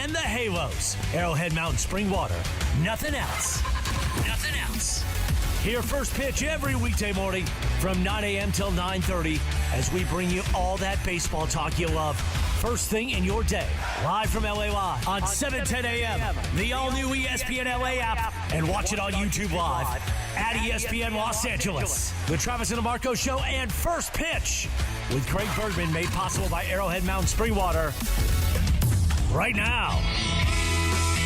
and the Halos. Arrowhead Mountain Spring Water. Nothing else. Nothing else. Hear First Pitch every weekday morning from 9 a.m. till 9:30 as we bring you all that baseball talk you love. First thing in your day. Live from LA Live on 7:10 a.m. The all-new ESPN LA app. And watch it on YouTube Live at ESPN Los Angeles. The Travis and DeMarco Show and First Pitch with Craig Bergman, made possible by Arrowhead Mountain Spring Water. Right now.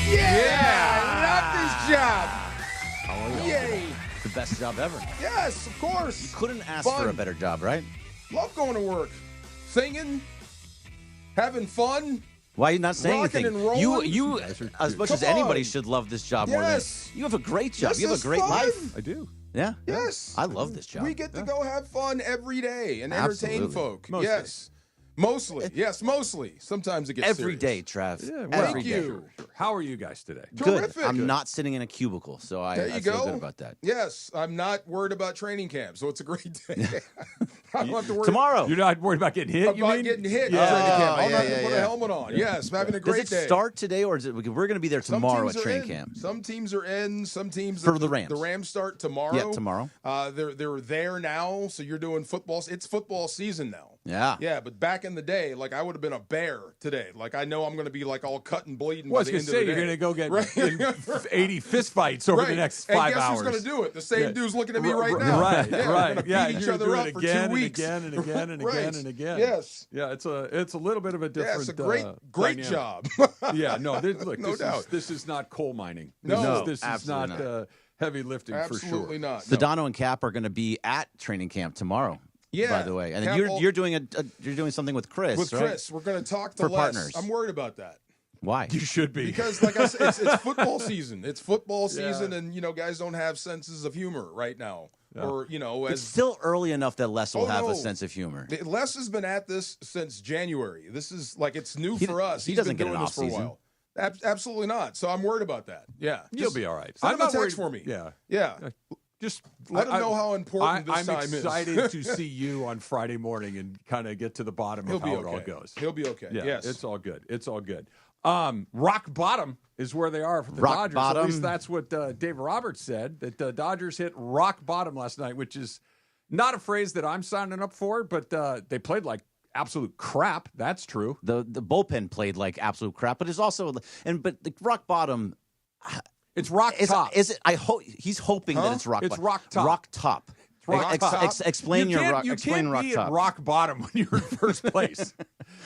Yeah! I love this job. Yay! The best job ever. Yes, of course. You couldn't ask for a better job, right? Love going to work. Singing, having fun. Why are you not saying rocking anything? and rolling. You as much as anybody should love this job more than you have a great job. This you have a great fun. life. I do. Yeah. Yes. I love this job. We get to go have fun every day and Absolutely. entertain folk. Most yes. days. Mostly. Yes, mostly. Sometimes it gets Every serious. day, Trav. Yeah, well, Every day. Sure. How are you guys today? Good. Terrific. I'm not sitting in a cubicle, so I feel good about that. Yes, I'm not worried about training camp, so it's a great day. I don't have to worry Tomorrow. You're not worried about getting hit, you about mean? getting hit. Yeah. in training camp. I'll yeah, have to yeah, put yeah. a helmet on. Yes, I'm having a great Does it day. start today, or is it? We're going to be there Some tomorrow teams at are training in. camp. Some teams are in. Some teams For the Rams. The Rams start tomorrow. Yeah, tomorrow. They're there now, so you're doing football. It's football season now. Yeah. Yeah, but back in the day, like I would have been a bear today. Like I know I'm going to be like all cut and bleeding. Well, I by was the going to end say, of the day. you're going to go get in 80 fist fights over the next 5 and guess hours. who's going to do it? The same Yeah. dude's looking at me right now. Right, yeah, right. We're Yeah, beat each you're other doing up it for again 2 and weeks. again and again and Right. again and again. Yes. Yeah, it's a little bit of a different. Yeah, it's a great dynamic. job. Yeah, no, look, No doubt. This is not coal mining. No, this is absolutely not not. heavy lifting for sure. Absolutely not. Sedano and Cap are going to be at training camp tomorrow. Yeah, By the way, and Cap you're doing you're doing something with Chris. With right? Chris, we're going to talk to For Les. partners. I'm worried about that. Why? You should be. Because, like I said, it's football season. It's football season, and guys don't have senses of humor right now. Yeah. Or It's still early enough that Les will have no. a sense of humor. Les has been at this since January. This is like it's new for us. He He's doesn't been get doing an this for a off-season. while. Absolutely not. So I'm worried about that. Yeah, You'll be all right. Send I'm him a not text worried. for me. Yeah. Yeah. Just Let him know how important this I'm time is. excited to see you on Friday morning and kind of get to the bottom He'll of be how okay. it all goes. He'll be okay. Yeah, Yes. it's all good. It's all good. Rock bottom is where they are for the Rock Dodgers. bottom. At least that's what Dave Roberts said, that the Dodgers hit rock bottom last night, which is not a phrase that I'm signing up for, but they played like absolute crap. That's true. The bullpen played like absolute crap, but it's also but the rock bottom. It's rock top. Is it? I hope he's hoping that it's rock. It's rock top. Rock top. rock top. Explain you your can't, rock. you Explain can't rock be top. at rock bottom when you're in first place.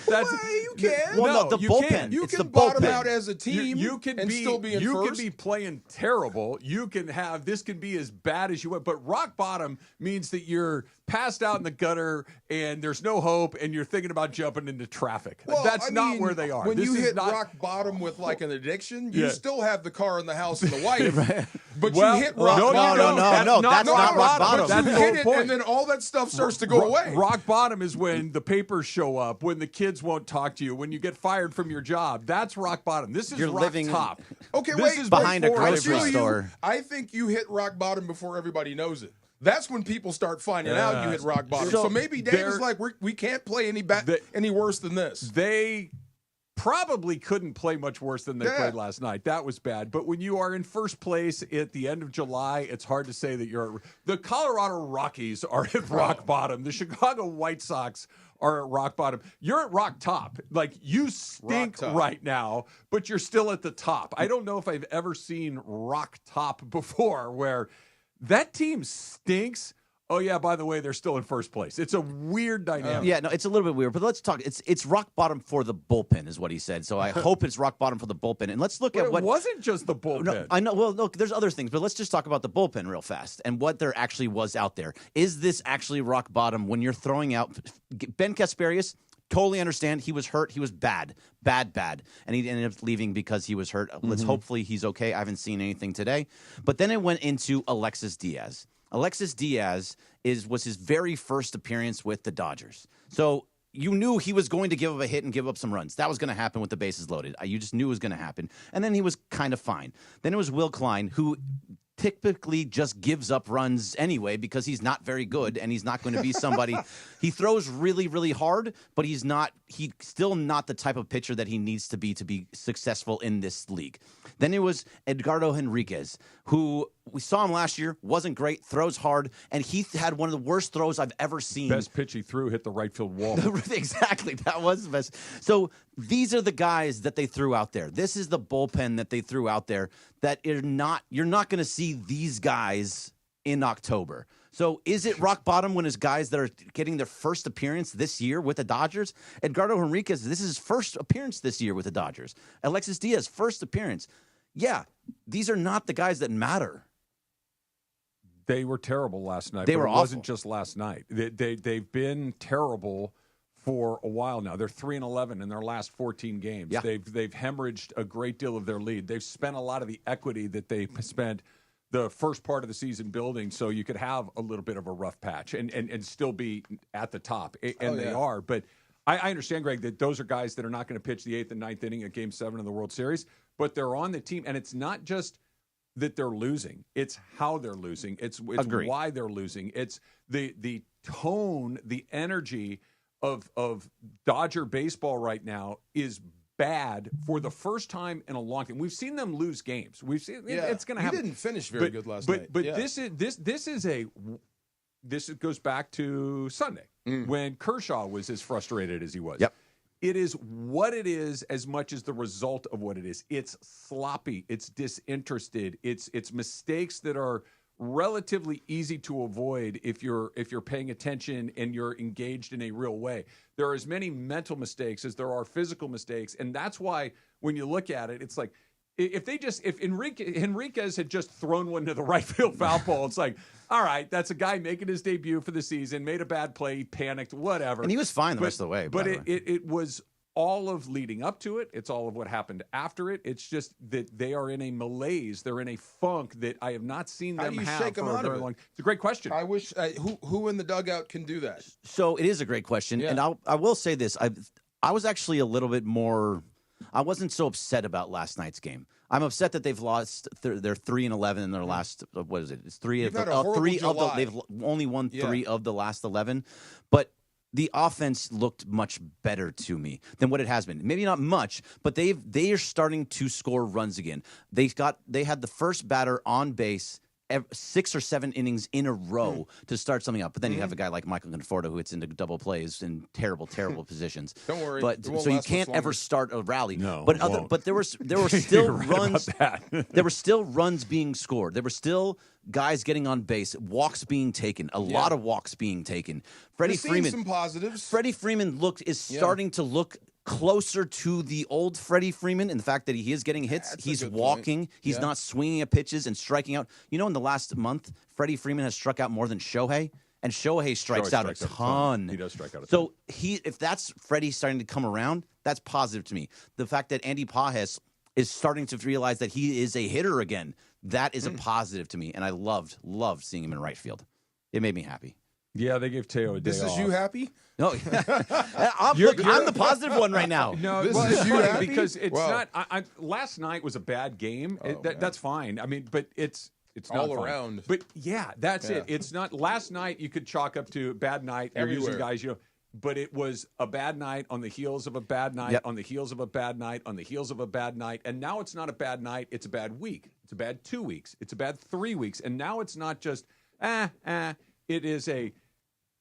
Well, you can. Well, no, the you bullpen. can't. You It's can the bottom bullpen. out as a team You can and be still be in you first. can be playing terrible. You can have this can be as bad as you want, but rock bottom means that you're passed out in the gutter and there's no hope and you're thinking about jumping into traffic. Well, That's I not mean, where they are. When This you is hit not, rock bottom with like an addiction, you Yeah. still have the car and the house and the wife, but Well, you hit well, rock no, bottom. that's not rock bottom. But That's you the hit whole it, point. and then all that stuff starts to go away. Rock bottom is when the papers show up, when the kids won't talk to you, when you get fired from your job. That's rock bottom. This is You're rock living- top. Okay, This wait. is behind a before grocery everybody. store. I think you hit rock bottom before everybody knows it. That's when people start finding out you hit rock bottom. So So maybe Dave is they're- like, we can't play any worse than this. They probably couldn't play much worse than they played last night. That was bad. But when you are in first place at the end of July, it's hard to say that you're. The Colorado Rockies are at rock bottom. The Chicago White Sox are at rock bottom. You're at rock top. Like, you stink top. right now, but you're still at the top. I don't know if I've ever seen rock top before where that team stinks. Oh, yeah, by the way, they're still in first place. It's a weird dynamic. Yeah, no, it's a little bit weird, but let's talk. It's rock bottom for the bullpen, is what he said. So I hope it's rock bottom for the bullpen. And let's look But at what it wasn't just the bullpen. No, I know. Well, look, there's other things, but let's just talk about the bullpen real fast and what there actually was out there. Is this actually rock bottom when you're throwing out Ben Kasperius? Totally understand. He was hurt. He was bad, and he ended up leaving because he was hurt. Let's hopefully he's okay. I haven't seen anything today, but then it went into Alexis Diaz. Alexis Diaz was his very first appearance with the Dodgers. So you knew he was going to give up a hit and give up some runs. That was going to happen with the bases loaded. You just knew it was going to happen. And then he was kind of fine. Then it was Will Klein, who typically just gives up runs anyway because he's not very good and he's not going to be somebody. He throws really, really hard, but he's still not the type of pitcher that he needs to be successful in this league. Then it was Edgardo Henriquez, who we saw him last year, wasn't great, throws hard, and he had one of the worst throws I've ever seen. Best pitch he threw hit the right field wall. Exactly. That was the best. So these are the guys that they threw out there. This is the bullpen that they threw out there that you're not going to see these guys in October. So is it rock bottom when it's guys that are getting their first appearance this year with the Dodgers? Edgardo Henriquez, this is his first appearance this year with the Dodgers. Alexis Diaz, first appearance. Yeah, these are not the guys that matter. They were terrible last night. They were it awful. wasn't just last night. They've been terrible for a while now. They're 3-11 in their last 14 games. Yeah. They've hemorrhaged a great deal of their lead. They've spent a lot of the equity that they spent the first part of the season building so you could have a little bit of a rough patch and still be at the top. And they are. But I understand, Greg, that those are guys that are not going to pitch the 8th and 9th inning at Game 7 of the World Series, but they're on the team. And it's not just that they're losing. It's how they're losing. It's why they're losing. It's the tone, the energy of Dodger baseball right now is bad for the first time in a long time. We've seen them lose games. We've seen it's going to happen. He didn't finish very good last night. But this goes back to Sunday when Kershaw was as frustrated as he was. Yep. It is what it is as much as the result of what it is. It's sloppy. It's disinterested. It's mistakes that are relatively easy to avoid if you're paying attention and you're engaged in a real way. There are as many mental mistakes as there are physical mistakes, and that's why when you look at it, it's like if Henriquez had just thrown one to the right field foul pole, it's like, all right, that's a guy making his debut for the season, made a bad play, he panicked, whatever. And he was fine the rest of the way. But it was all of leading up to it. It's all of what happened after it. It's just that they are in a malaise. They're in a funk that I have not seen them have for a very long. It's a great question. I wish who in the dugout can do that. So it is a great question, and I will say this: I was actually a little bit more. I wasn't so upset about last night's game. I'm upset that they've lost. They're 3-11 in their last. What is it? It's three of the. They've only won 3 of the last 11, but the offense looked much better to me than what it has been. Maybe not much, but they are starting to score runs again. They had the first batter on base 6 or 7 innings in a row to start something up. But then you have a guy like Michael Conforto who hits into double plays in terrible positions. Don't worry. But so you can't ever start a rally. No, but there were still runs. Right there were still runs being scored. There were still guys getting on base, walks being taken, a lot of walks being taken. Freddie Freeman, some positives. Freddie Freeman is starting to look closer to the old Freddie Freeman in the fact that he is getting hits. He's walking. He's not swinging at pitches and striking out. You know, in the last month, Freddie Freeman has struck out more than Shohei, and Shohei strikes out a ton. He does strike out a ton. So if that's Freddie starting to come around, that's positive to me. The fact that Andy Pages is starting to realize that he is a hitter again, that is a positive to me, and I loved seeing him in right field. It made me happy. Yeah, they gave Teo a day This off. is you happy? No, I'm the positive one right now. No, This well, is it's you funny happy? because it's Wow. not. Last night was a bad game. That's fine. I mean, but it's not all fine. around. But yeah, that's it. It's not. Last night you could chalk up to bad night. You're Everywhere. using guys, but it was a bad night on the heels of a bad night, on the heels of a bad night, on the heels of a bad night. And now it's not a bad night. It's a bad week. It's a bad 2 weeks. It's a bad 3 weeks. And now it's not just, It is a,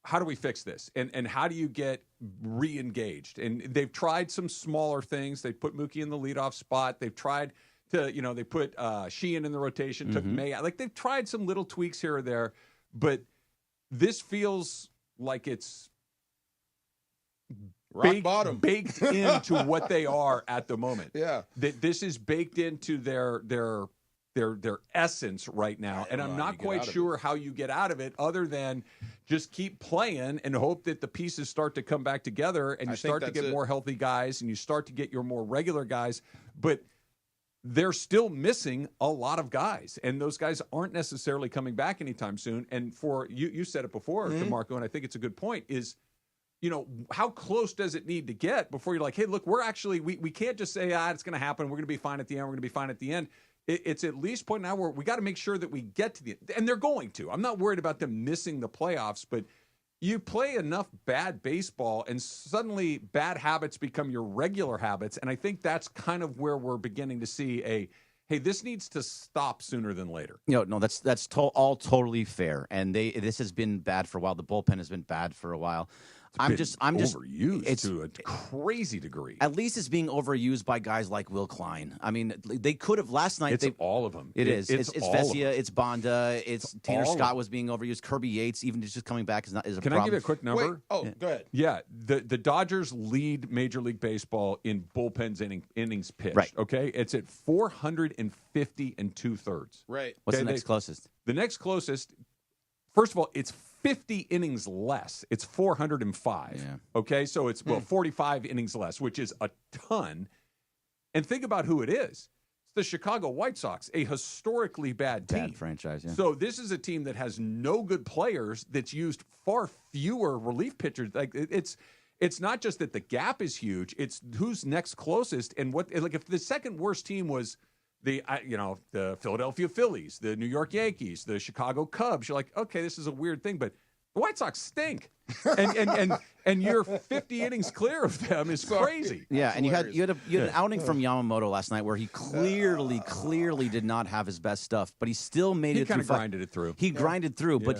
how do we fix this? And how do you get re-engaged? And they've tried some smaller things. They put Mookie in the leadoff spot. They've tried to, they put Sheehan in the rotation, took May out. Like, they've tried some little tweaks here or there. But this feels like it's Rock bottom. baked into what they are at the moment. Yeah. This is baked into their essence right now, and I'm not quite sure how you get out of it other than just keep playing and hope that the pieces start to come back together and you start to get more healthy guys and you start to get your more regular guys. But they're still missing a lot of guys, and those guys aren't necessarily coming back anytime soon. And for you said it before, DeMarco, and I think it's a good point, is how close does it need to get before you're like, hey, look, we're actually, we can't just say, it's going to happen. We're going to be fine at the end. We're going to be fine at the end. it's at least point now where we got to make sure that we get to and they're going to. I'm not worried about them missing the playoffs, but you play enough bad baseball and suddenly bad habits become your regular habits. And I think that's kind of where we're beginning to see hey, this needs to stop sooner than later. No, that's all totally fair. And this has been bad for a while. The bullpen has been bad for a while. I'm just overused to a crazy degree. At least it's being overused by guys like Will Klein. I mean, they could have last night. It's all of them. It's Vesia, it's Bonda, it's Tanner Scott was being overused. Kirby Yates, even just coming back, is a Can problem. I give you a quick number? Wait, go ahead. Yeah, the Dodgers lead Major League Baseball in bullpens innings pitched. Right. Okay, it's at 450 2/3. Right. What's the next closest? The next closest, first of all, it's 50 innings less. It's 405. Yeah. Okay, so it's 45 innings less, which is a ton. And think about who it is. It's the Chicago White Sox, a historically bad team. Bad franchise, yeah. So this is a team that has no good players, that's used far fewer relief pitchers. Like it's not just that the gap is huge, it's who's next closest and what. Like if the second worst team was the Philadelphia Phillies, the New York Yankees, the Chicago Cubs, you're like, okay, this is a weird thing, but the White Sox stink, and you're 50 innings clear of them is crazy. Yeah, and you had an outing from Yamamoto last night where he clearly did not have his best stuff, but he still made it. He kind of grinded it through. He grinded through, but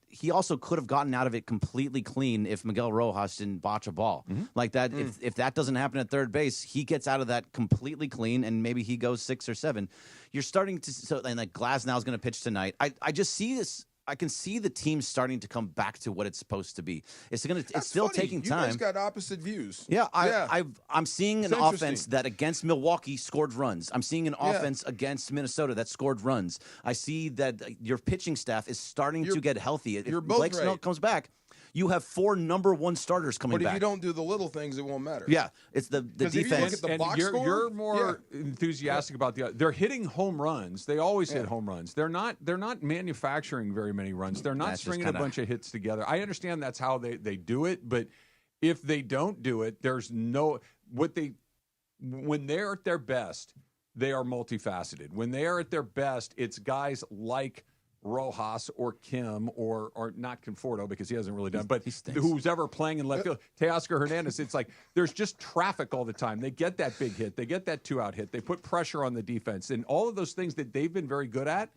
he also could have gotten out of it completely clean if Miguel Rojas didn't botch a ball like that. If that doesn't happen at third base, he gets out of that completely clean, and maybe he goes 6 or 7. You're starting to and like Glasnow is going to pitch tonight. I just see this. I can see the team starting to come back to what it's supposed to be. It's still taking time. You guys got opposite views. Yeah, I'm seeing an offense that against Milwaukee scored runs. I'm seeing an offense against Minnesota that scored runs. I see that your pitching staff is starting to get healthy. If Blake Snell comes back, you have 4 number 1 starters coming back. But if you don't do the little things, it won't matter. Yeah, it's the defense. If you look at the box score, you're more enthusiastic about they're hitting home runs. They always hit home runs. They're not manufacturing very many runs. They're not stringing a bunch of hits together. I understand that's how they do it, but if they don't do it, there's when they're at their best, they are multifaceted. When they are at their best, it's guys like Rojas or Kim or not Conforto because he hasn't really done, but who's ever playing in left field, Teoscar Hernandez. It's like there's just traffic all the time. They get that big hit, they get that 2-out hit, they put pressure on the defense, and all of those things that they've been very good at,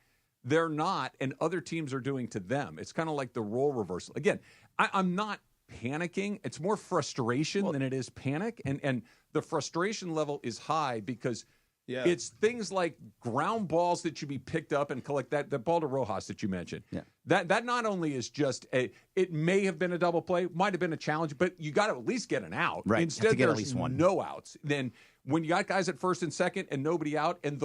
they're not, and other teams are doing to them. It's kind of like the role reversal. Again, I'm not panicking. It's more frustration than it is panic, and the frustration level is high because. Yeah. It's things like ground balls that should be picked up and collect the ball to Rojas that you mentioned. Yeah. That not only is just it may have been a double play, might have been a challenge, but you got to at least get an out. Right. Instead, there's at least no outs. Then when you got guys at first and second and nobody out, and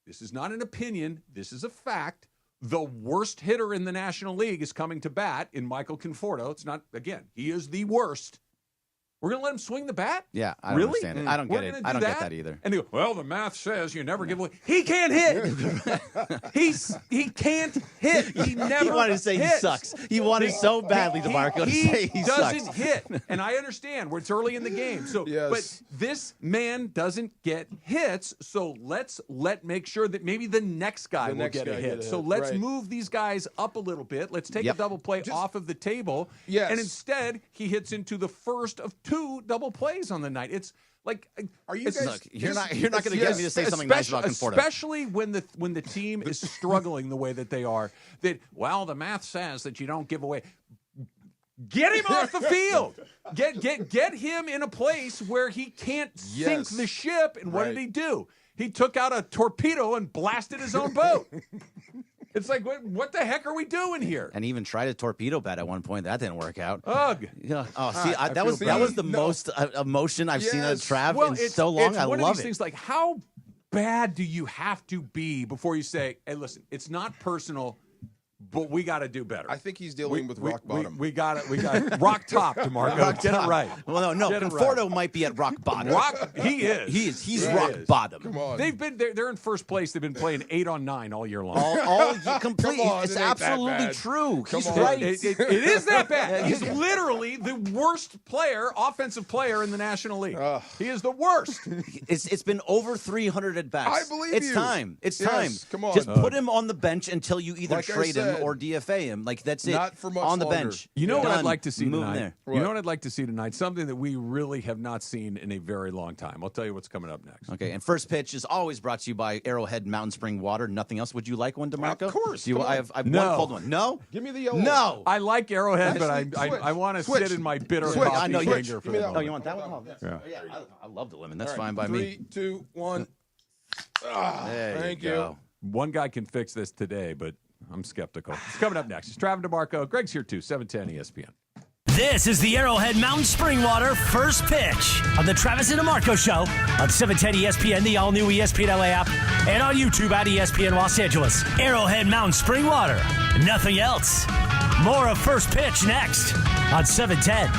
this is not an opinion, this is a fact. The worst hitter in the National League is coming to bat in Michael Conforto. It's not, again, he is the worst. We're going to let him swing the bat? Yeah, I don't understand it. I don't get it. I don't get that either. And they go, well, the math says you never give away. He can't hit. He can't hit. He never He wanted to say hits. he sucks. He wanted so badly, DeMarco, to say he doesn't sucks. hit. And I understand where it's early in the game. So, but this man doesn't get hits, so let's make sure that maybe the next guy will get a hit. So let's move these guys up a little bit. Let's take a double play off of the table. Yes. And instead, he hits into the first of 2 double plays on the night. It's like, are you guys? Look, you're not going to get me to say something nice about Conforto. Especially when the team is struggling the way that they are. That the math says that you don't give away. Get him off the field. Get him in a place where he can't sink the ship. And what did he do? He took out a torpedo and blasted his own boat. It's like, what the heck are we doing here? And even tried a torpedo bat at one point. That didn't work out. Ugh. Yeah. Oh, see, that was the most emotion I've seen on Trav in so long. It's I one love of these things like, how bad do you have to be before you say, hey, listen, it's not personal, but we got to do better. I think he's dealing with rock bottom. We got rock top, DeMarco. Get it right. Well, no. Conforto might be at rock bottom. He is. He's rock bottom. Come on. They're in first place. They've been playing 8 on 9 all year long. All completely. Come on, it's it ain't that absolutely bad. true. Come He's on. right. It is that bad. He's literally the worst offensive player in the National League. He is the worst. It's been over 300 at bats. I believe it's you. time. It's Yes, time. come on. Just put him on the bench until you either Like I trade him said, or DFA him. Like that's it. not for much on the longer. bench. You know what Done. I'd like to see Move tonight? there. You know what I'd like to see tonight? Something that we really have not seen in a very long time. I'll tell you what's coming up next. Okay, and first pitch is always brought to you by Arrowhead Mountain Spring Water. Nothing else. Would you like one, DeMarco? Of course. Do you, Come on. I've No. one cold one. No? Give me the yellow. No. I like Arrowhead, but Switch. I want to Switch. sit in my bitter Switch. coffee I know you- anger for Give me the that Oh, one. you want that one? Oh, yeah. I love the lemon. That's fine by 3, me. 2, 1. There Thank you you. go. One guy can fix this today, but I'm skeptical. It's coming up next. It's Travis DeMarco. Greg's here too. 710 ESPN. This is the Arrowhead Mountain Spring Water first pitch on the Travis and DeMarco Show on 710 ESPN, the all-new ESPN LA app, and on YouTube at ESPN Los Angeles. Arrowhead Mountain Spring Water, nothing else. More of first pitch next on 710.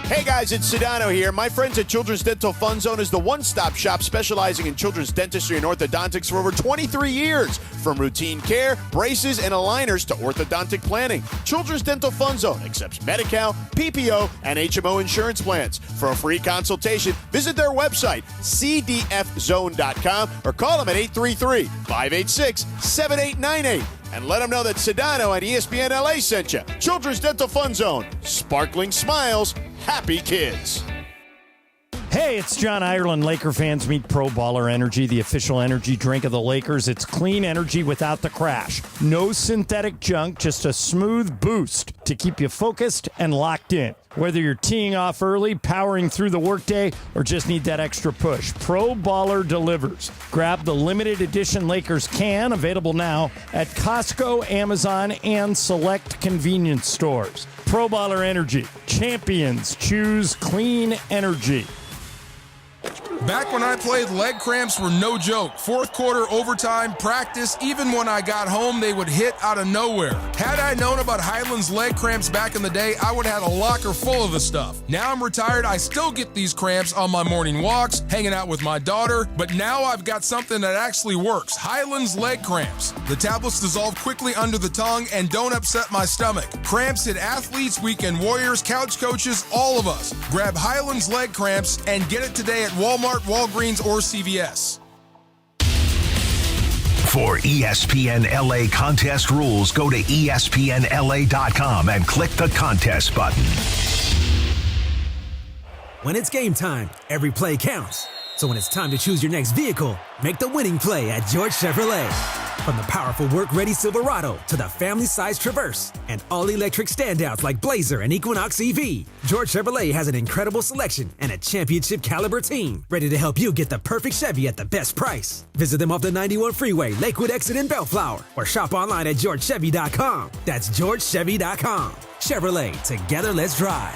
Hey guys, it's Sedano here. My friends at Children's Dental Fun Zone is the one-stop shop specializing in children's dentistry and orthodontics for over 23 years. From routine care, braces, and aligners to orthodontic planning, Children's Dental Fun Zone accepts Medi-Cal, PPO, and HMO insurance plans. For a free consultation, visit their website, cdfzone.com, or call them at 833-586-7898. And let them know that Sedano and ESPN LA sent you. Children's Dental Fun Zone. Sparkling smiles, happy kids. Hey, it's John Ireland. Laker fans, meet Pro Baller Energy, the official energy drink of the Lakers. It's clean energy without the crash. No synthetic junk, just a smooth boost to keep you focused and locked in. Whether you're teeing off early, powering through the workday, or just need that extra push, Pro Baller delivers. Grab the limited edition Lakers can, available now at Costco, Amazon, and select convenience stores. Pro Baller Energy. Champions choose clean energy. Back when I played, leg cramps were no joke. Fourth quarter, overtime, practice, even when I got home, they would hit out of nowhere. Had I known about Highland's leg cramps back in the day, I would have had a locker full of the stuff. Now I'm retired, I still get these cramps on my morning walks, hanging out with my daughter, but now I've got something that actually works. Highland's leg cramps. The tablets dissolve quickly under the tongue and don't upset my stomach. Cramps hit athletes, weekend warriors, couch coaches, all of us. Grab Highland's leg cramps and get it today at Walmart, Walgreens, or CVS. For ESPN LA contest rules, go to ESPNLA.com and click the contest button. When it's game time, every play counts. So when it's time to choose your next vehicle, make the winning play at George Chevrolet. From the powerful work-ready Silverado to the family-sized Traverse and all-electric standouts like Blazer and Equinox EV, George Chevrolet has an incredible selection and a championship-caliber team ready to help you get the perfect Chevy at the best price. Visit them off the 91 Freeway, Lakewood Exit in Bellflower, or shop online at GeorgeChevy.com. That's GeorgeChevy.com. Chevrolet, together let's drive.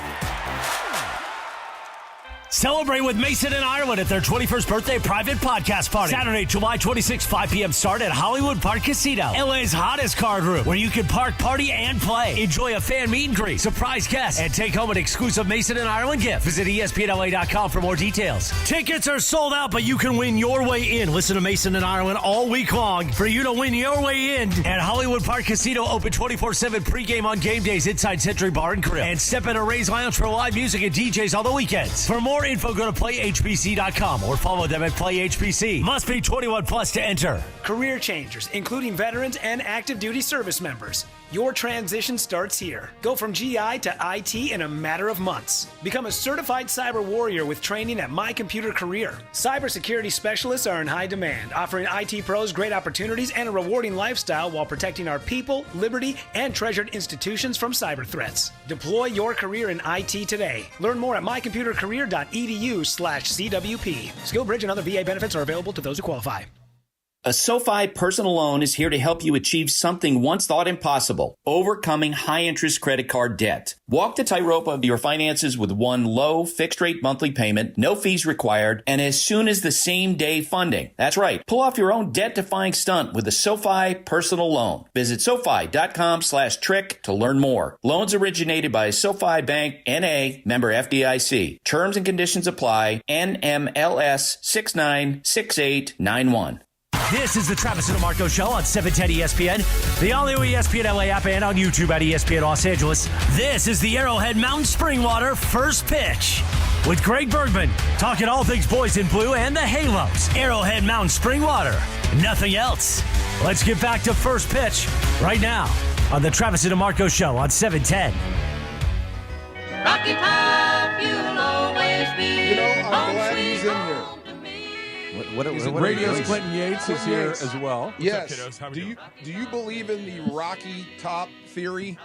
Celebrate with Mason and Ireland at their 21st birthday private podcast party. Saturday, July 26, 5 p.m. start at Hollywood Park Casino, LA's hottest card room, where you can park, party, and play. Enjoy a fan meet and greet, surprise guests, and take home an exclusive Mason and Ireland gift. Visit ESPNLA.com for more details. Tickets are sold out, but you can win your way in. Listen to Mason and Ireland all week long for you to win your way in at Hollywood Park Casino, open 24/7 pregame on game days inside Century Bar and Grill. And step in a Ray's Lounge for live music and DJs on the weekends. For more info, go to playhbc.com or follow them at playhbc. Must be 21 plus to enter. Career changers, including veterans and active duty service members. Your transition starts here. Go from GI to IT in a matter of months. Become a certified cyber warrior with training at My Computer Career. Cybersecurity specialists are in high demand, offering IT pros great opportunities and a rewarding lifestyle while protecting our people, liberty, and treasured institutions from cyber threats. Deploy your career in IT today. Learn more at mycomputercareer.edu/CWP. SkillBridge and other VA benefits are available to those who qualify. A SoFi personal loan is here to help you achieve something once thought impossible, overcoming high-interest credit card debt. Walk the tightrope of your finances with one low, fixed-rate monthly payment, no fees required, and as soon as the same-day funding. That's right. Pull off your own debt-defying stunt with a SoFi personal loan. Visit SoFi.com/trick to learn more. Loans originated by SoFi Bank, N.A., member FDIC. Terms and conditions apply. NMLS 696891. This is the Travis and DeMarco Show on 710 ESPN, the all-new ESPN LA app, and on YouTube at ESPN Los Angeles. This is the Arrowhead Mountain Springwater First Pitch with Greg Bergman, talking all things boys in blue and the Halos. Arrowhead Mountain Springwater, nothing else. Let's get back to First Pitch right now on the Travis and DeMarco Show on 710. Rocky Top, you'll always be. I'm glad he's in here. Radio's Clinton Yates is here as well. Yes. What's up, kiddos? How we Do doing? you believe in the Rocky Top theory?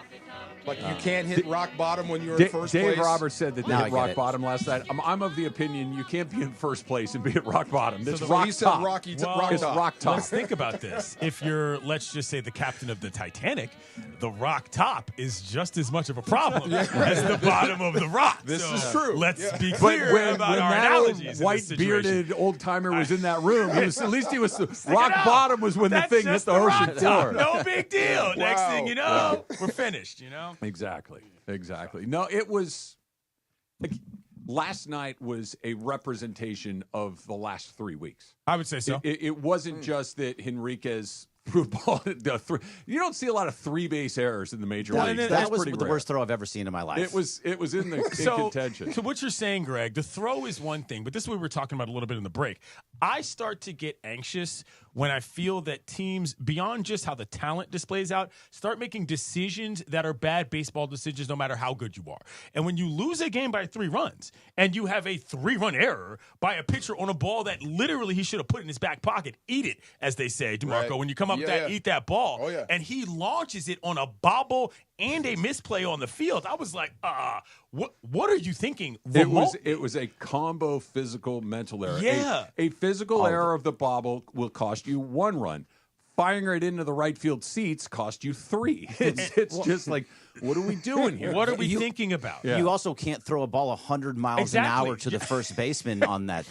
Like you can't hit rock bottom when you're in first Dave place? Roberts said that they hit rock bottom last night. I'm of the opinion you can't be in first place and be at rock bottom. It's So rock he said top. rock It's top. rock top. Let's think about this. If you're, let's just say, the captain of the Titanic, the rock top is just as much of a problem as the bottom of the rock. This So is true. Let's be But clear about our that analogies. white-bearded old-timer was in that room, at least he was rock it out. bottom was when That's the thing hit just the ocean rock top. floor. No big deal. Next thing you know, we're finished, Exactly. No, it was like, last night was a representation of the last 3 weeks. I would say so. It wasn't just that Henriquez threw a ball at the three. You don't see a lot of three-base errors in the major leagues. That was pretty the rare. worst throw I've ever seen in my life. It was in the in contention. So what you're saying, Greg, the throw is one thing, but this is what we were talking about a little bit in the break. I start to get anxious when I feel that teams, beyond just how the talent displays out, start making decisions that are bad baseball decisions no matter how good you are. And when you lose a game by 3 runs and you have a 3-run error by a pitcher on a ball that literally he should have put in his back pocket, eat it, as they say, DeMarco, Right. when you come up with that, eat that ball. Oh, yeah. And he launches it on a bobble and a misplay on the field. I was like, what are you thinking? It was a combo physical mental error. Yeah. A physical error of the bobble will cost you 1 run. Firing it into the right field seats cost you 3. It's just like, what are we doing here? What are we thinking about? Yeah. You also can't throw a ball 100 miles an hour to the first baseman on that.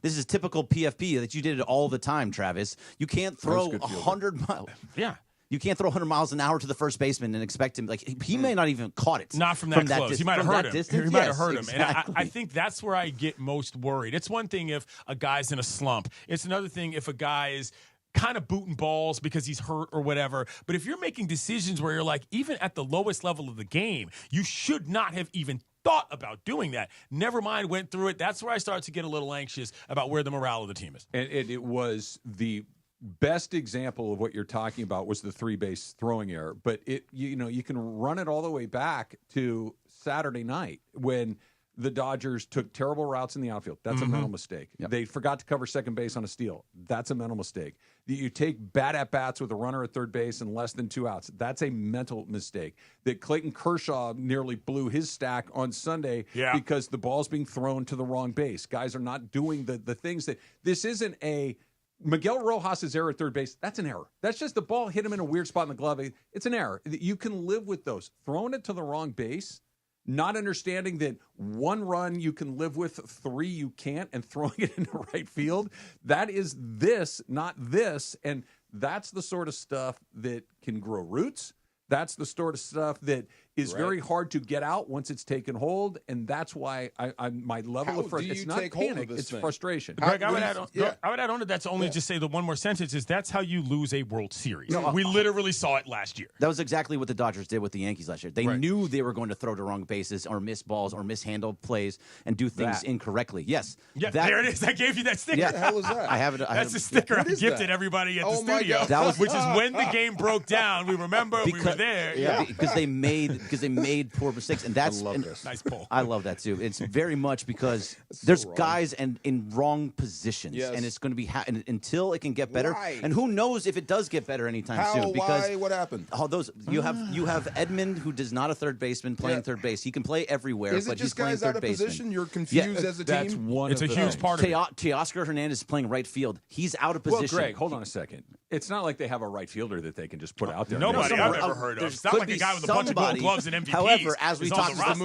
This is typical PFP that you did it all the time, Travis. You can't throw 100 miles. Yeah. You can't throw 100 miles an hour to the first baseman and expect him. Like he may not even caught it. Not from that close. He might have hurt him. Distance? He might have Yes, hurt him. exactly. And I think that's where I get most worried. It's one thing if a guy's in a slump. It's another thing if a guy is kind of booting balls because he's hurt or whatever. But if you're making decisions where you're like, even at the lowest level of the game, you should not have even thought about doing that. Never mind, went through it. That's where I start to get a little anxious about where the morale of the team is. And it was the best example of what you're talking about was the 3-base throwing error. But you can run it all the way back to Saturday night when the Dodgers took terrible routes in the outfield. That's a mental mistake. Yep. They forgot to cover second base on a steal. That's a mental mistake. You take bad at-bats with a runner at third base and less than 2 outs. That's a mental mistake. That Clayton Kershaw nearly blew his stack on Sunday because the ball's being thrown to the wrong base. Guys are not doing the things that – this isn't a – Miguel Rojas' error at third base, that's an error. That's just the ball hit him in a weird spot in the glove. It's an error. You can live with those. Throwing it to the wrong base – not understanding that 1 run you can live with, 3 you can't, and throwing it into right field, that is this, not this. And that's the sort of stuff that can grow roots. That's the sort of stuff that is very hard to get out once it's taken hold, and that's why my level of frustration. It's not panic; it's frustration. Greg, I would add on to that to only just say the one more sentence is that's how you lose a World Series. We literally saw it last year. That was exactly what the Dodgers did with the Yankees last year. They knew they were going to throw to wrong bases or miss balls or mishandle plays and do things incorrectly. Yes. Yeah, there it is. I gave you that sticker. Yeah. What the hell is that? I have it. That's the sticker I gifted everybody at the studio, which is when the game broke down. We remember we were there. Yeah, because they made because they made poor mistakes, and that's Nice pull. I love that too. It's very much because there's wrong. guys in wrong positions, Yes. and it's going to be and until it can get better. Why? And who knows if it does get better anytime How? soon? Because Why? What happened? all those you have Edmund, who does not a third baseman playing third base. He can play everywhere, Is but it he's just playing guys third out of baseman. position? You're confused as a team? That's one It's of a the huge things. part of it. Teoscar Hernandez is playing right field. He's out of Well, position. Greg, hold on a second. It's not like they have a right fielder that they can just put out there. Nobody No, I've ever heard of. there It's not could like a be guy with a bunch of gold somebody. gloves and MVPs. However, as we is on talked the roster.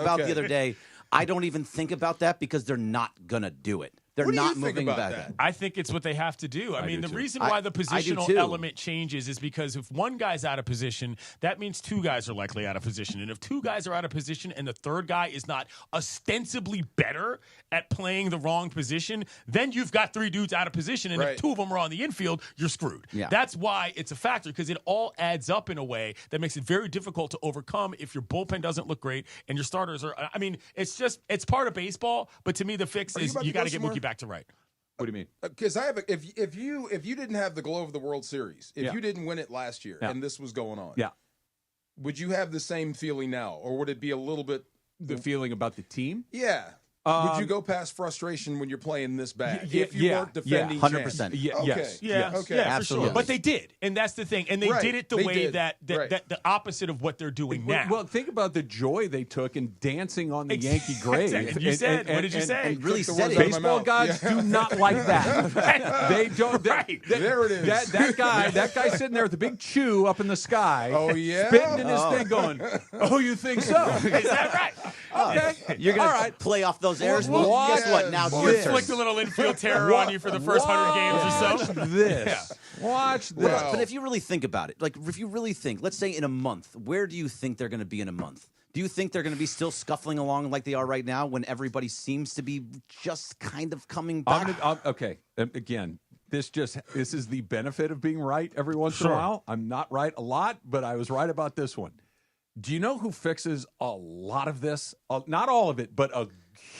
about Okay. the other day, I don't even think about that because they're not gonna do it. They're What do you not think moving about back. that? I think it's what they have to do. I mean, do the too. reason why the I do positional too. element changes is because if one guy's out of position, that means two guys are likely out of position. And if two guys are out of position and the third guy is not ostensibly better at playing the wrong position, then you've got three dudes out of position. And Right. if two of them are on the infield, you're screwed. Yeah. That's why it's a factor, because it all adds up in a way that makes it very difficult to overcome if your bullpen doesn't look great and your starters are. I mean, it's part of baseball. But to me, the fix Are you is about you to go got to get somewhere? Mookie back to right. What do you mean? Because I have if you didn't have the glow of the World Series, if you didn't win it last year, and this was going on, would you have the same feeling now, or would it be a little bit The feeling about the team? Yeah. Would you go past frustration when you're playing this bad? If you weren't defending 100%. Yeah, Okay. yes. Yeah, Okay. yeah, for Absolutely. sure. But they did, and that's the thing. And they Right. did it the They way did. that Right. the opposite of what they're doing now. Well, think about the joy they took in dancing on the Yankee grave. Exactly. You said, what did you say? and really Took the said words it. out of my Baseball mouth. gods Yeah. do not like that. They don't. Right. There it is. That guy sitting there with the big chew up in the sky. Oh, yeah? spitting in his thing, going, "Oh, you think so?" Is that right? Okay, You're all gonna right. play off those errors. Well, Well, guess what? Now it's watch your this. turn. Inflict a little infield terror on you for the first 100 games or so. Watch this. Watch this. Well, but if you really think about it, like if you really think, let's say in a month, where do you think they're going to be in a month? Do you think they're going to be still scuffling along like they are right now when everybody seems to be just kind of coming back? Okay. Again, this is the benefit of being right every once in a while. I'm not right a lot, but I was right about this one. Do you know who fixes a lot of this? Not all of it, but a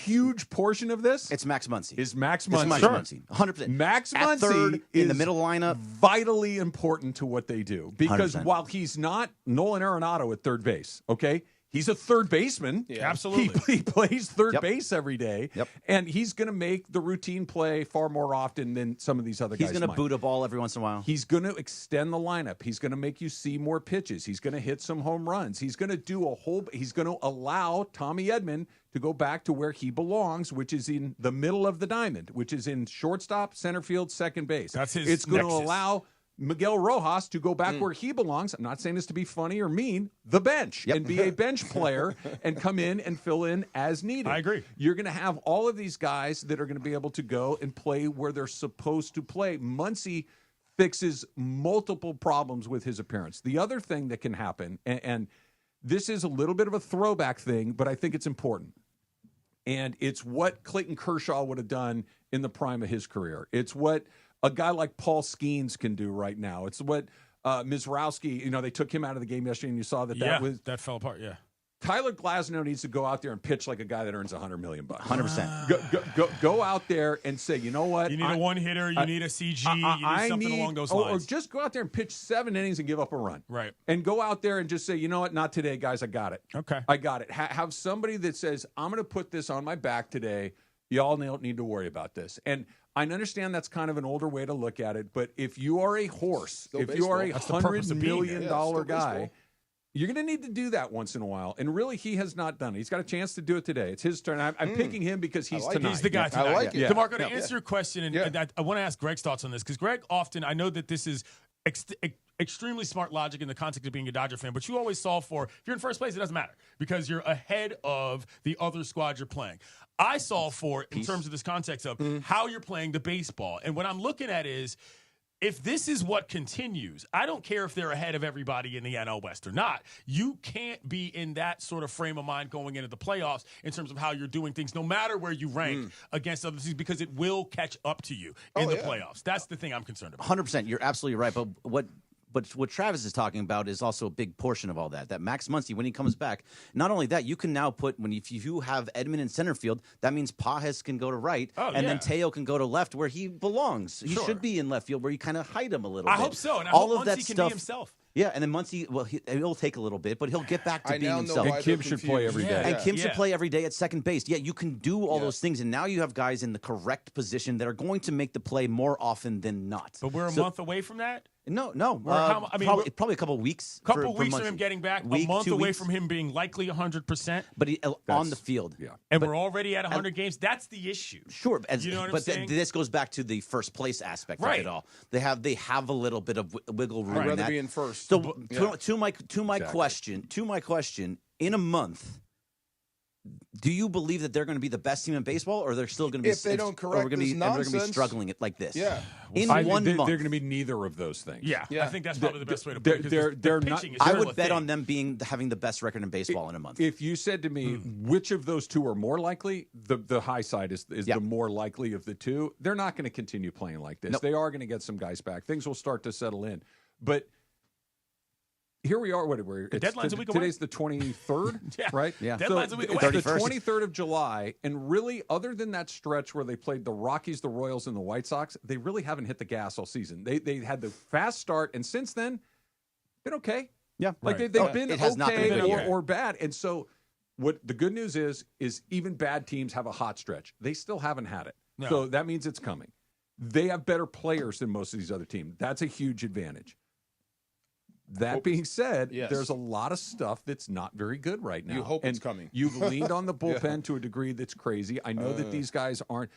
huge portion of this? It's Max Muncy. Is Max It's Muncy. Max Muncy. 100%. Max At Muncy third, in the is middle lineup. vitally important to what they do. Because 100%. while he's not Nolan Arenado at third base, okay? He's a third baseman. Yeah. Absolutely. He plays third Yep. base every day. Yep. And he's going to make the routine play far more often than some of these other He's guys going to might. boot a ball every once in a while. He's going to extend the lineup. He's going to make you see more pitches. He's going to hit some home runs. He's going to do he's going to allow Tommy Edman to go back to where he belongs, which is in the middle of the diamond, which is in shortstop, center field, second base. That's his It's going to nexus. allow Miguel Rojas to go back where he belongs. I'm not saying this to be funny or mean, the bench, and be a bench player and come in and fill in as needed. I agree. You're going to have all of these guys that are going to be able to go and play where they're supposed to play. Muncy fixes multiple problems with his appearance. The other thing that can happen, and this is a little bit of a throwback thing, but I think it's important, and it's what Clayton Kershaw would have done in the prime of his career. It's what a guy like Paul Skeens can do right now. It's what Mizrowski, they took him out of the game yesterday, and you saw that fell apart, yeah. Tyler Glasnow needs to go out there and pitch like a guy that earns $100 million. 100%. Go out there and say, you know what? You need a one hitter. You need a CG. You need something along those lines. Or just go out there and pitch 7 innings and give up a run. Right. And go out there and just say, you know what? Not today, guys. I got it. Okay. I got it. Have somebody that says, I'm going to put this on my back today. Y'all don't need to worry about this. And I understand that's kind of an older way to look at it, but if you are a horse, if you are a $100 million guy, you're going to need to do that once in a while. And really, he has not done it. He's got a chance to do it today. It's his turn. I'm picking him because he's tonight. He's the guy tonight. I like it. DeMarco, to answer your question, and I want to ask Greg's thoughts on this, because Greg often, I know that this is extremely smart logic in the context of being a Dodger fan, but you always solve for, if you're in first place, it doesn't matter, because you're ahead of the other squad you're playing. I solve for, in terms of this context of how you're playing the baseball. And what I'm looking at is, if this is what continues, I don't care if they're ahead of everybody in the NL West or not. You can't be in that sort of frame of mind going into the playoffs in terms of how you're doing things, no matter where you rank against other teams, because it will catch up to you in the playoffs. That's the thing I'm concerned about. 100%. You're absolutely right. But what Travis is talking about is also a big portion of all that. That Max Muncy, when he comes back, not only that, you can now put, if you have Edman in center field, that means Pages can go to right, then Teo can go to left where he belongs. He should be in left field where you kind of hide him a little bit. I hope so, and I all hope of that Muncy can stuff, be himself. Yeah, and then Muncy, it'll take a little bit, but he'll get back to being himself. And Kim should play every day. And Kim should play every day at second base. Yeah, you can do all those things, and now you have guys in the correct position that are going to make the play more often than not. But we're a month away from that? No. Probably a couple weeks. Couple weeks from him getting back. A month away from him being likely 100%. But on the field. Yeah. And we're already at 100 games. That's the issue. Sure. You know what I'm saying? This goes back to the first place aspect of it all. They have a little bit of wiggle room. I'd rather be in first. So to my question, in a month, do you believe that they're going to be the best team in baseball, or they're still going to be? If they don't correct this nonsense, they're going to be struggling like this. Yeah, in 1 month, they're going to be neither of those things. Yeah. I think that's probably the best way to put it. They're not. I would bet on them having the best record in baseball in a month. If you said to me which of those two are more likely, the high side is the more likely of the two. They're not going to continue playing like this. Nope. They are going to get some guys back. Things will start to settle in, but. Here we are. The deadline's a week away. Today's the 23rd, right? Yeah. Deadline's a week away. It's the 23rd of July, and really, other than that stretch where they played the Rockies, the Royals, and the White Sox, they really haven't hit the gas all season. They had the fast start, and since then, been okay. Yeah. Like they've been okay or bad. And so what the good news is even bad teams have a hot stretch. They still haven't had it. No. So that means it's coming. They have better players than most of these other teams. That's a huge advantage. That being said, there's a lot of stuff that's not very good right now. You hope it's coming. You've leaned on the bullpen to a degree that's crazy. I know that these guys aren't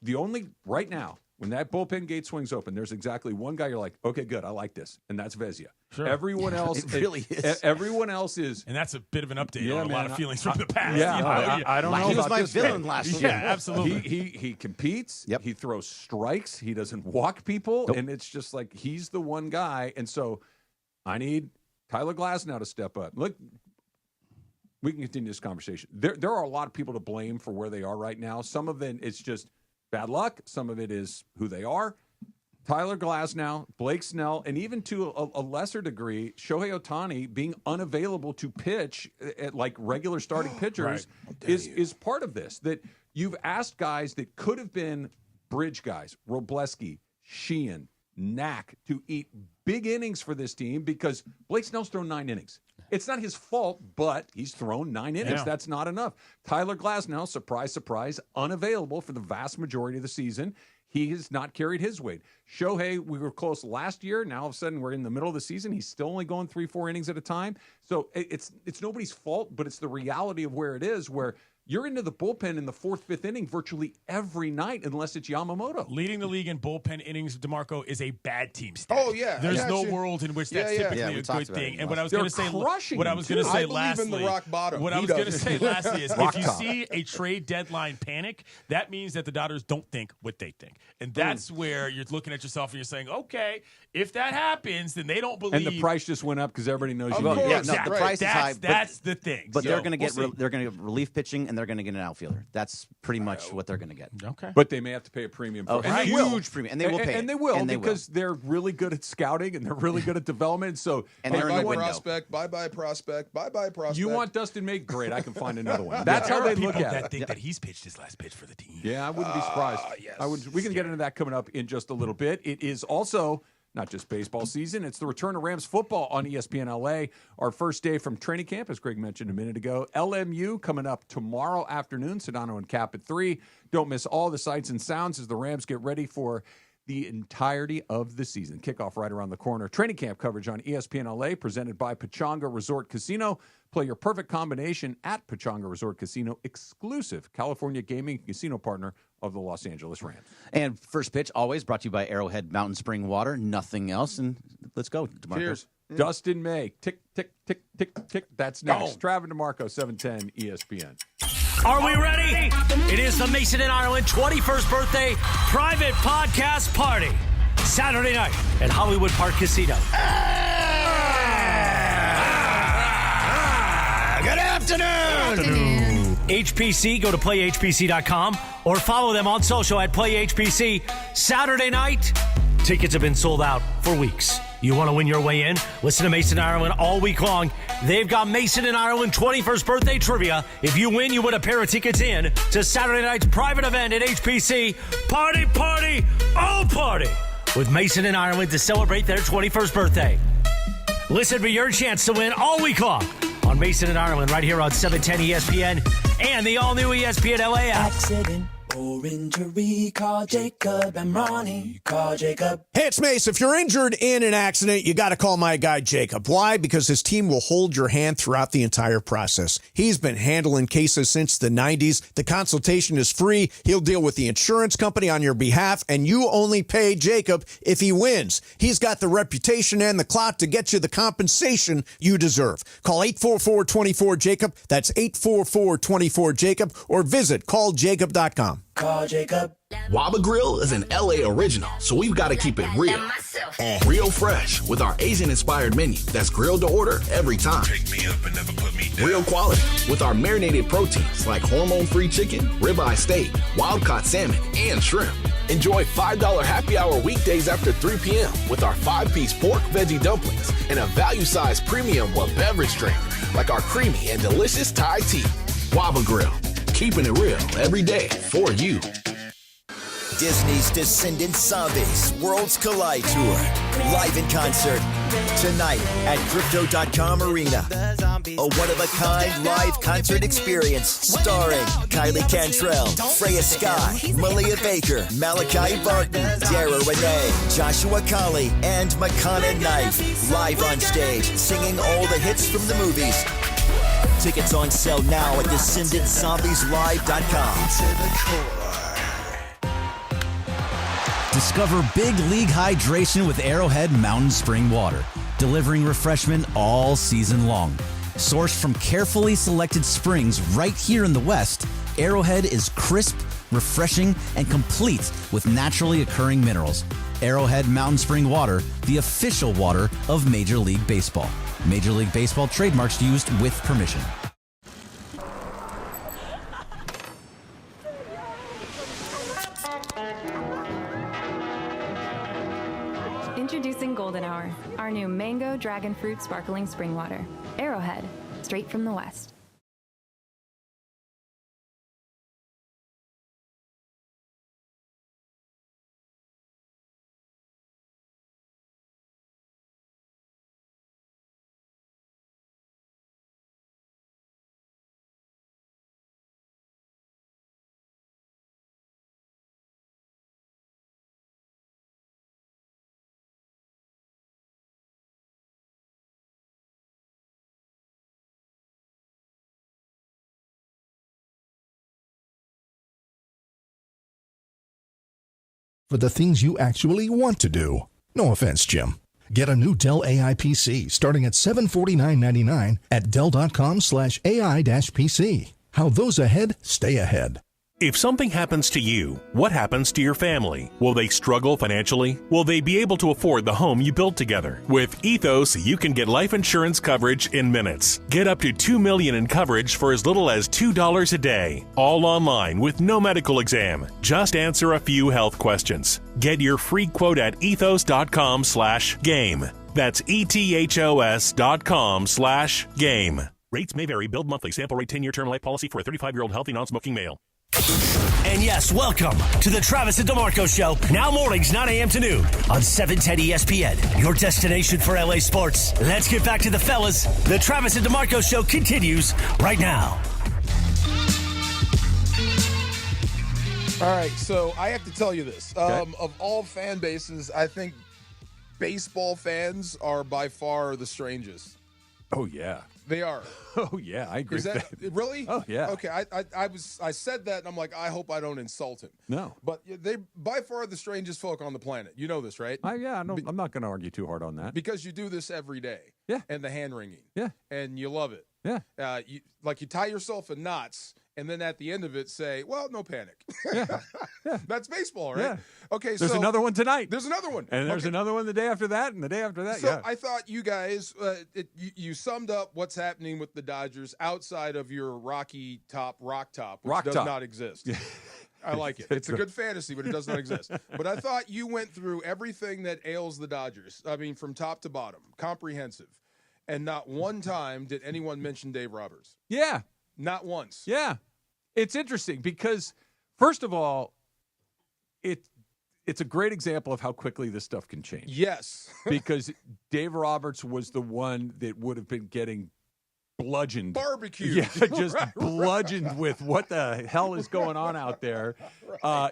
the only right now. When that bullpen gate swings open, there's exactly one guy you're like, okay, good, I like this, and that's Vezia. Sure. Everyone else, it really is. Everyone else is, and that's a bit of an update on a lot of feelings from the past. Yeah, you know? I don't know. He was about my this villain guy. last year. Yeah, absolutely. He competes. Yep. He throws strikes. He doesn't walk people, and it's just like he's the one guy. And so, I need Tyler Glasnow to step up. Look, we can continue this conversation. There are a lot of people to blame for where they are right now. Some of it it's just bad luck. Some of it is who they are. Tyler Glasnow, Blake Snell, and even to a lesser degree, Shohei Ohtani being unavailable to pitch at like regular starting pitchers is part of this. That you've asked guys that could have been bridge guys, Robleski, Sheehan, Knack, to eat big innings for this team because Blake Snell's thrown 9 innings. It's not his fault, but he's thrown 9 innings. Yeah. That's not enough. Tyler Glasnow, surprise, surprise, unavailable for the vast majority of the season. He has not carried his weight. Shohei, we were close last year. Now, all of a sudden, we're in the middle of the season. He's still only going 3-4 innings at a time. So it's nobody's fault, but it's the reality of where it is, where you're into the bullpen in the 4th, 5th inning virtually every night unless it's Yamamoto. Leading the league in bullpen innings, DeMarco, is a bad team stat. Oh, yeah. There's no world in which that's typically a good thing. And what I was going to say, lastly, in the rock bottom. What I was going to say lastly is if you see a trade deadline panic, that means that the Dodgers don't think what they think. And that's where you're looking at yourself and you're saying, okay, if that happens, then they don't believe. And the price just went up because everybody knows you need Yeah, it. no, the price is high. That's the thing. But they're going to get relief pitching, and they're going to get an outfielder. That's pretty much what they're going to get. Okay. But they may have to pay a premium for it. A huge premium, and they will pay. And they will because they're really good at scouting and they're really good at development. So bye-bye prospect, bye-bye prospect, bye-bye prospect. You want Dustin May? Great, I can find another one. That's how they look at it. That think that he's pitched his last pitch for the team. Yeah, I wouldn't be surprised. Yes. We can get into that coming up in just a little bit. It is also not just baseball season. It's the return of Rams football on ESPN LA. Our first day from training camp, as Greg mentioned a minute ago. LMU coming up tomorrow afternoon. Sedano and Cap at 3. Don't miss all the sights and sounds as the Rams get ready for the entirety of the season. Kickoff right around the corner. Training camp coverage on ESPN LA presented by Pechanga Resort Casino. Play your perfect combination at Pechanga Resort Casino, exclusive California gaming casino partner of the Los Angeles Rams. And first pitch, always brought to you by Arrowhead Mountain Spring Water. Nothing else. And let's go, DeMarco. Cheers. Dustin May. Tick, tick, tick, tick, tick. That's next. Travis DeMarco, 710 ESPN. Are we ready? It is the Mason and Ireland 21st birthday private podcast party. Saturday night at Hollywood Park Casino. Good afternoon. HPC, go to playhpc.com or follow them on social at playhpc. Saturday night, tickets have been sold out for weeks. You want to win your way in? Listen to Mason and Ireland all week long. They've got Mason and Ireland 21st birthday trivia. If you win, you win a pair of tickets in to Saturday night's private event at HPC. Party, party, all party with Mason and Ireland to celebrate their 21st birthday. Listen for your chance to win all week long on Mason and Ireland right here on 710 ESPN and the all-new ESPN LA app. Accident or injury, call Jacob and Ronnie. Call Jacob. Hey, it's Mace. If you're injured in an accident, you got to call my guy Jacob. Why? Because his team will hold your hand throughout the entire process. He's been handling cases since the 90s. The consultation is free. He'll deal with the insurance company on your behalf, and you only pay Jacob if he wins. He's got the reputation and the clout to get you the compensation you deserve. Call 844-24-JACOB. That's 844-24-JACOB, or visit calljacob.com. Call Jacob. Waba Grill is an LA original, so we've got to keep it real. Real fresh with our Asian-inspired menu that's grilled to order every time. Take me up and never put me down. Real quality with our marinated proteins like hormone-free chicken, ribeye steak, wild-caught salmon, and shrimp. Enjoy $5 happy hour weekdays after 3 p.m. with our 5-piece pork veggie dumplings and a value-sized premium beverage drink like our creamy and delicious Thai tea. Waba Grill. Keeping it real every day for you. Disney's Descendant Zombies Worlds Collide Tour. Live in concert tonight at Crypto.com Arena. A one-of-a-kind live concert experience starring Kylie Cantrell, Freya Sky, Malia Baker, Malachi Barton, Dara Renee, Joshua Colley, and Makana Knife. Live on stage, singing all the hits from the movies. Tickets on sale now at DescendantZombiesLive.com. Discover Big League Hydration with Arrowhead Mountain Spring Water, delivering refreshment all season long. Sourced from carefully selected springs right here in the West, Arrowhead is crisp, refreshing, and complete with naturally occurring minerals. Arrowhead Mountain Spring Water, the official water of Major League Baseball. Major League Baseball trademarks used with permission. Introducing Golden Hour, our new mango dragon fruit sparkling spring water. Arrowhead, straight from the West. For the things you actually want to do. No offense, Jim. Get a new Dell AI PC starting at $749.99 at Dell.com/AI-PC. How those ahead stay ahead. If something happens to you, what happens to your family? Will they struggle financially? Will they be able to afford the home you built together? With Ethos, you can get life insurance coverage in minutes. Get up to $2 million in coverage for as little as $2 a day. All online with no medical exam. Just answer a few health questions. Get your free quote at ethos.com/game. That's ethos.com/game. Rates may vary. Billed monthly. Sample rate 10-year term life policy for a 35-year-old healthy non-smoking male. And yes, welcome to the Travis and DeMarco Show. Now mornings, 9 a.m. to noon on 710 ESPN, your destination for LA sports. Let's get back to the fellas. The Travis and DeMarco Show continues right now. All right, so I have to tell you this. Okay. Of all fan bases, I think baseball fans are by far the strangest. Oh, yeah. They are. Oh, yeah, I agree Is that with that. really? Oh, yeah. Okay, I said that, and I'm like, I hope I don't insult him. No. But they by far the strangest folk on the planet. You know this, right? I'm not going to argue too hard on that. Because you do this every day. Yeah. And the hand wringing. Yeah. And you love it. Yeah. You tie yourself in knots, and then at the end of it say, well, no panic. Yeah. That's baseball, right? Yeah. Okay, There's another one tonight. There's another one. And there's another one the day after that, and the day after that. So yeah. I thought you guys, you summed up what's happening with the Dodgers outside of your rock top, which does not exist. I like it. It's a good fantasy, but it does not exist. But I thought you went through everything that ails the Dodgers. I mean, from top to bottom, comprehensive. And not one time did anyone mention Dave Roberts. Yeah. Not once. Yeah. It's interesting because, first of all, it's a great example of how quickly this stuff can change. Yes. Because Dave Roberts was the one that would have been getting bludgeoned. Barbecue. Yeah, just bludgeoned with what the hell is going on out there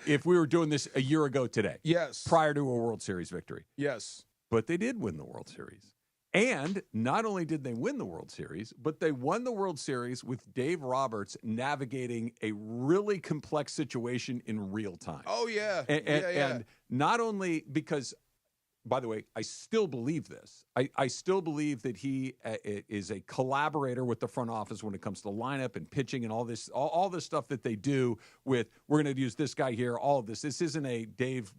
if we were doing this a year ago today. Yes. Prior to a World Series victory. Yes. But they did win the World Series. And not only did they win the World Series, but they won the World Series with Dave Roberts navigating a really complex situation in real time. Oh, yeah. And not only because, by the way, I still believe this. I still believe that he is a collaborator with the front office when it comes to lineup and pitching and all this stuff that they do with, we're going to use this guy here, all of this. This isn't a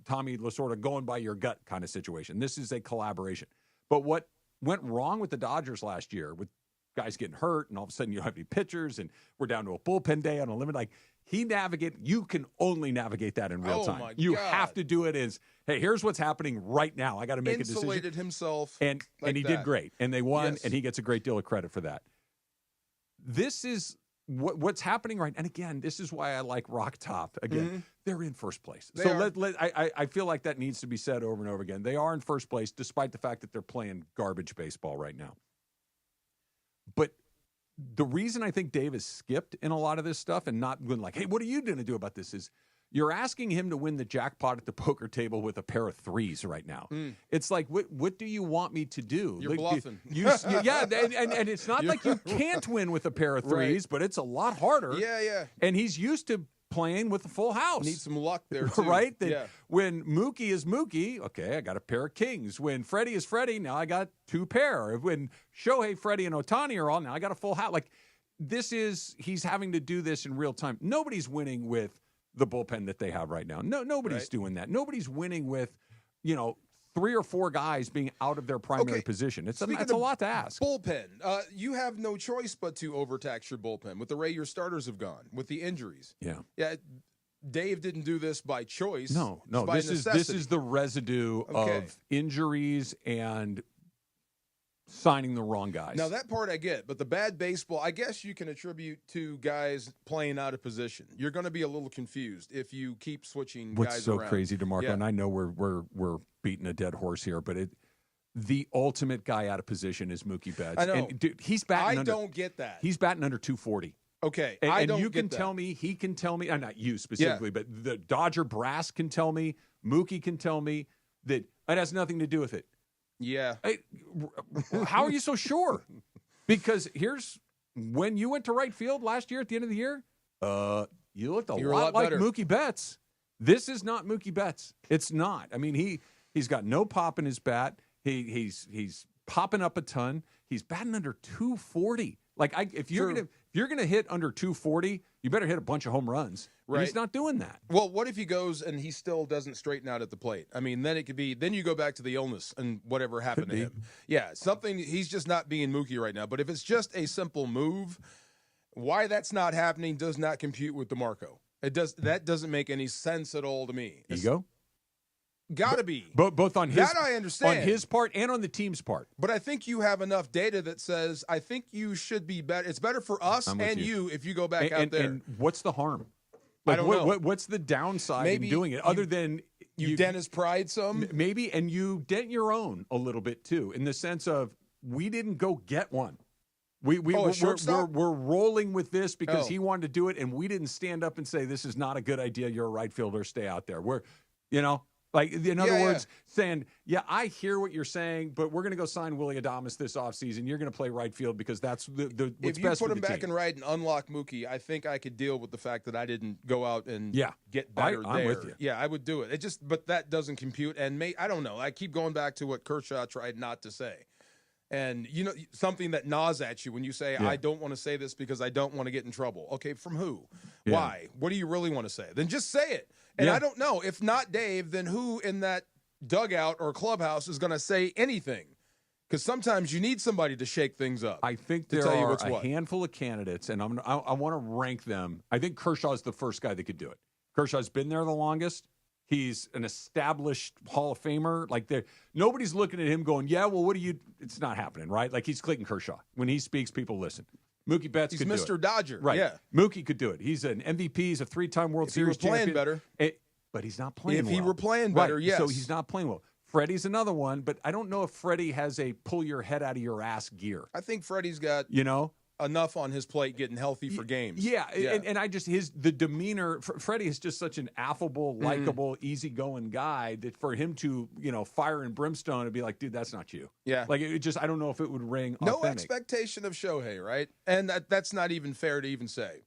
Tommy Lasorda going by your gut kind of situation. This is a collaboration. But what went wrong with the Dodgers last year with guys getting hurt and all of a sudden you don't have any pitchers and we're down to a bullpen day on a limit, like you can only navigate that in real time. You have to do it as, hey, here's what's happening right now. I got to make a decision. Insulated himself. And he did great. And they won, and he gets a great deal of credit for that. This is what's happening right. And again, this is why I like Rock Top. Again, they're in first place. I feel like that needs to be said over and over again. They are in first place, despite the fact that they're playing garbage baseball right now. But the reason I think Dave has skipped in a lot of this stuff and not been like, hey, what are you going to do about this is you're asking him to win the jackpot at the poker table with a pair of threes right now. It's like, what do you want me to do? You're bluffing. And it's not like you can't win with a pair of threes, but it's a lot harder. Yeah. And he's used to playing with a full house. Need some luck there, too. Right? When Mookie is Mookie, okay, I got a pair of kings. When Freddie is Freddie, now I got two pair. When Shohei, Freddie, and Ohtani are all, now I got a full house. Like, he's having to do this in real time. Nobody's winning with the bullpen that they have right now. Nobody's doing that. Nobody's winning with, 3 or 4 guys being out of their primary position. It's a lot to ask. Bullpen. You have no choice but to overtax your bullpen with the way your starters have gone, with the injuries. Yeah. Dave didn't do this by choice. No. This is the residue of injuries and signing the wrong guys. Now, that part I get, but the bad baseball, I guess you can attribute to guys playing out of position. You're going to be a little confused if you keep switching guys around. What's so crazy, DeMarco, and I know we're beating a dead horse here, but the ultimate guy out of position is Mookie Betts. I know. And, dude, he's batting don't get that. He's batting under 240. Okay, and you can tell me, he can tell me, not you specifically, but the Dodger brass can tell me, Mookie can tell me that it has nothing to do with it. Yeah. How are you so sure? Because when you went to right field last year at the end of the year, you looked a lot like better. Mookie Betts. This is not Mookie Betts. It's not. I mean, he's got no pop in his bat. He's popping up a ton. He's batting under 240. Like if you're gonna hit under 240, you better hit a bunch of home runs. Right. And he's not doing that. Well, what if he goes and he still doesn't straighten out at the plate? I mean, then it could be. Then you go back to the illness and whatever happened to him. Yeah, something. He's just not being Mookie right now. But if it's just a simple move, why that's not happening does not compute with DeMarco. That doesn't make any sense at all to me. Ego? Gotta be. Both on his that I understand. On his part and on the team's part. But I think you have enough data that says I think you should be better. It's better for us and you if you go back out there. And what's the harm? I don't know. What's the downside in doing it other than you dent his pride some? Maybe, and you dent your own a little bit too, in the sense of we didn't go get one. We're rolling with this because he wanted to do it, and we didn't stand up and say this is not a good idea. You're a right fielder. Stay out there. Like, in other words, saying, I hear what you're saying, but we're going to go sign Willie Adames this offseason. You're going to play right field because that's what's best for the team. If you put him back in right and unlock Mookie, I think I could deal with the fact that I didn't go out and get better there. I'm with you. Yeah, I would do it. But that doesn't compute. And I don't know. I keep going back to what Kershaw tried not to say. And, something that gnaws at you when you say, I don't want to say this because I don't want to get in trouble. Okay, from who? Yeah. Why? What do you really want to say? Then just say it. And I don't know. If not Dave, then who in that dugout or clubhouse is going to say anything? Because sometimes you need somebody to shake things up. I think there are a handful of candidates, and I want to rank them. I think Kershaw's the first guy that could do it. Kershaw's been there the longest. He's an established Hall of Famer. Like, nobody's looking at him going, what do you – it's not happening, right? Like, he's Clayton Kershaw. When he speaks, people listen. Mookie Betts could do it. He's Mr. Dodger. Right. Yeah. Mookie could do it. He's an MVP. He's a 3-time World Series champion. He was playing better. But he's not playing If well. he were playing better, yes. So he's not playing well. Freddie's another one, but I don't know if Freddie has a pull your head out of your ass gear. I think Freddie's got enough on his plate getting healthy for games. Yeah. And I just the demeanor. Freddie is just such an affable, likable, easygoing guy that for him to fire and brimstone and be like, dude, that's not you. Yeah. Like it just I don't know if it would ring. No authentic. expectation of Shohei, right? And that's not even fair to even say.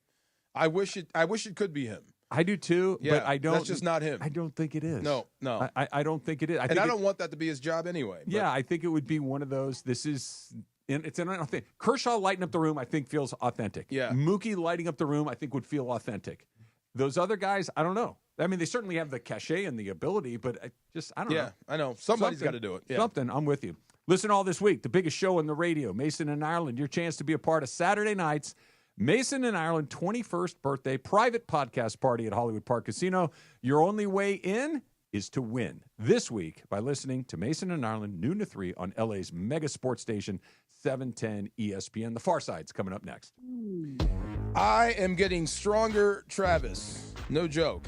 I wish it could be him. I do too, but I don't. That's just not him. I don't think it is. No. I don't think it is. I don't want that to be his job anyway. But. Yeah, I think it would be one of those. It's an authentic. Kershaw lighting up the room, I think, feels authentic. Yeah. Mookie lighting up the room, I think, would feel authentic. Those other guys, I don't know. I mean, they certainly have the cachet and the ability, but I don't know. Yeah, I know. Somebody's got to do it. Yeah. Something. I'm with you. Listen all this week. The biggest show on the radio, Mason and Ireland. Your chance to be a part of Saturday night's Mason and Ireland 21st birthday private podcast party at Hollywood Park Casino. Your only way in is to win this week by listening to Mason and Ireland noon to 3 on LA's mega sports station 710 ESPN. The Far Side's coming up next. I am getting stronger, Travis. No joke.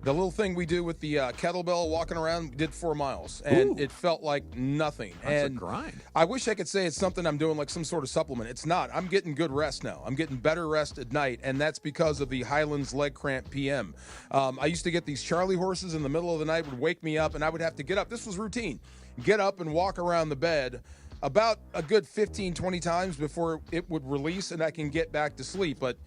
The little thing we do with the kettlebell walking around did 4 miles, and it felt like nothing. That's and a grind. I wish I could say it's something I'm doing like some sort of supplement. It's not. I'm getting good rest now. I'm getting better rest at night, and that's because of the Highlands Leg Cramp PM. I used to get these Charlie horses in the middle of the night, would wake me up, and I would have to get up. This was routine. Get up and walk around the bed about a good 15, 20 times before it would release, and I can get back to sleep. But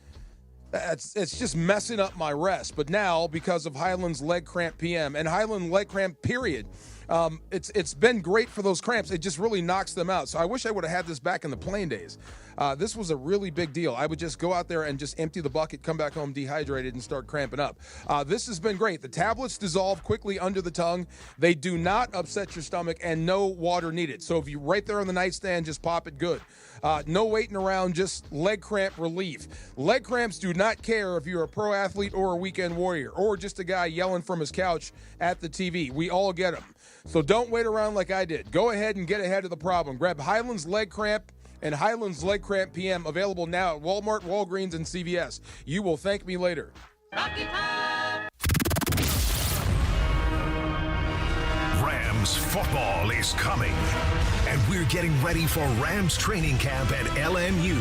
it's just messing up my rest. But now, because of Highlands Leg Cramp PM and Highland Leg Cramp period, it's been great for those cramps. It just really knocks them out. So I wish I would have had this back in the playing days. This was a really big deal. I would just go out there and just empty the bucket, come back home dehydrated, and start cramping up. This has been great. The tablets dissolve quickly under the tongue. They do not upset your stomach, and no water needed. So if you right there on the nightstand, just pop it good. No waiting around, just leg cramp relief. Leg cramps do not care if you're a pro athlete or a weekend warrior or just a guy yelling from his couch at the TV. We all get them. So don't wait around like I did. Go ahead and get ahead of the problem. Grab Highlands Leg Cramp and Highlands Leg Cramp PM, available now at Walmart, Walgreens, and CVS. You will thank me later. Rams football is coming, and we're getting ready for Rams training camp at LMU.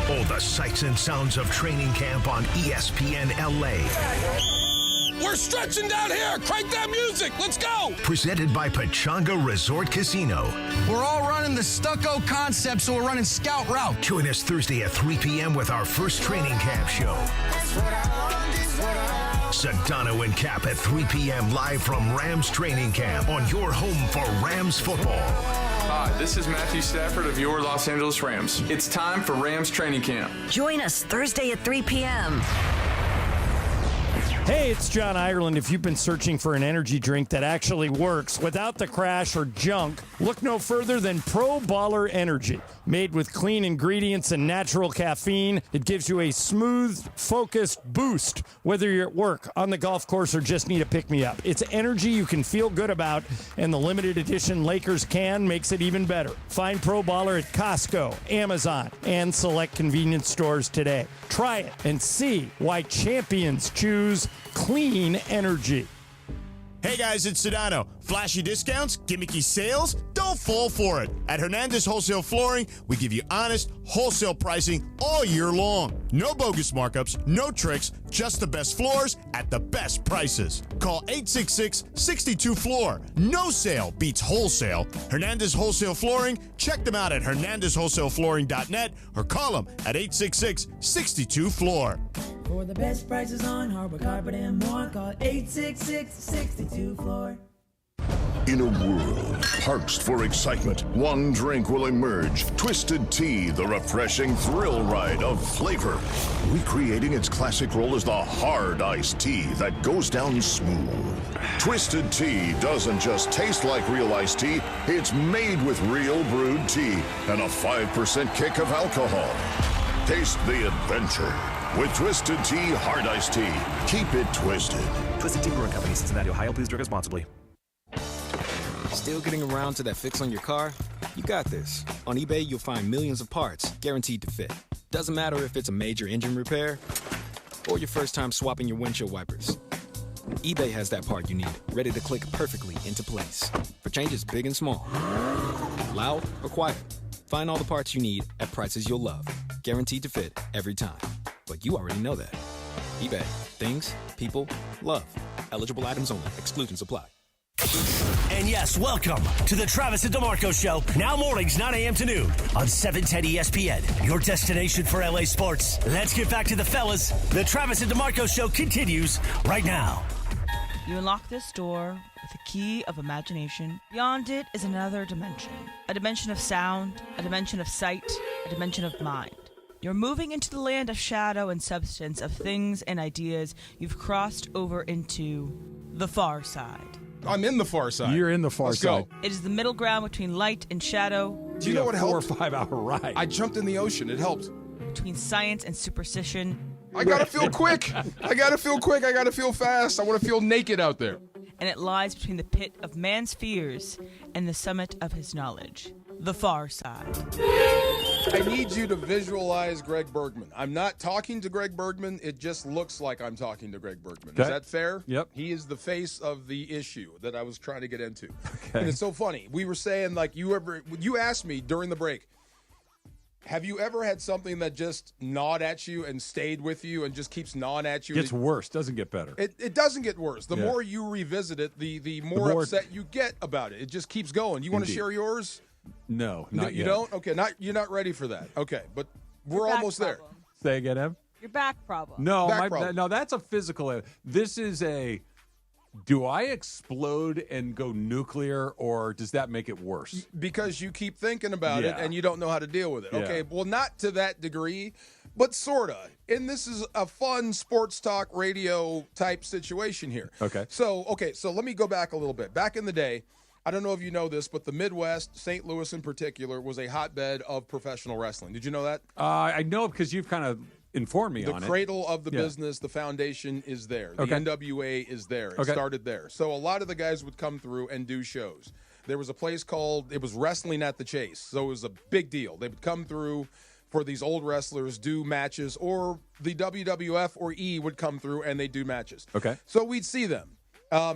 All the sights and sounds of training camp on ESPN LA. We're stretching down here. Crank that music. Let's go. Presented by Pechanga Resort Casino. We're all running the stucco concept, so we're running scout route. Join us Thursday at 3 p.m. with our first training camp show. Sedano and Cap at 3 p.m. live from Rams training camp on your home for Rams football. Hi, this is Matthew Stafford of your Los Angeles Rams. It's time for Rams training camp. Join us Thursday at 3 p.m. Hey, it's John Ireland. If you've been searching for an energy drink that actually works without the crash or junk, look no further than Pro Baller Energy. Made with clean ingredients and natural caffeine, it gives you a smooth, focused boost, whether you're at work, on the golf course, or just need a pick-me-up. It's energy you can feel good about, and the limited edition Lakers can makes it even better. Find Pro Baller at Costco, Amazon, and select convenience stores today. Try it and see why champions choose clean energy. Hey guys, it's Sedano. Flashy discounts, gimmicky sales? Don't fall for it. At Hernandez Wholesale Flooring, we give you honest, wholesale pricing all year long. No bogus markups, no tricks, just the best floors at the best prices. Call 866-62-FLOOR. No sale beats wholesale. Hernandez Wholesale Flooring, check them out at hernandezwholesaleflooring.net or call them at 866-62-FLOOR. For the best prices on hardwood, carpet, and more, call 866-62-FLOOR. In a world parched for excitement, one drink will emerge. Twisted Tea, the refreshing thrill ride of flavor. Recreating its classic role as the hard iced tea that goes down smooth. Twisted Tea doesn't just taste like real iced tea, it's made with real brewed tea and a 5% kick of alcohol. Taste the adventure with Twisted Tea Hard Iced Tea. Keep it twisted. Twisted Tea Brewing Company, Cincinnati, Ohio. Please drink responsibly. Still getting around to that fix on your car? You got this. On eBay, you'll find millions of parts guaranteed to fit. Doesn't matter if it's a major engine repair or your first time swapping your windshield wipers. eBay has that part you need, ready to click perfectly into place. For changes big and small. Loud or quiet. Find all the parts you need at prices you'll love. Guaranteed to fit every time. But you already know that. eBay. Things, people, love. Eligible items only. Exclusions apply. And yes, welcome to the Travis and DeMarco Show. Now mornings, 9 a.m. to noon on 710 ESPN. Your destination for LA sports. Let's get back to the fellas. The Travis and DeMarco Show continues right now. You unlock this door with a key of imagination. Beyond it is another dimension. A dimension of sound, a dimension of sight, a dimension of mind. You're moving into the land of shadow and substance, of things and ideas you've crossed over into the far side. I'm in the far side. You're in the far side. It is the middle ground between light and shadow. Do you know what helped? 4 or 5 hour ride. I jumped in the ocean. It helped. Between science and superstition. I gotta feel quick. I gotta feel quick. I gotta feel fast. I want to feel naked out there. And it lies between the pit of man's fears and the summit of his knowledge. The far side. I need you to visualize Greg Bergman. I'm not talking to Greg Bergman. It just looks like I'm talking to Greg Bergman. Okay. Is that fair? Yep. He is the face of the issue that I was trying to get into. Okay. And it's so funny. We were saying, like, you asked me during the break, have you ever had something that just gnawed at you and stayed with you and just keeps gnawing at you? Gets worse, doesn't get better. It doesn't get worse. The more you revisit it, the more upset you get about it. It just keeps going. You want to share yours? No, not yet. You don't? Okay, you're not ready for that. Okay, but we're almost there. Say again, Em? Your back problem. No, problem. no, that's a physical. This is a. Do I explode and go nuclear, or does that make it worse? Because you keep thinking about it and you don't know how to deal with it. Okay, well, not to that degree, but sorta. And this is a fun sports talk radio type situation here. Okay. So let me go back a little bit. Back in the day, I don't know if you know this, but the Midwest, St. Louis in particular, was a hotbed of professional wrestling. Did you know that? I know because you've kind of informed me on it. The cradle of the business, the foundation is there. The NWA is there. It started there. So a lot of the guys would come through and do shows. There was a place it was Wrestling at the Chase. So it was a big deal. They would come through for these old wrestlers, do matches, or the WWF or E would come through and they'd do matches. Okay. So we'd see them.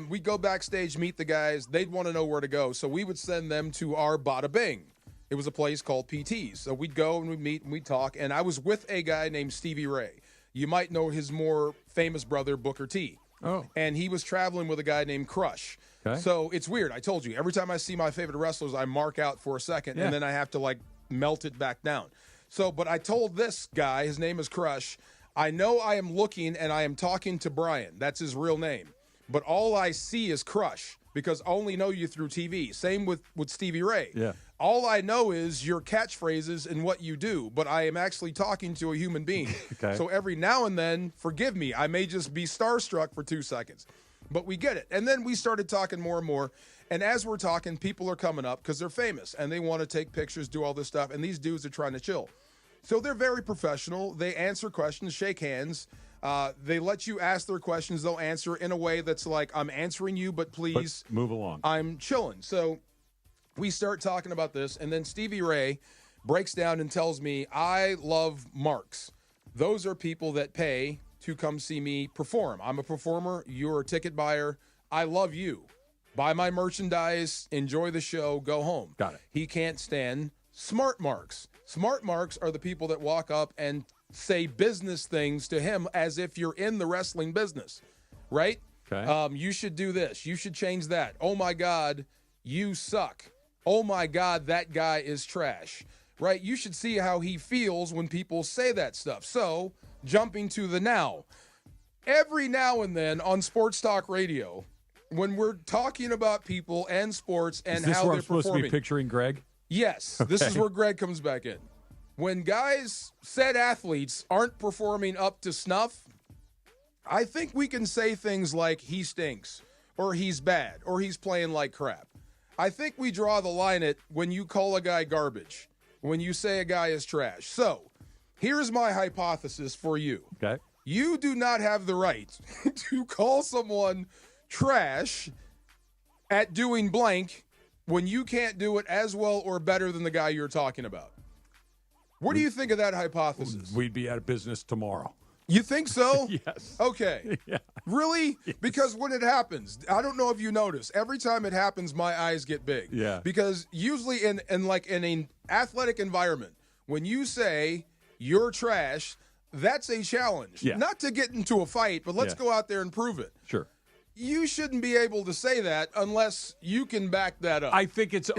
We'd go backstage, meet the guys. They'd want to know where to go. So we would send them to our Bada Bing. It was a place called PT's. So we'd go and we'd meet and we'd talk. And I was with a guy named Stevie Ray. You might know his more famous brother, Booker T. Oh. And he was traveling with a guy named Crush. Okay. So it's weird. I told you, every time I see my favorite wrestlers, I mark out for a second, and then I have to, melt it back down. So, but I told this guy, his name is Crush, I know I am looking and I am talking to Brian. That's his real name. But all I see is Crush because I only know you through TV. Same with Stevie Ray. Yeah. All I know is your catchphrases and what you do, but I am actually talking to a human being. Okay. So every now and then, forgive me, I may just be starstruck for 2 seconds. But we get it. And then we started talking more and more. And as we're talking, people are coming up because they're famous and they want to take pictures, do all this stuff. And these dudes are trying to chill. So they're very professional. They answer questions, shake hands. They let you ask their questions. They'll answer in a way that's like, I'm answering you, but please move along. I'm chilling. So we start talking about this. And then Stevie Ray breaks down and tells me, I love marks. Those are people that pay to come see me perform. I'm a performer. You're a ticket buyer. I love you. Buy my merchandise, enjoy the show, go home. Got it. He can't stand smart marks. Smart marks are the people that walk up and say business things to him as if you're in the wrestling business, right? Okay. You should do this. You should change that. Oh, my God, you suck. Oh, my God, that guy is trash, right? You should see how he feels when people say that stuff. So, jumping to the now. Every now and then on Sports Talk Radio, when we're talking about people and sports and how they're performing. Is this where I'm supposed to be picturing Greg? Yes. Okay. This is where Greg comes back in. When guys, said athletes, aren't performing up to snuff, I think we can say things like he stinks or he's bad or he's playing like crap. I think we draw the line at when you call a guy garbage, when you say a guy is trash. So here's my hypothesis for you. Okay. You do not have the right to call someone trash at doing blank when you can't do it as well or better than the guy you're talking about. What do you think of that hypothesis? We'd be out of business tomorrow. You think so? Yes. Okay. Yeah. Really? Yes. Because when it happens, I don't know if you notice, every time it happens, my eyes get big. Yeah. Because usually in an athletic environment, when you say you're trash, that's a challenge. Yeah. Not to get into a fight, but let's go out there and prove it. Sure. You shouldn't be able to say that unless you can back that up. I think it's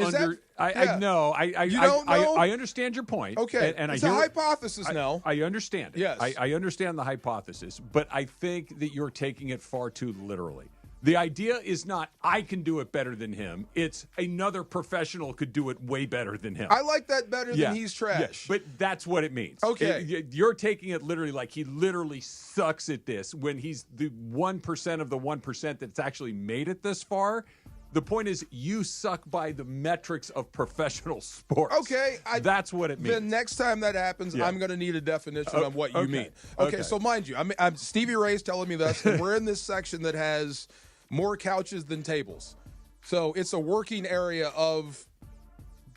I don't know. I understand your point. Okay. And it's a hypothesis now. I understand it. Yes. I understand the hypothesis, but I think that you're taking it far too literally. The idea is not I can do it better than him. It's another professional could do it way better than him. I like that better than he's trash. Yeah, but that's what it means. Okay. You're taking it literally like he literally sucks at this when he's the 1% of the 1% that's actually made it this far. The point is you suck by the metrics of professional sports. Okay. That's what it means. The next time that happens, I'm going to need a definition on what you mean. Okay, so mind you, I'm Stevie Ray's telling me this, and we're in this section that has more couches than tables. So it's a working area of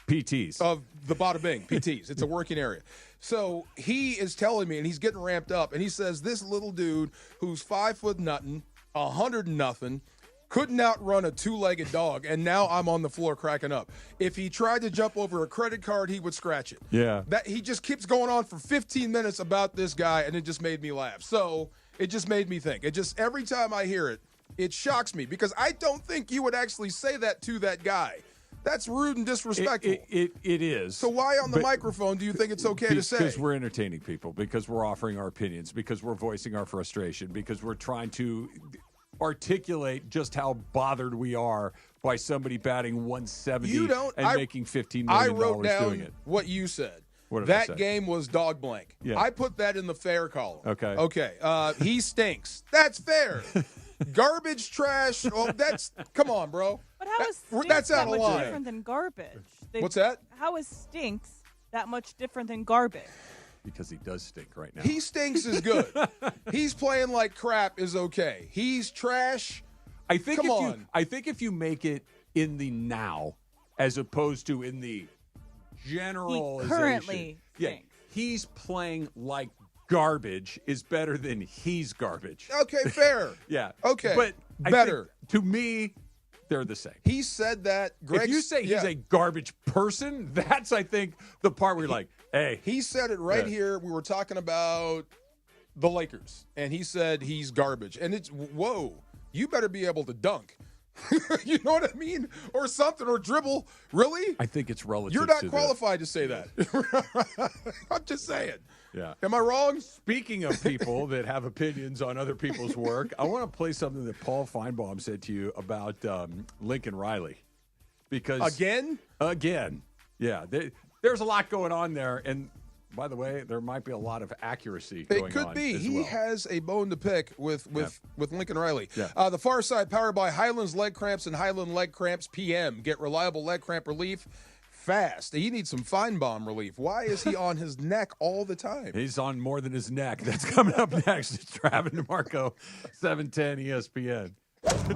PTs. Of the bada bing, PTs. It's a working area. So he is telling me, and he's getting ramped up, and he says this little dude who's 5 foot nothing, 100 nothing, couldn't outrun a two-legged dog, and now I'm on the floor cracking up. If he tried to jump over a credit card, he would scratch it. Yeah. That he just keeps going on for 15 minutes about this guy, and it just made me laugh. So it just made me think. It just, every time I hear it, it shocks me because I don't think you would actually say that to that guy. That's rude and disrespectful. It is. So why on the microphone do you think it's okay to say? Because we're entertaining people, because we're offering our opinions, because we're voicing our frustration, because we're trying to articulate just how bothered we are by somebody batting 170 making $15 million I wrote down doing it. what you said. What did I say? That game was dog blank. Yeah. I put that in the fair column. Okay. Okay. He stinks. That's fair. Garbage, trash. Oh, come on, bro. But how is stinks that's out that of much line. different than garbage? What's that? How is stinks that much different than garbage? Because he does stink right now. He stinks is good. He's playing like crap is okay. He's trash. I think if you make it in the now as opposed to in the generalization. He currently stinks. He's playing like garbage is better than he's garbage. Okay, fair. Yeah. Okay. But better. To me, they're the same. He said that. If you say he's a garbage person, that's, I think, the part where you're like, hey. He said it right here. We were talking about the Lakers, and he said he's garbage. And it's, whoa, you better be able to dunk. You know what I mean? Or something, or dribble. Really? I think it's relative. You're not qualified to say that. I'm just saying. Yeah. Am I wrong? Speaking of people that have opinions on other people's work, I want to play something that Paul Finebomb said to you about Lincoln Riley. Because Again? Yeah. There's a lot going on there. And by the way, there might be a lot of accuracy going on. It could be. As He well. has a bone to pick with Lincoln Riley. Yeah. The Far Side, powered by Highlands Leg Cramps and Highland Leg Cramps PM. Get reliable leg cramp relief fast. He needs some Finebomb relief. Why is he on his neck all the time? He's on more than his neck. That's coming up next. It's Travis DeMarco, 710 ESPN.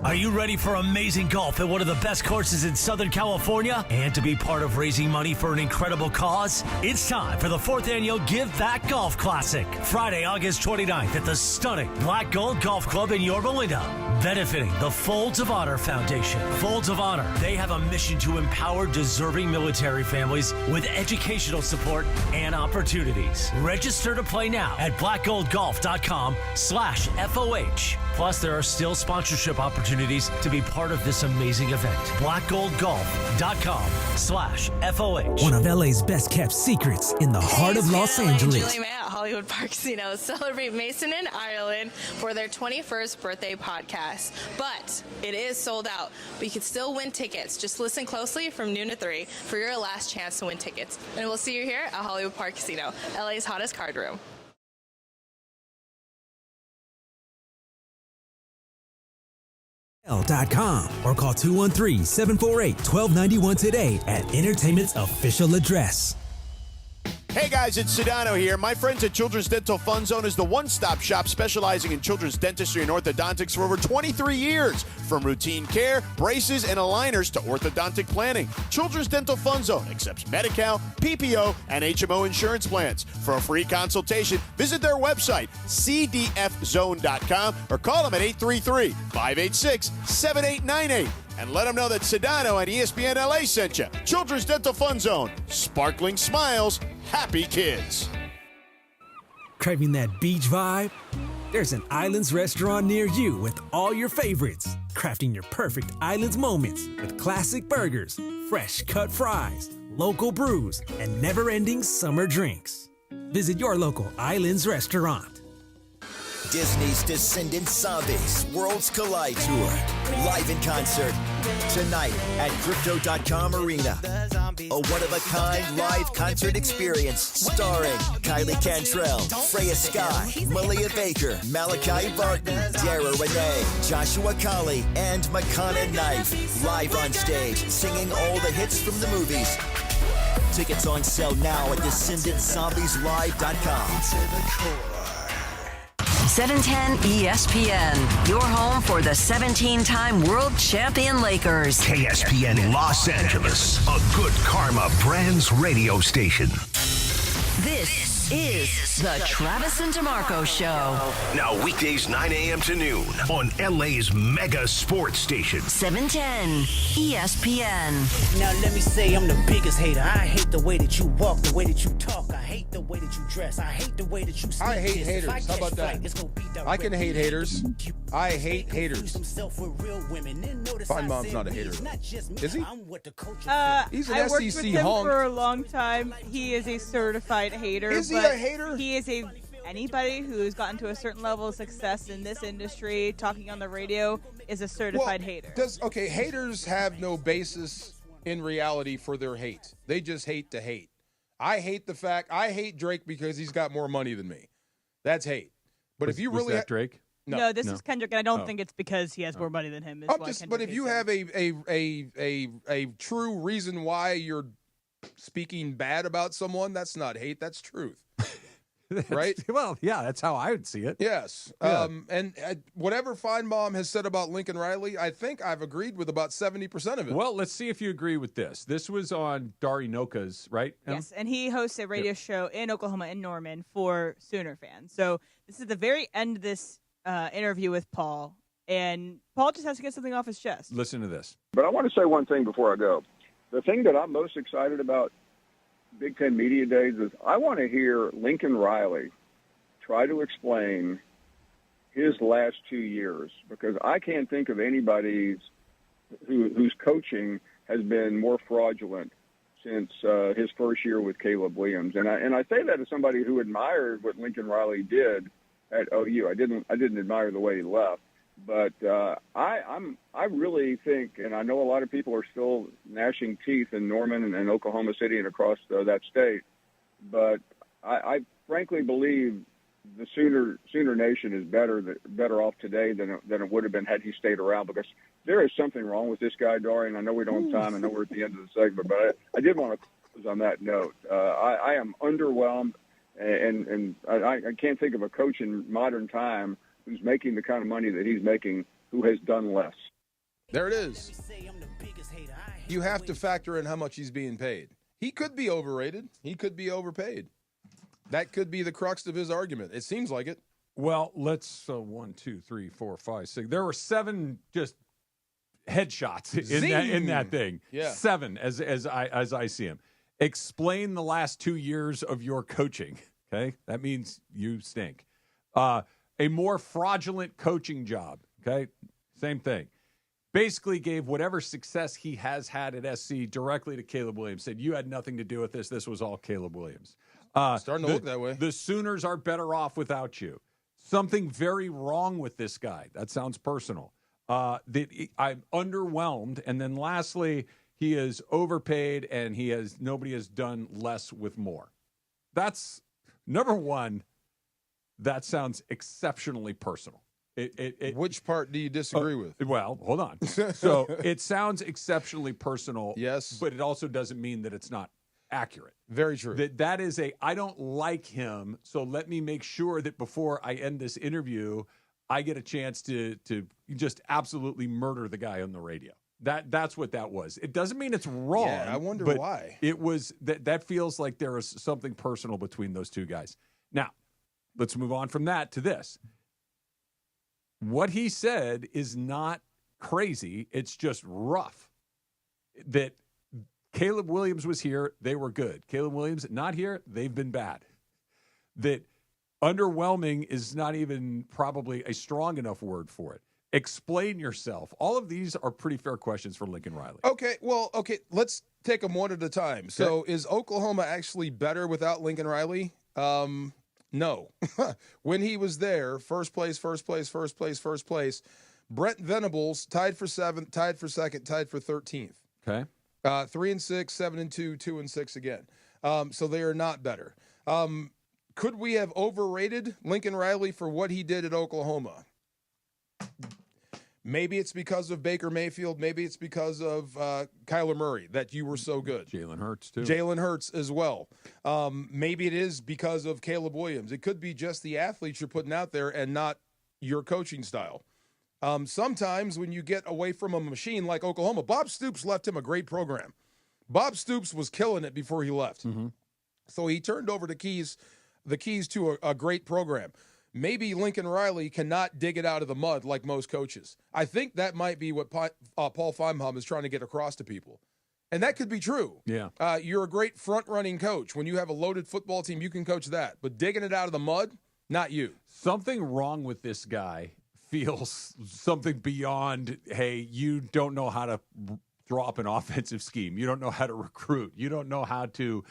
Are you ready for amazing golf at one of the best courses in Southern California and to be part of raising money for an incredible cause? It's time for the 4th Annual Give Back Golf Classic, Friday, August 29th at the stunning Black Gold Golf Club in Yorba Linda, benefiting the Folds of Honor Foundation. Folds of Honor, they have a mission to empower deserving military families with educational support and opportunities. Register to play now at blackgoldgolf.com/FOH. Plus, there are still sponsorship opportunities to be part of this amazing event. blackgoldgolf.com/FOH. One of LA's best kept secrets in the heart of Los Angeles. Julie May at Hollywood Park Casino celebrate Mason and Ireland for their 21st birthday podcast. But it is sold out, but you can still win tickets. Just listen closely from noon to 3 for your last chance to win tickets. And we'll see you here at Hollywood Park Casino, LA's hottest card room. .com or call 213-748-1291 today at Entertainment's official address. Hey guys, it's Sedano here. My friends at Children's Dental Fun Zone is the one-stop shop specializing in children's dentistry and orthodontics for over 23 years. From routine care, braces, and aligners to orthodontic planning, Children's Dental Fun Zone accepts Medi-Cal, PPO, and HMO insurance plans. For a free consultation, visit their website, cdfzone.com, or call them at 833-586-7898. And let them know that Sedano and ESPN LA sent you. Children's Dental Fun Zone. Sparkling smiles, happy kids. Craving that beach vibe? There's an Islands restaurant near you with all your favorites. Crafting your perfect Islands moments with classic burgers, fresh cut fries, local brews, and never-ending summer drinks. Visit your local Islands restaurant. Disney's Descendant Zombies Worlds Collide Tour. Live in concert tonight at Crypto.com Arena. A one-of-a-kind live concert experience starring Kylie Cantrell, Freya Sky, Malia Baker, Malachi Barton, Dara Renee, Joshua Colley, and Makana Knife. Live on stage, singing all the hits from the movies. Tickets on sale now at DescendantZombiesLive.com. 710 ESPN, your home for the 17-time world champion Lakers. KSPN Los Angeles, a Good Karma Brands radio station. This is the Travis and DeMarco Show. Now weekdays 9 a.m. to noon on LA's mega sports station. 710 ESPN. Now let me say I'm the biggest hater. I hate the way that you walk, the way that you talk. I hate the way that you dress. I hate the way that you sleep. I hate haters. How about that? I can hate haters. I hate haters. Finebomb's not a hater. Is he? He's an I worked SEC with him honk. for a long time. He is a certified hater. Is he but a hater? He is anybody who's gotten to a certain level of success in this industry, talking on the radio, is a certified hater. Haters have no basis in reality for their hate. They just hate to hate. I hate Drake because he's got more money than me. That's hate. But if you really was that Drake? No, this is Kendrick, and I don't think it's because he has more money than him. But if you have a true reason why you're speaking bad about someone, that's not hate, that's truth. Right? Well, yeah, that's how I would see it. Yes. Yeah. And whatever Finebomb has said about Lincoln Riley, I think I've agreed with about 70% of it. Well, let's see if you agree with this. This was on Dari Noka's, right? Yes, and he hosts a radio show in Oklahoma, in Norman, for Sooner fans. So this is the very end of this interview with Paul, and Paul just has to get something off his chest. Listen to this. But I want to say one thing before I go. The thing that I'm most excited about Big Ten Media Days is I want to hear Lincoln Riley try to explain his last 2 years, because I can't think of anybody whose coaching has been more fraudulent since his first year with Caleb Williams. And I say that as somebody who admired what Lincoln Riley did at OU. I didn't admire the way he left. But I really think, and I know a lot of people are still gnashing teeth in Norman and Oklahoma City and across that state, but I frankly believe the Sooner Nation is better off today than it would have been had he stayed around, because there is something wrong with this guy, Dorian. I know we don't have time. I know we're at the end of the segment, but I did want to close on that note. I am underwhelmed, and I can't think of a coach in modern time who's making the kind of money that he's making who has done less. There it is. You have to factor in how much he's being paid. He could be overrated. He could be overpaid. That could be the crux of his argument. It seems like it. Well, let's 1, 2, 3, 4, 5, 6. There were 7 just headshots in that thing. Yeah. 7 as I see him. Explain the last 2 years of your coaching. Okay, that means you stink. A more fraudulent coaching job, okay? Same thing. Basically gave whatever success he has had at SC directly to Caleb Williams. Said, you had nothing to do with this. This was all Caleb Williams. Starting to look that way. The Sooners are better off without you. Something very wrong with this guy. That sounds personal. I'm underwhelmed. And then lastly, he is overpaid, and nobody has done less with more. That's number one. That sounds exceptionally personal. Which part do you disagree with? Well, hold on. So it sounds exceptionally personal. Yes. But it also doesn't mean that it's not accurate. Very true. That is I don't like him, so let me make sure that before I end this interview, I get a chance to just absolutely murder the guy on the radio. That's what that was. It doesn't mean it's wrong. Yeah, I wonder but why. It was that feels like there was something personal between those two guys. Now, let's move on from that to this. What he said is not crazy. It's just rough. That Caleb Williams was here, they were good. Caleb Williams not here, they've been bad. That underwhelming is not even probably a strong enough word for it. Explain yourself. All of these are pretty fair questions for Lincoln Riley. Okay, let's take them one at a time. So is Oklahoma actually better without Lincoln Riley? No. When he was there, first place. Brent Venables tied for 7th, tied for 2nd, tied for 13th. Okay. 3-6, 7-2, 2-6 again. So they are not better. Could we have overrated Lincoln Riley for what he did at Oklahoma? Maybe it's because of Baker Mayfield. Maybe it's because of Kyler Murray that you were so good. Jalen Hurts, too. Jalen Hurts as well. Maybe it is because of Caleb Williams. It could be just the athletes you're putting out there and not your coaching style. Sometimes when you get away from a machine like Oklahoma, Bob Stoops left him a great program. Bob Stoops was killing it before he left. Mm-hmm. So he turned over the keys to a great program. Maybe Lincoln Riley cannot dig it out of the mud like most coaches. I think that might be what Paul Finebomb is trying to get across to people. And that could be true. Yeah. You're a great front-running coach. When you have a loaded football team, you can coach that. But digging it out of the mud, not you. Something wrong with this guy feels something beyond, hey, you don't know how to draw up an offensive scheme. You don't know how to recruit. You don't know how to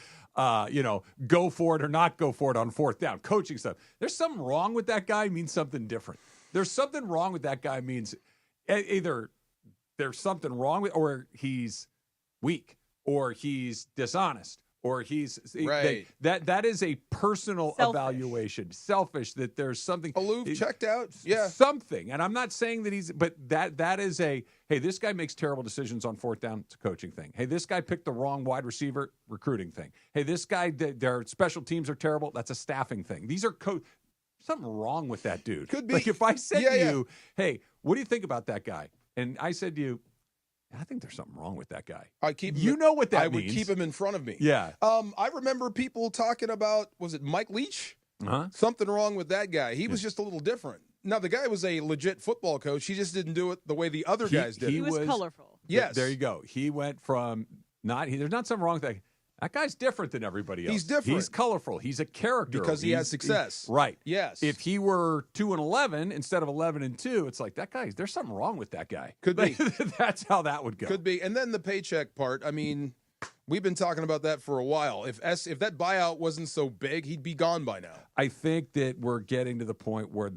go for it or not go for it on 4th down. Coaching stuff. There's something wrong with that guy means something different. There's something wrong with that guy means either there's something wrong with, or he's weak, or he's dishonest, or he's right. That is a personal evaluation. Selfish, that there's something aloof, checked out, yeah, something. And I'm not saying that but that is hey, this guy makes terrible decisions on 4th down. It's a coaching thing. Hey, this guy picked the wrong wide receiver, recruiting thing. Hey, this guy, their special teams are terrible. That's a staffing thing. These are something wrong with that dude. Could be. Like if I said to you, hey, what do you think about that guy? And I said to you, I think there's something wrong with that guy. Know what that means. I would keep him in front of me. Yeah. I remember people talking about, was it Mike Leach? Uh-huh. Something wrong with that guy. He was just a little different. Now, the guy was a legit football coach. He just didn't do it the way the other guys did. He was colorful. Yes. There you go. He went from there's not something wrong with that. That guy's different than everybody else. He's different. He's colorful. He's a character. Because he has success. Right. Yes. If he were 2-11 instead of 11-2, it's like that guy, there's something wrong with that guy. Could be. That's how that would go. Could be. And then the paycheck part, I mean, we've been talking about that for a while. If that buyout wasn't so big, he'd be gone by now. I think that we're getting to the point where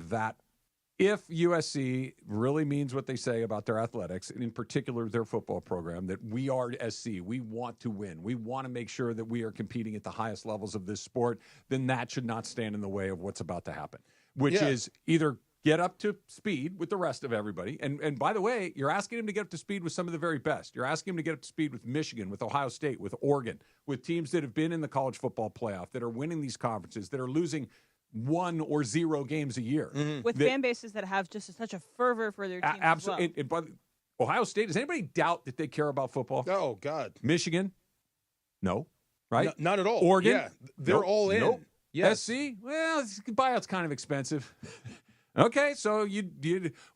if USC really means what they say about their athletics, and in particular their football program, that we are SC, we want to win, we want to make sure that we are competing at the highest levels of this sport, then that should not stand in the way of what's about to happen, which is either get up to speed with the rest of everybody. And by the way, you're asking him to get up to speed with some of the very best. You're asking him to get up to speed with Michigan, with Ohio State, with Oregon, with teams that have been in the college football playoff, that are winning these conferences, that are losing 1 or 0 games a year. Mm-hmm. With fan bases that have just such a fervor for their teams. Absolutely. As well. Ohio State, does anybody doubt that they care about football? Oh, God. Michigan? No. Right? No, not at all. Oregon? Yeah, they're all in. Nope. Yes. SC? Well, buyout's kind of expensive. Okay, so you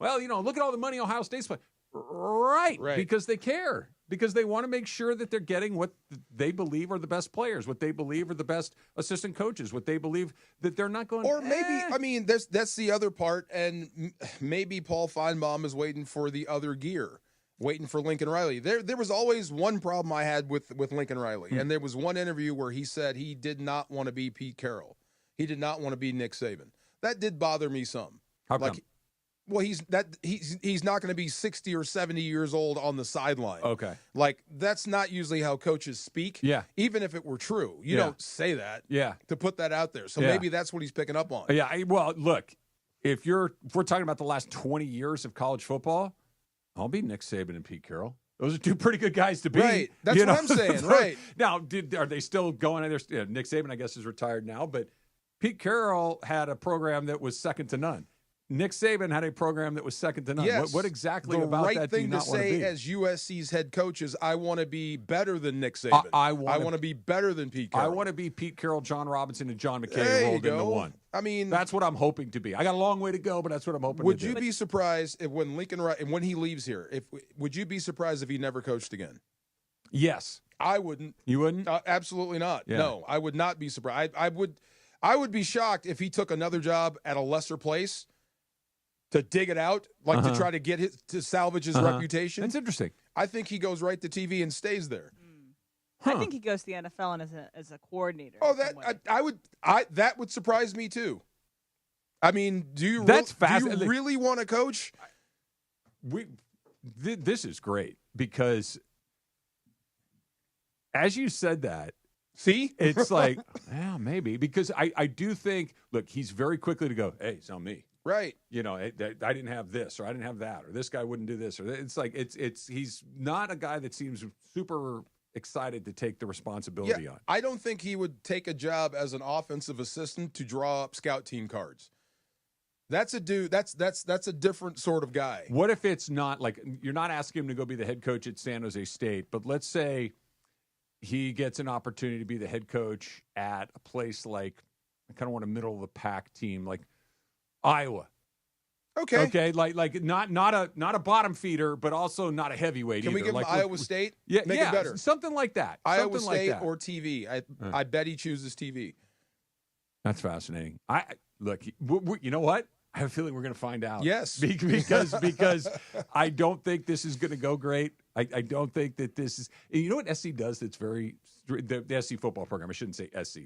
look at all the money Ohio State's playing. Right. Because they care. Because they want to make sure that they're getting what they believe are the best players, what they believe are the best assistant coaches, what they believe that they're not going. Or maybe, I mean, that's the other part, and maybe Paul Finebomb is waiting for the other gear, waiting for Lincoln Riley. There was always one problem I had with Lincoln Riley, and there was one interview where he said he did not want to be Pete Carroll. He did not want to be Nick Saban. That did bother me some. How come? Well, he's not going to be 60 or 70 years old on the sideline. Okay. Like, that's not usually how coaches speak. Yeah. Even if it were true. You don't say that. Yeah. To put that out there. So maybe that's what he's picking up on. Yeah. Well, look, if we're talking about the last 20 years of college football, I'll be Nick Saban and Pete Carroll. Those are two pretty good guys to beat. Right. That's what I'm saying. Right. Now, are they still going? Nick Saban, I guess, is retired now, but Pete Carroll had a program that was second to none. Nick Saban had a program that was second to none. Yes. What exactly about that do you not want to be? The right thing to say as USC's head coach is, I want to be better than Nick Saban. I want to be better than Pete Carroll. I want to be Pete Carroll, John Robinson, and John McKay rolled into one. I mean, that's what I'm hoping to be. I got a long way to go, but that's what I'm hoping to do. Would you be surprised if when he leaves here, would you be surprised if he never coached again? Yes. I wouldn't. You wouldn't? Absolutely not. Yeah. No, I would not be surprised. I would be shocked if he took another job at a lesser place to dig it out, to try to salvage his reputation. That's interesting. I think he goes right to TV and stays there. I think he goes to the NFL and as a coordinator. Oh, that would surprise me too. I mean, do you really want to coach? This is great because, as you said that, see, it's like, well, maybe, because I do think, look, he's very quickly to go, hey, it's on me. Right. I didn't have this, or I didn't have that, or this guy wouldn't do this, or it's like he's not a guy that seems super excited to take the responsibility on. I don't think he would take a job as an offensive assistant to draw up scout team cards. That's a dude. That's a different sort of guy. What if it's not like, you're not asking him to go be the head coach at San Jose State, but let's say he gets an opportunity to be the head coach at a place like, I kind of want a middle of the pack team like Iowa. Okay, like not a bottom feeder, but also not a heavyweight. Can we either. give him Iowa State? Make it better. Something like that. Iowa something State like that. or TV. I bet he chooses TV. That's fascinating. Look. You know what? I have a feeling we're going to find out. Yes, because I don't think this is going to go great. I don't think that this is. You know what SC does? That's very the SC football program. I shouldn't say SC.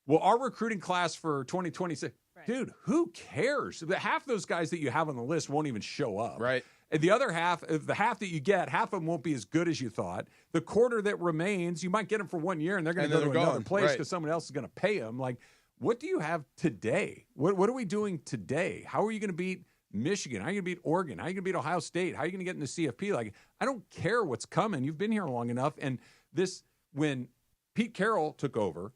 Well, our recruiting class for 2026, dude, who cares? Half those guys that you have on the list won't even show up. Right. And the other half, the half that you get, half of them won't be as good as you thought. The quarter that remains, you might get them for 1 year, and they're going to go to another place because someone else is going to pay them. Like, what do you have today? What are we doing today? How are you going to beat Michigan? How are you going to beat Oregon? How are you going to beat Ohio State? How are you going to get in the CFP? Like, I don't care what's coming. You've been here long enough. And when Pete Carroll took over,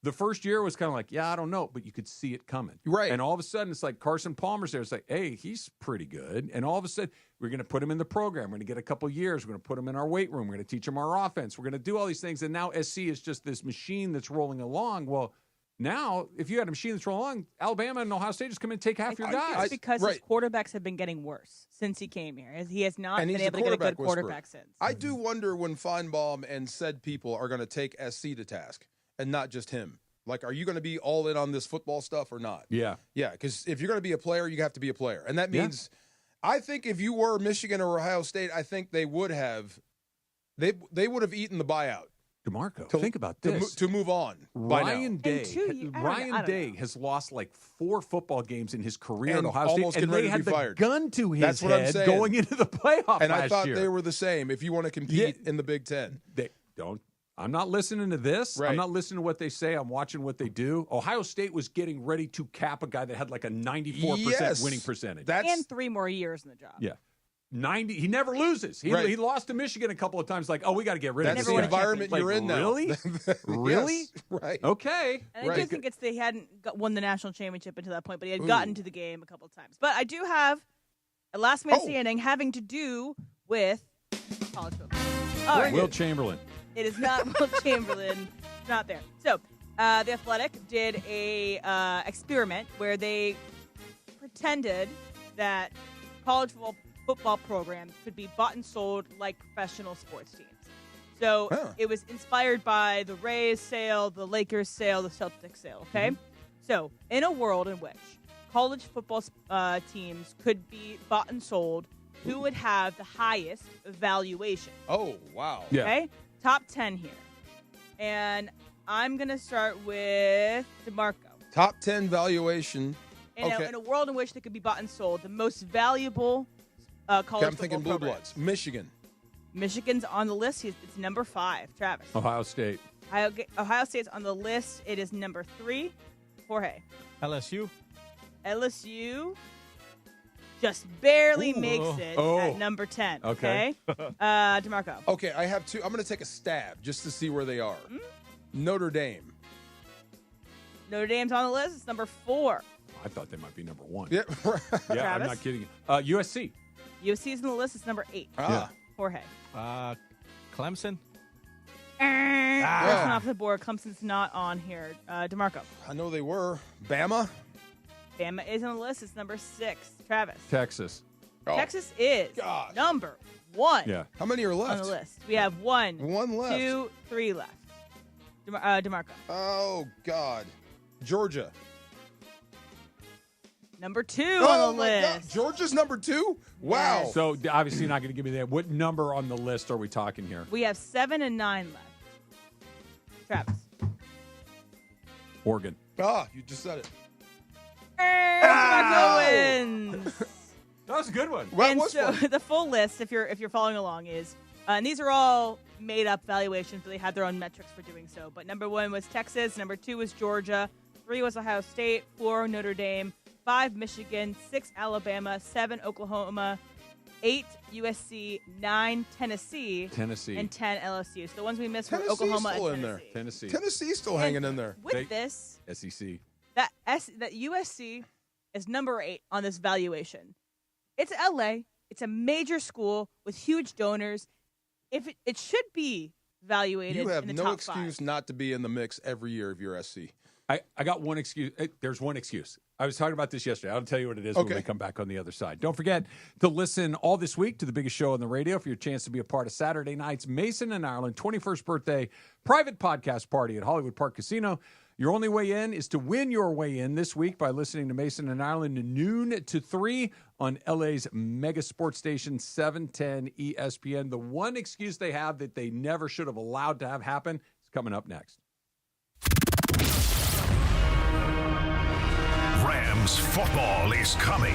the first year was kind of like, I don't know, but you could see it coming. Right. And all of a sudden, it's like Carson Palmer's there. It's like, hey, he's pretty good. And all of a sudden, we're going to put him in the program. We're going to get a couple years. We're going to put him in our weight room. We're going to teach him our offense. We're going to do all these things. And now SC is just this machine that's rolling along. Well, now, if you had a machine that's rolling along, Alabama and Ohio State just come in and take half your guys. It's because his quarterbacks have been getting worse since he came here. He has not been able to get a good quarterback since. I do wonder when Finebomb and said people are going to take SC to task and not just him. Like, are you going to be all in on this football stuff or not? Yeah. Yeah, because if you're going to be a player, you have to be a player. And that means, I think if you were Michigan or Ohio State, I think they would have eaten the buyout. DeMarco, think about this. To move on. Ryan Day has lost like 4 football games in his career and at Ohio State, and they had the gun to his head going into the playoff and last I thought year. they were the same if you want to compete in the Big Ten. They don't. I'm not listening to this. Right. I'm not listening to what they say. I'm watching what they do. Ohio State was getting ready to cap a guy that had like a 94% winning percentage. And 3 more years in the job. Yeah. 90. He never loses. He lost to Michigan a couple of times. Like, we got to get rid of this. That's the environment you're in now. Really? Really? Yes, right. Okay. And I do think they hadn't won the national championship until that point, but he had gotten to the game a couple of times. But I do have a last-minute standing having to do with college football. All right. Will Chamberlain. It is not Will Chamberlain. It's not there. So, The Athletic did a experiment where they pretended that college football programs could be bought and sold like professional sports teams. So it was inspired by the Rays sale, the Lakers sale, the Celtics sale, okay? So in a world in which college football teams could be bought and sold, who would have the highest valuation? Oh, wow. Yeah. Okay? Top 10 here. And I'm going to start with DeMarco. Top 10 valuation. In a world in which they could be bought and sold, the most valuable college football I'm thinking Blue programs. Bloods. Michigan. Michigan's on the list. It's number 5. Travis. Ohio State. Ohio State's on the list. It is number 3. Jorge. LSU. LSU. just barely makes it at number 10. Okay. DeMarco. Okay, I have two. I'm going to take a stab just to see where they are. Notre Dame. Notre Dame's on the list. It's number 4. I thought they might be number 1. Yeah, yeah, I'm not kidding. USC. USC's on the list. It's number 8. Jorge. Clemson. First one off the board. Clemson's not on here. DeMarco. I know they were. Bama. Bama is on the list. It's number 6. Travis. Texas. Texas is number 1. Yeah. How many are left on the list? We have 1, One left. 2, 3 left. DeMarco. Oh, God. Georgia. Number 2 on the list. God. Georgia's number 2? Wow. Yes. So obviously not going to give me that. What number on the list are we talking here? We have 7 and 9 left. Travis. Oregon. You just said it. DeMarco wins. That was a good one. Well, And so the full list, if you're following along, is and these are all made up valuations, but they had their own metrics for doing so. But number 1 was Texas, number 2 was Georgia, 3 was Ohio State, 4 Notre Dame, 5 Michigan, 6 Alabama, 7 Oklahoma, 8 USC, 9 Tennessee, and 10 LSU. So the ones we missed were Oklahoma still and in Tennessee. there. Tennessee's still hanging in there. With this, SEC. that USC is number 8 on this valuation. It's LA. It's a major school with huge donors. If it should be evaluated You have in the no top excuse 5. not to be in the mix every year if you're SC. I got one excuse. There's one excuse. I was talking about this yesterday. I'll tell you what it is when we come back on the other side. Don't forget to listen all this week to the biggest show on the radio for your chance to be a part of Saturday night's Mason and Ireland 21st birthday private podcast party at Hollywood Park Casino. Your only way in is to win your way in this week by listening to Mason and Ireland noon to 3 on LA's mega sports station 710 ESPN. The one excuse they have that they never should have allowed to have happen is coming up next. Rams football is coming,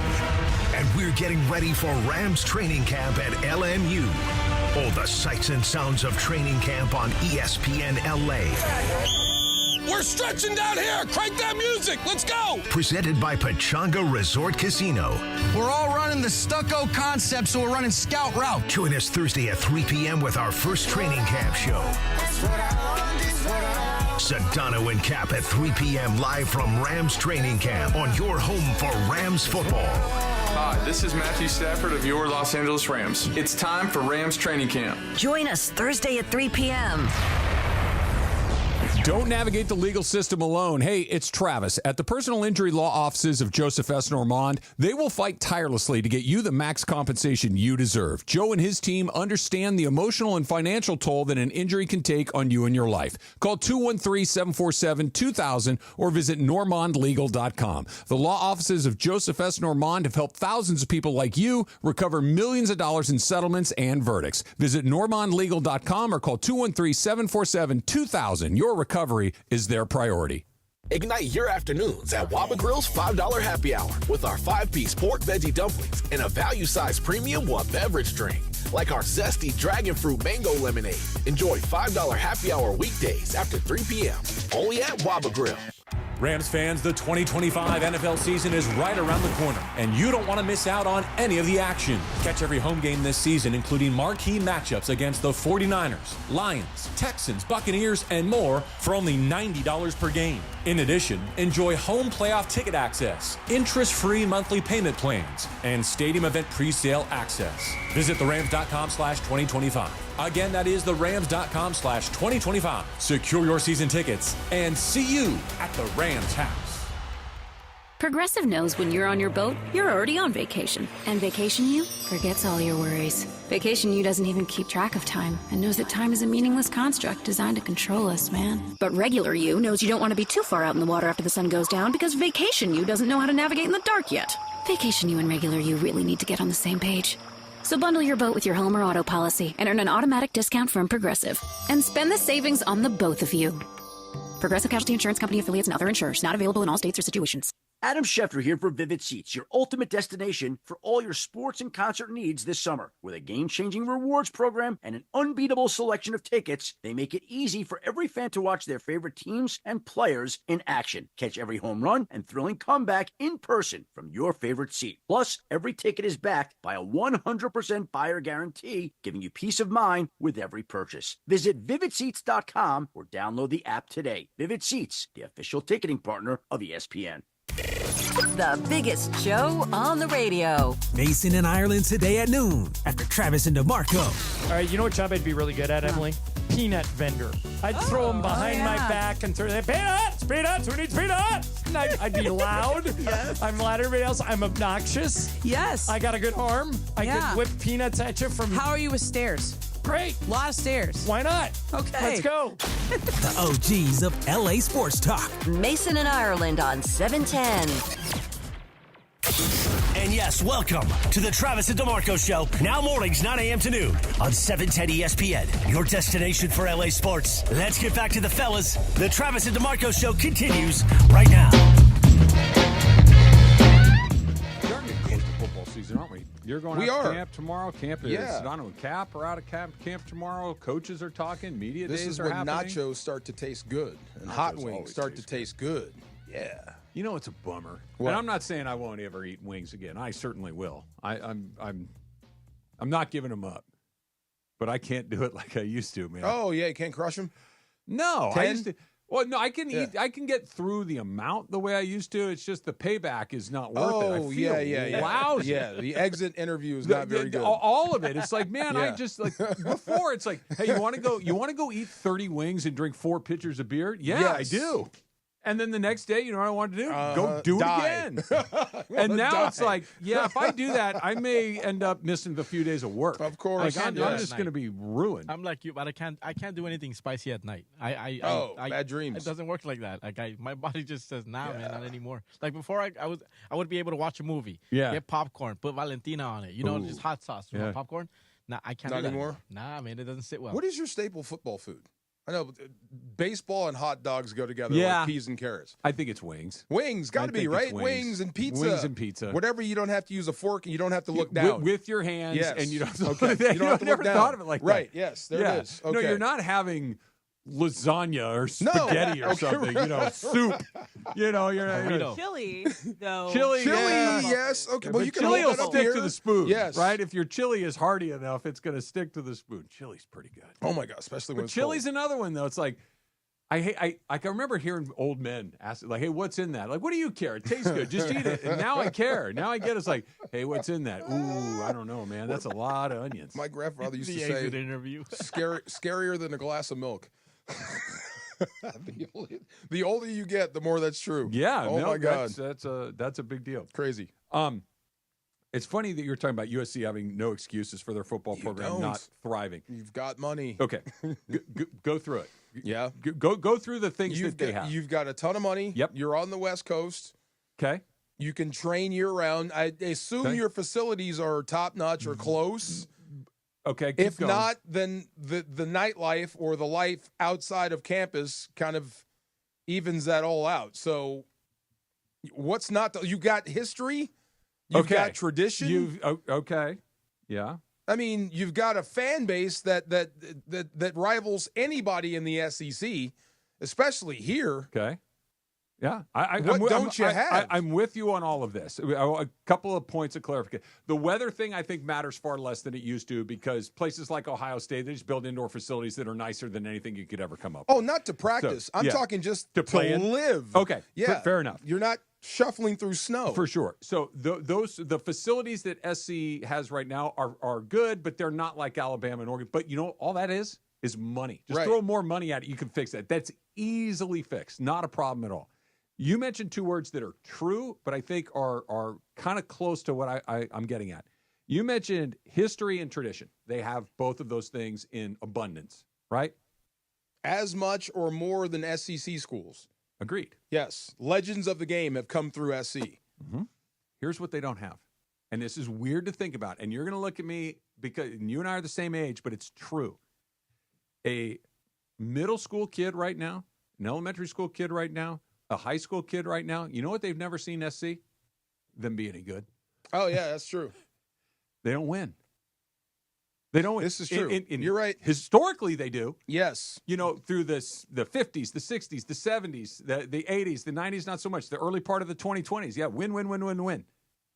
and we're getting ready for Rams training camp at LMU. All the sights and sounds of training camp on ESPN LA. We're stretching down here. Crank that music. Let's go. Presented by Pechanga Resort Casino. We're all running the stucco concept, so we're running scout route. Join us Thursday at 3 p.m. with our first training camp show. Sedano and Cap at 3 p.m. live from Rams training camp on your home for Rams football. Hi, this is Matthew Stafford of your Los Angeles Rams. It's time for Rams training camp. Join us Thursday at 3 p.m. Don't navigate the legal system alone. Hey, it's Travis. At the personal injury law offices of Joseph S. Normand, they will fight tirelessly to get you the max compensation you deserve. Joe and his team understand the emotional and financial toll that an injury can take on you and your life. Call 213-747-2000 or visit normandlegal.com. The law offices of Joseph S. Normand have helped thousands of people like you recover millions of dollars in settlements and verdicts. Visit normandlegal.com or call 213-747-2000. Your recovery is their priority. Ignite your afternoons at Waba Grill's $5 happy hour with our 5-piece pork veggie dumplings and a value-sized premium one beverage drink, like our zesty dragon fruit mango lemonade. Enjoy $5 happy hour weekdays after 3 p.m. Only at Waba Grill. Rams fans, the 2025 NFL season is right around the corner, and you don't want to miss out on any of the action. Catch every home game this season, including marquee matchups against the 49ers, Lions, Texans, Buccaneers, and more for only $90 per game. In addition, enjoy home playoff ticket access, interest-free monthly payment plans, and stadium event pre-sale access. Visit therams.com/2025. Again, that is therams.com/2025. Secure your season tickets and see you at the Rams house. Progressive knows when you're on your boat, you're already on vacation. And Vacation You forgets all your worries. Vacation You doesn't even keep track of time and knows that time is a meaningless construct designed to control us, man. But Regular You knows you don't want to be too far out in the water after the sun goes down because Vacation You doesn't know how to navigate in the dark yet. Vacation You and Regular You really need to get on the same page. So bundle your boat with your home or auto policy and earn an automatic discount from Progressive. And spend the savings on the both of you. Progressive Casualty Insurance Company affiliates and other insurers. Not available in all states or situations. Adam Schefter here for Vivid Seats, your ultimate destination for all your sports and concert needs this summer. With a game-changing rewards program and an unbeatable selection of tickets, they make it easy for every fan to watch their favorite teams and players in action. Catch every home run and thrilling comeback in person from your favorite seat. Plus, every ticket is backed by a 100% buyer guarantee, giving you peace of mind with every purchase. Visit VividSeats.com or download the app today. Vivid Seats, the official ticketing partner of ESPN. The biggest show on the radio. Mason in Ireland today at noon after Travis and DeMarco. All right, you know what job I'd be really good at, Emily? Peanut vendor. I'd throw them behind my back and throw peanuts, who needs peanuts? And I'd be loud. Yes. I'm loud to everybody else. I'm obnoxious. Yes. I got a good arm. I could whip peanuts at you from... How are you with stairs? Great. A lot of stairs. Why not? Okay. Let's go. The OGs of LA Sports Talk. Mason and Ireland on 710. And yes, welcome to the Travis and DeMarco Show. Now mornings, 9 a.m. to noon on 710 ESPN. Your destination for LA sports. Let's get back to the fellas. The Travis and DeMarco Show continues right now. We're getting close to football season, aren't we? You're going out to camp tomorrow. Camp is Sedano and Cap are out of camp tomorrow. Coaches are talking. Media days is are when happening. nachos start to taste good and hot wings start to taste good. Yeah. You know, it's a bummer. What? And I'm not saying I won't ever eat wings again. I certainly will. I'm not giving them up, but I can't do it like I used to, man. Oh yeah, you can't crush them. No, 10? I used to. Well, no, I can eat. I can get through the amount the way I used to. It's just the payback is not worth it. I feel lousy. Yeah, the exit interview is not very good. All of it. It's like, man, I just like before. It's like, hey, you want to go? You want to go eat 30 wings and drink 4 pitchers of beer? Yeah, Yes. I do. And then the next day, you know what I want to do? Go do die. it again. And now it's like, yeah, if I do that, I may end up missing a few days of work. Of course, like, I'm just going to be ruined. I'm like you, but I can't do anything spicy at night. I bad dreams. It doesn't work like that. Like my body just says, nah, man, not anymore. Like before, I would be able to watch a movie, get popcorn, put Valentina on it, just hot sauce, popcorn. Nah, I can't. Not do that anymore. Nah, man, it doesn't sit well. What is your staple football food? I know baseball and hot dogs go together like peas and carrots. I think it's wings. Wings, got to be, right? Wings and pizza. Wings and pizza. Whatever, you don't have to use a fork and you don't have to look down. With your hands, and you don't have to look okay. You don't have to never look down. thought of it like that. Right, yes, there it is. Okay. No, you're not having lasagna or spaghetti or something, soup. You're chili, though. Chili, yes. Okay, well, you can chili hold will that up stick here. to the spoon. Yes. Right? If your chili is hearty enough, it's going to stick to the spoon. Chili's pretty good. Oh, my God, especially when But it's chili's cold. another one, though. It's like, I remember hearing old men ask, like, hey, what's in that? Like, what do you care? It tastes good. Just eat it. And now I care. Now I get it's like, hey, what's in that? Ooh, I don't know, man. That's a lot of onions. My grandfather used to The say, exit interview. scarier than a glass of milk. The older you get, the more that's true. Yeah. Oh, my God. That's a big deal. Crazy. It's funny that you're talking about USC having no excuses for their football program not thriving. You've got money. Okay. Go through it. Yeah. Go through the things that they have. You've got a ton of money. Yep. You're on the West Coast. Okay. You can train year-round. I assume your facilities are top-notch or close. Okay, if not, then the nightlife or the life outside of campus kind of evens that all out. So what's not you got history, you've got tradition. Okay. Yeah. I mean, you've got a fan base that rivals anybody in the SEC, especially here. Okay. Yeah. What don't you have? I'm with you on all of this. A couple of points of clarification. The weather thing, I think, matters far less than it used to because places like Ohio State, they just build indoor facilities that are nicer than anything you could ever come up with. Oh, not to practice. I'm talking just to live. Okay. Yeah. Fair enough. You're not shuffling through snow. For sure. So the facilities that SC has right now are good, but they're not like Alabama and Oregon. But all that is money. Just throw more money at it. You can fix that. That's easily fixed. Not a problem at all. You mentioned 2 words that are true, but I think are kind of close to what I'm getting at. You mentioned history and tradition. They have both of those things in abundance, right? As much or more than SEC schools. Agreed. Yes. Legends of the game have come through SC. Mm-hmm. Here's what they don't have. And this is weird to think about. And you're going to look at me because you and I are the same age, but it's true. A middle school kid right now, an elementary school kid right now, a high school kid right now, you know what they've never seen SC? Them be any good. Oh, yeah, that's true. They don't win. They don't win. This is true. You're right. Historically, they do. Yes. You know, through the 50s, the 60s, the 70s, the 80s, the 90s, not so much. The early part of the 2020s. Yeah, win.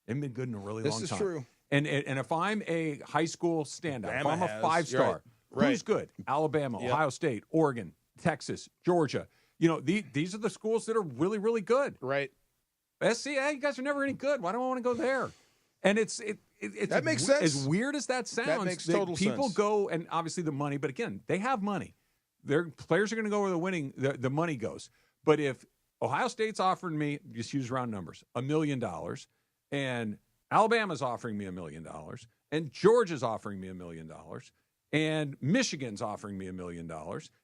They've been good in a really long time. This is true. And if I'm a high school standout, if I'm a has. 5-star, Right. who's good? Alabama, Ohio State, Oregon, Texas, Georgia. You know, these are the schools that are really, really good. Right. SCA, you guys are never any good. Why do I want to go there? And it's that makes sense. As weird as that sounds, that makes total people sense. go, and obviously the money, but again, they have money. Their players are going to go where the money goes. But if Ohio State's offering me, just use round numbers, $1 million, and Alabama's offering me $1 million, and Georgia's offering me $1 million, and Michigan's offering me $1 million,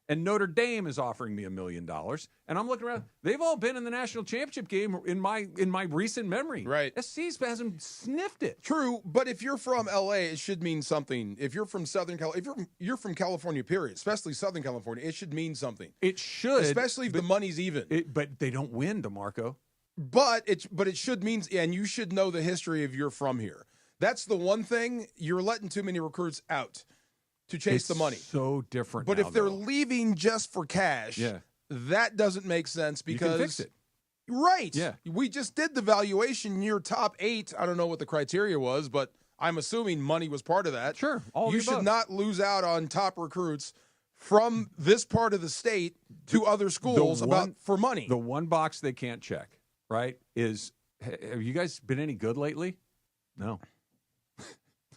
and Notre Dame is offering me $1 million, and I'm looking around. They've all been in the national championship game in my recent memory. Right. SC hasn't sniffed it. True, but if you're from LA, it should mean something. If you're from Southern California, if you're from California, period, especially Southern California, it should mean something. It should, especially if the money's even. But they don't win, DeMarco. But it should mean, and you should know the history of you're from here. That's the one thing. You're letting too many recruits out to chase the money. So different. But now, if they're though. leaving just for cash, that doesn't make sense because you can fix it. Right. Yeah. We just did the valuation. Your top 8. I don't know what the criteria was, but I'm assuming money was part of that. Sure. You should not lose out on top recruits from this part of the state to other schools for money. The one box they can't check, right, is have you guys been any good lately? No.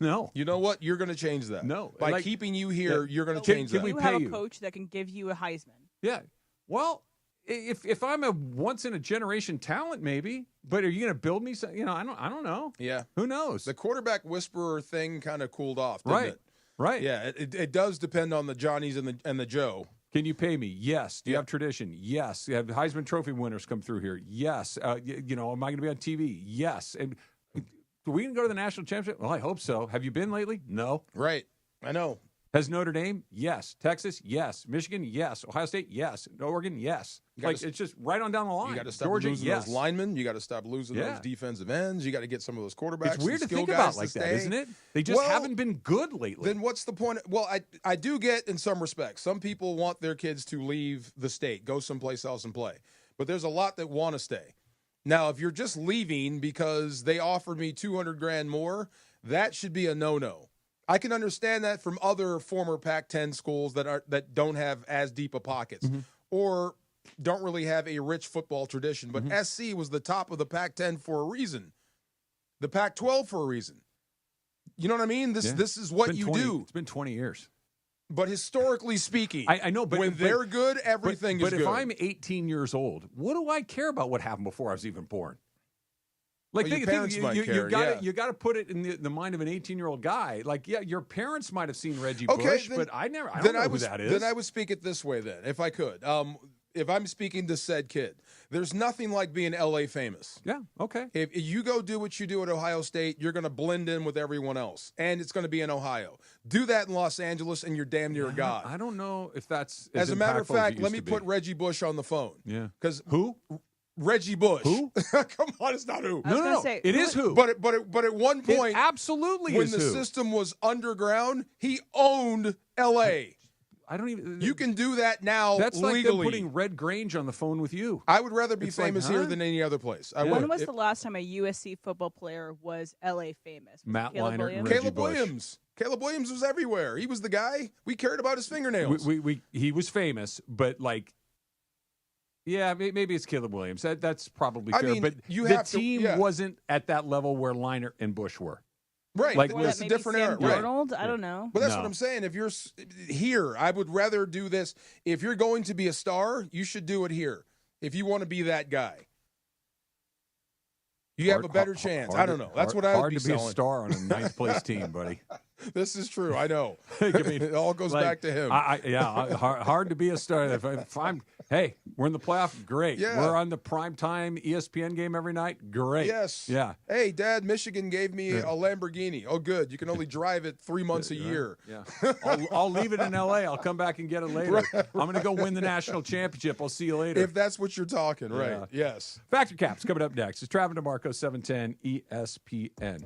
No. You know what? You're going to change that. No. By keeping you here, you're going to change that. You have a coach that can give you a Heisman. Yeah. Well, if I'm a once-in-a-generation talent, maybe. But are you going to build me some? You know, I don't know. Yeah. Who knows? The quarterback whisperer thing kind of cooled off, didn't it? Right. Yeah, it does depend on the Johnnies and the Joe. Can you pay me? Yes. Do you have tradition? Yes. You have Heisman Trophy winners come through here? Yes. You know, am I going to be on TV? Yes. And are we going to go to the national championship? Well, I hope so. Have you been lately? No. Right. I know. Has Notre Dame? Yes. Texas? Yes. Michigan? Yes. Ohio State? Yes. Oregon? Yes. It's just right on down the line. You got to stop Georgia, losing those linemen. You got to stop losing those defensive ends. You got to get some of those quarterbacks. It's weird to think guys about like that, isn't it? They just haven't been good lately. Then what's the point? Well, I do get in some respects. Some people want their kids to leave the state, go someplace else and play. But there's a lot that want to stay. Now, if you're just leaving because they offered me $200,000 more, that should be a no-no. I can understand that from other former Pac-10 schools that don't have as deep a pockets or don't really have a rich football tradition. But SC was the top of the Pac-10 for a reason. The Pac-12 for a reason. You know what I mean? This is what you do. It's been 20 years. But historically speaking, I know, but when they're good, everything is good. But if I'm 18 years old, what do I care about what happened before I was even born? Like, well, your parents might care. You got to put it in the mind of an 18-year-old guy. Like, yeah, your parents might have seen Reggie Bush, but I don't know who that is. Then I would speak it this way, then, if I could. If I'm speaking to said kid, there's nothing like being LA famous. Yeah, okay. If you go do what you do at Ohio State, you're going to blend in with everyone else, and it's going to be in Ohio. Do that in Los Angeles, and you're damn near a god. I don't know if that's as a matter of fact. Let me put Reggie Bush on the phone. Yeah, because who? Reggie Bush. Who? Come on, it's not who. No. It is who. But at one point, it absolutely when is the who. system was underground, he owned L.A. I don't even. You can do that now. That's legally. like them putting Red Grange on the phone with you. I would rather be famous here than any other place. When was the last time a USC football player was LA famous? Matt Caleb Leinart, Williams? Reggie Caleb Bush. Williams. Caleb Williams was everywhere. He was the guy. We cared about his fingernails. He was famous, but like. Yeah, maybe it's Caleb Williams. That's probably fair. I mean, but the team wasn't at that level where Leinart and Bush were. Right. Like, that's a different era. Darnold? I don't know. But that's what I'm saying. If you're here, I would rather do this. If you're going to be a star, you should do it here. If you want to be that guy. You have a better chance. I don't know. That's what I would be hard to be a selling. star on a ninth place team, buddy. This is true. I know. It all goes back to him. Hard to be a star. Hey, we're in the playoff. Great. Yeah. We're on the primetime ESPN game every night. Great. Yes. Yeah. Hey, Dad, Michigan gave me a Lamborghini. Oh, good. You can only drive it 3 months a year. Yeah. I'll leave it in L.A. I'll come back and get it later. I'm going to go win the national championship. I'll see you later. If that's what you're talking, right? Yeah. Yes. Factor Caps coming up next. It's Travis DeMarco, 710 ESPN.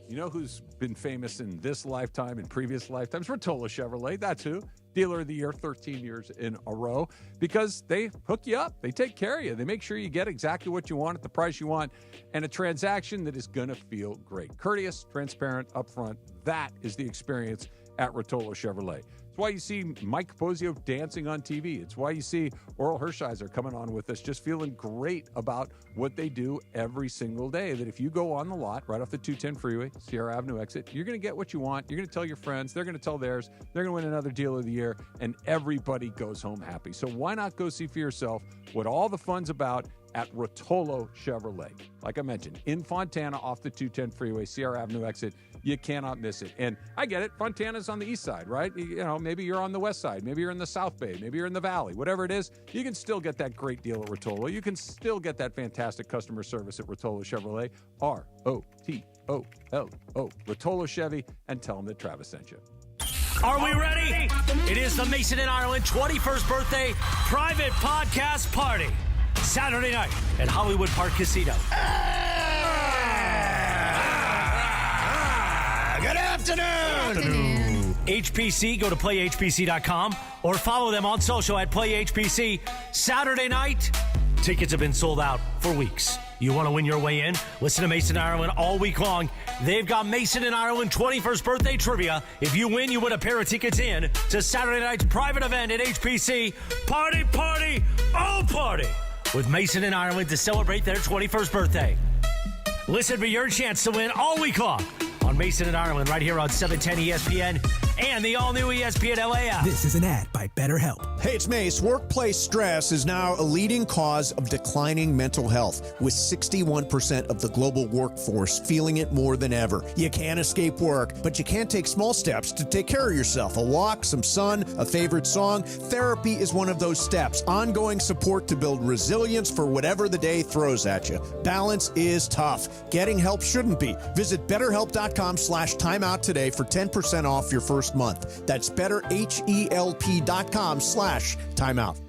You know who's been famous in this lifetime and previous lifetimes? Rotolo Chevrolet. That's who. Dealer of the Year 13 years in a row, because they hook you up. They take care of you. They make sure you get exactly what you want at the price you want, and a transaction that is going to feel great. Courteous, transparent, upfront. That is the experience at Rotolo Chevrolet. It's why you see Mike Capozio dancing on TV. It's why you see Oral Hershiser coming on with us, just feeling great about what they do every single day. That if you go on the lot right off the 210 freeway, Sierra Avenue exit, you're going to get what you want. You're going to tell your friends. They're going to tell theirs. They're going to win another Deal of the Year, and everybody goes home happy. So why not go see for yourself what all the fun's about at Rotolo Chevrolet? Like I mentioned, in Fontana off the 210 freeway, Sierra Avenue exit. You cannot miss it. And I get it. Fontana's on the east side, right? You know, maybe you're on the west side. Maybe you're in the South Bay. Maybe you're in the Valley. Whatever it is, you can still get that great deal at Rotolo. You can still get that fantastic customer service at Rotolo Chevrolet. R-O-T-O-L-O. Rotolo Chevy, and tell them that Travis sent you. Are we ready? It is the Mason and Ireland 21st birthday private podcast party. Saturday night at Hollywood Park Casino. Good afternoon. HPC, go to playhpc.com or follow them on social at playhpc. Saturday night, tickets have been sold out for weeks. You want to win your way in? Listen to Mason and Ireland all week long. They've got Mason and Ireland 21st birthday trivia. If you win, you win a pair of tickets in to Saturday night's private event at HPC. Party, party, oh party, with Mason and Ireland to celebrate their 21st birthday. Listen for your chance to win all week long on Mason and Ireland right here on 710 ESPN and the all-new ESPN LA app. This is an ad by BetterHelp. Hey, it's Mace. Workplace stress is now a leading cause of declining mental health, with 61% of the global workforce feeling it more than ever. You can't escape work, but you can take small steps to take care of yourself. A walk, some sun, a favorite song. Therapy is one of those steps. Ongoing support to build resilience for whatever the day throws at you. Balance is tough. Getting help shouldn't be. Visit BetterHelp.com/timeout today for 10% off your first month. That's BetterHelp.com/timeout.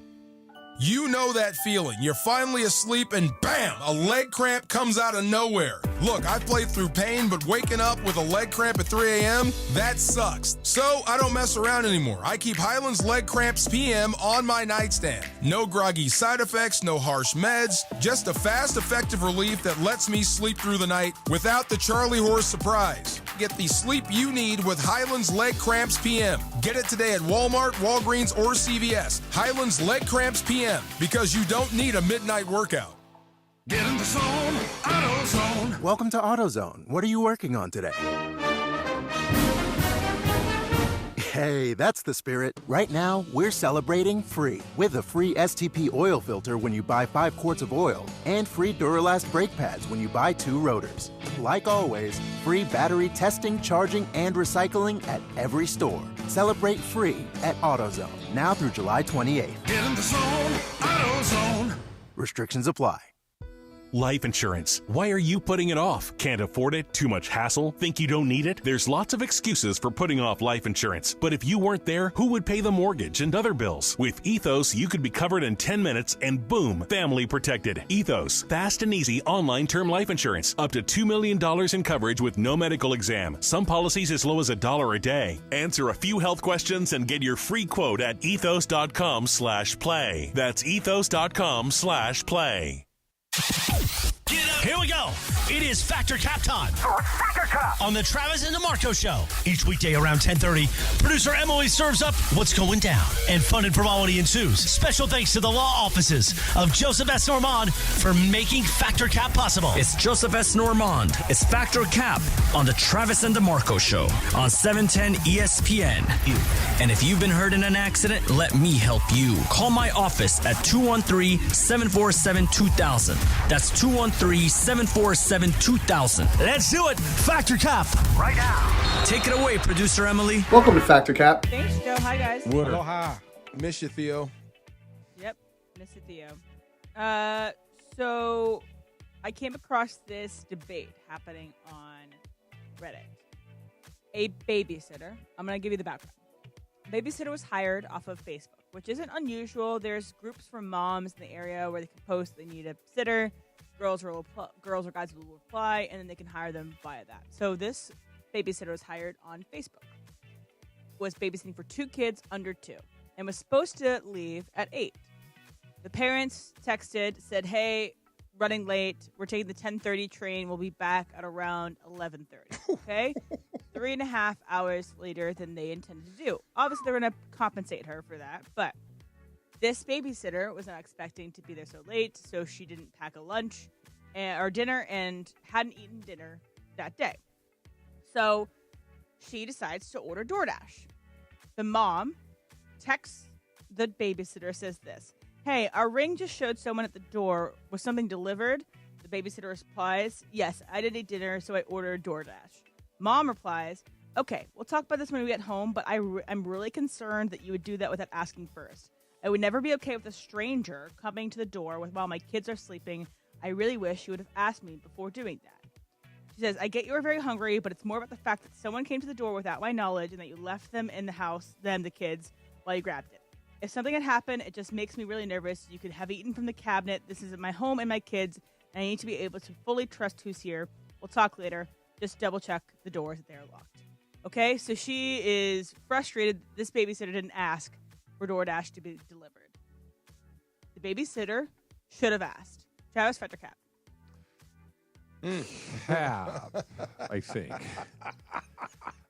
You know that feeling. You're finally asleep and bam, a leg cramp comes out of nowhere. Look, I played through pain, but waking up with a leg cramp at 3 a.m., that sucks. So I don't mess around anymore. I keep Highland's Leg Cramps PM on my nightstand. No groggy side effects, no harsh meds, just a fast, effective relief that lets me sleep through the night without the Charlie horse surprise. Get the sleep you need with Highland's Leg Cramps PM. Get it today at Walmart, Walgreens, or CVS. Highland's Leg Cramps PM, because you don't need a midnight workout. Get in the zone, AutoZone. Welcome to AutoZone. What are you working on today? Hey, that's the spirit. Right now, we're celebrating free with a free STP oil filter when you buy 5 quarts of oil and free Duralast brake pads when you buy 2 rotors. Like always, free battery testing, charging, and recycling at every store. Celebrate free at AutoZone now through July 28th. Get in the zone, AutoZone. Restrictions apply. Life insurance. Why are you putting it off? Can't afford it? Too much hassle? Think you don't need it? There's lots of excuses for putting off life insurance. But if you weren't there, who would pay the mortgage and other bills? With Ethos, you could be covered in 10 minutes and boom, family protected. Ethos. Fast and easy online term life insurance. Up to $2 million in coverage with no medical exam. Some policies as low as $1 a day. Answer a few health questions and get your free quote at ethos.com/play. That's ethos.com/play. Here we go. It is Factor Cap time. Factor Cap on the Travis and DeMarco Show. Each weekday around 10:30, producer Emily serves up what's going down, and fun and frivolity ensues. Special thanks to the law offices of Joseph S. Normand for making Factor Cap possible. It's Joseph S. Normand. It's Factor Cap on the Travis and DeMarco Show on 710 ESPN. And if you've been hurt in an accident, let me help you. Call my office at 213-747-2000. That's 213-747-2000. 877-2000. Let's do it. Factor Cap. Right now. Take it away, producer Emily. Welcome to Factor Cap. Thanks, Joe. Hi, guys. Aloha. Miss you, Theo. Yep. Miss you, Theo. So I came across this debate happening on Reddit. A babysitter. I'm going to give you the background. A babysitter was hired off of Facebook, which isn't unusual. There's groups from moms in the area where they can post they need a sitter. Girls or guys will reply, and then they can hire them via that. So this babysitter was hired on Facebook. Was babysitting for 2 kids under 2 and was supposed to leave at 8. The parents texted, said, hey, running late. We're taking the 10:30 train. We'll be back at around 11:30. Okay? 3.5 hours later than they intended to do. Obviously, they're going to compensate her for that. But this babysitter was not expecting to be there so late, so she didn't pack a lunch or dinner and hadn't eaten dinner that day. So she decides to order DoorDash. The mom texts the babysitter, says this, hey, our ring just showed someone at the door. Was something delivered? The babysitter replies, yes, I didn't eat dinner, so I ordered DoorDash. Mom replies, okay, we'll talk about this when we get home, but I'm really concerned that you would do that without asking first. I would never be okay with a stranger coming to the door while my kids are sleeping. I really wish you would have asked me before doing that. She says, I get you were very hungry, but it's more about the fact that someone came to the door without my knowledge and that you left them in the house, the kids, while you grabbed it. If something had happened, it just makes me really nervous. You could have eaten from the cabinet. This is my home and my kids, and I need to be able to fully trust who's here. We'll talk later. Just double check the doors that they're locked. Okay, so she is frustrated this babysitter didn't ask for DoorDash to be delivered. The babysitter should have asked. Travis, Factor Cap. I think.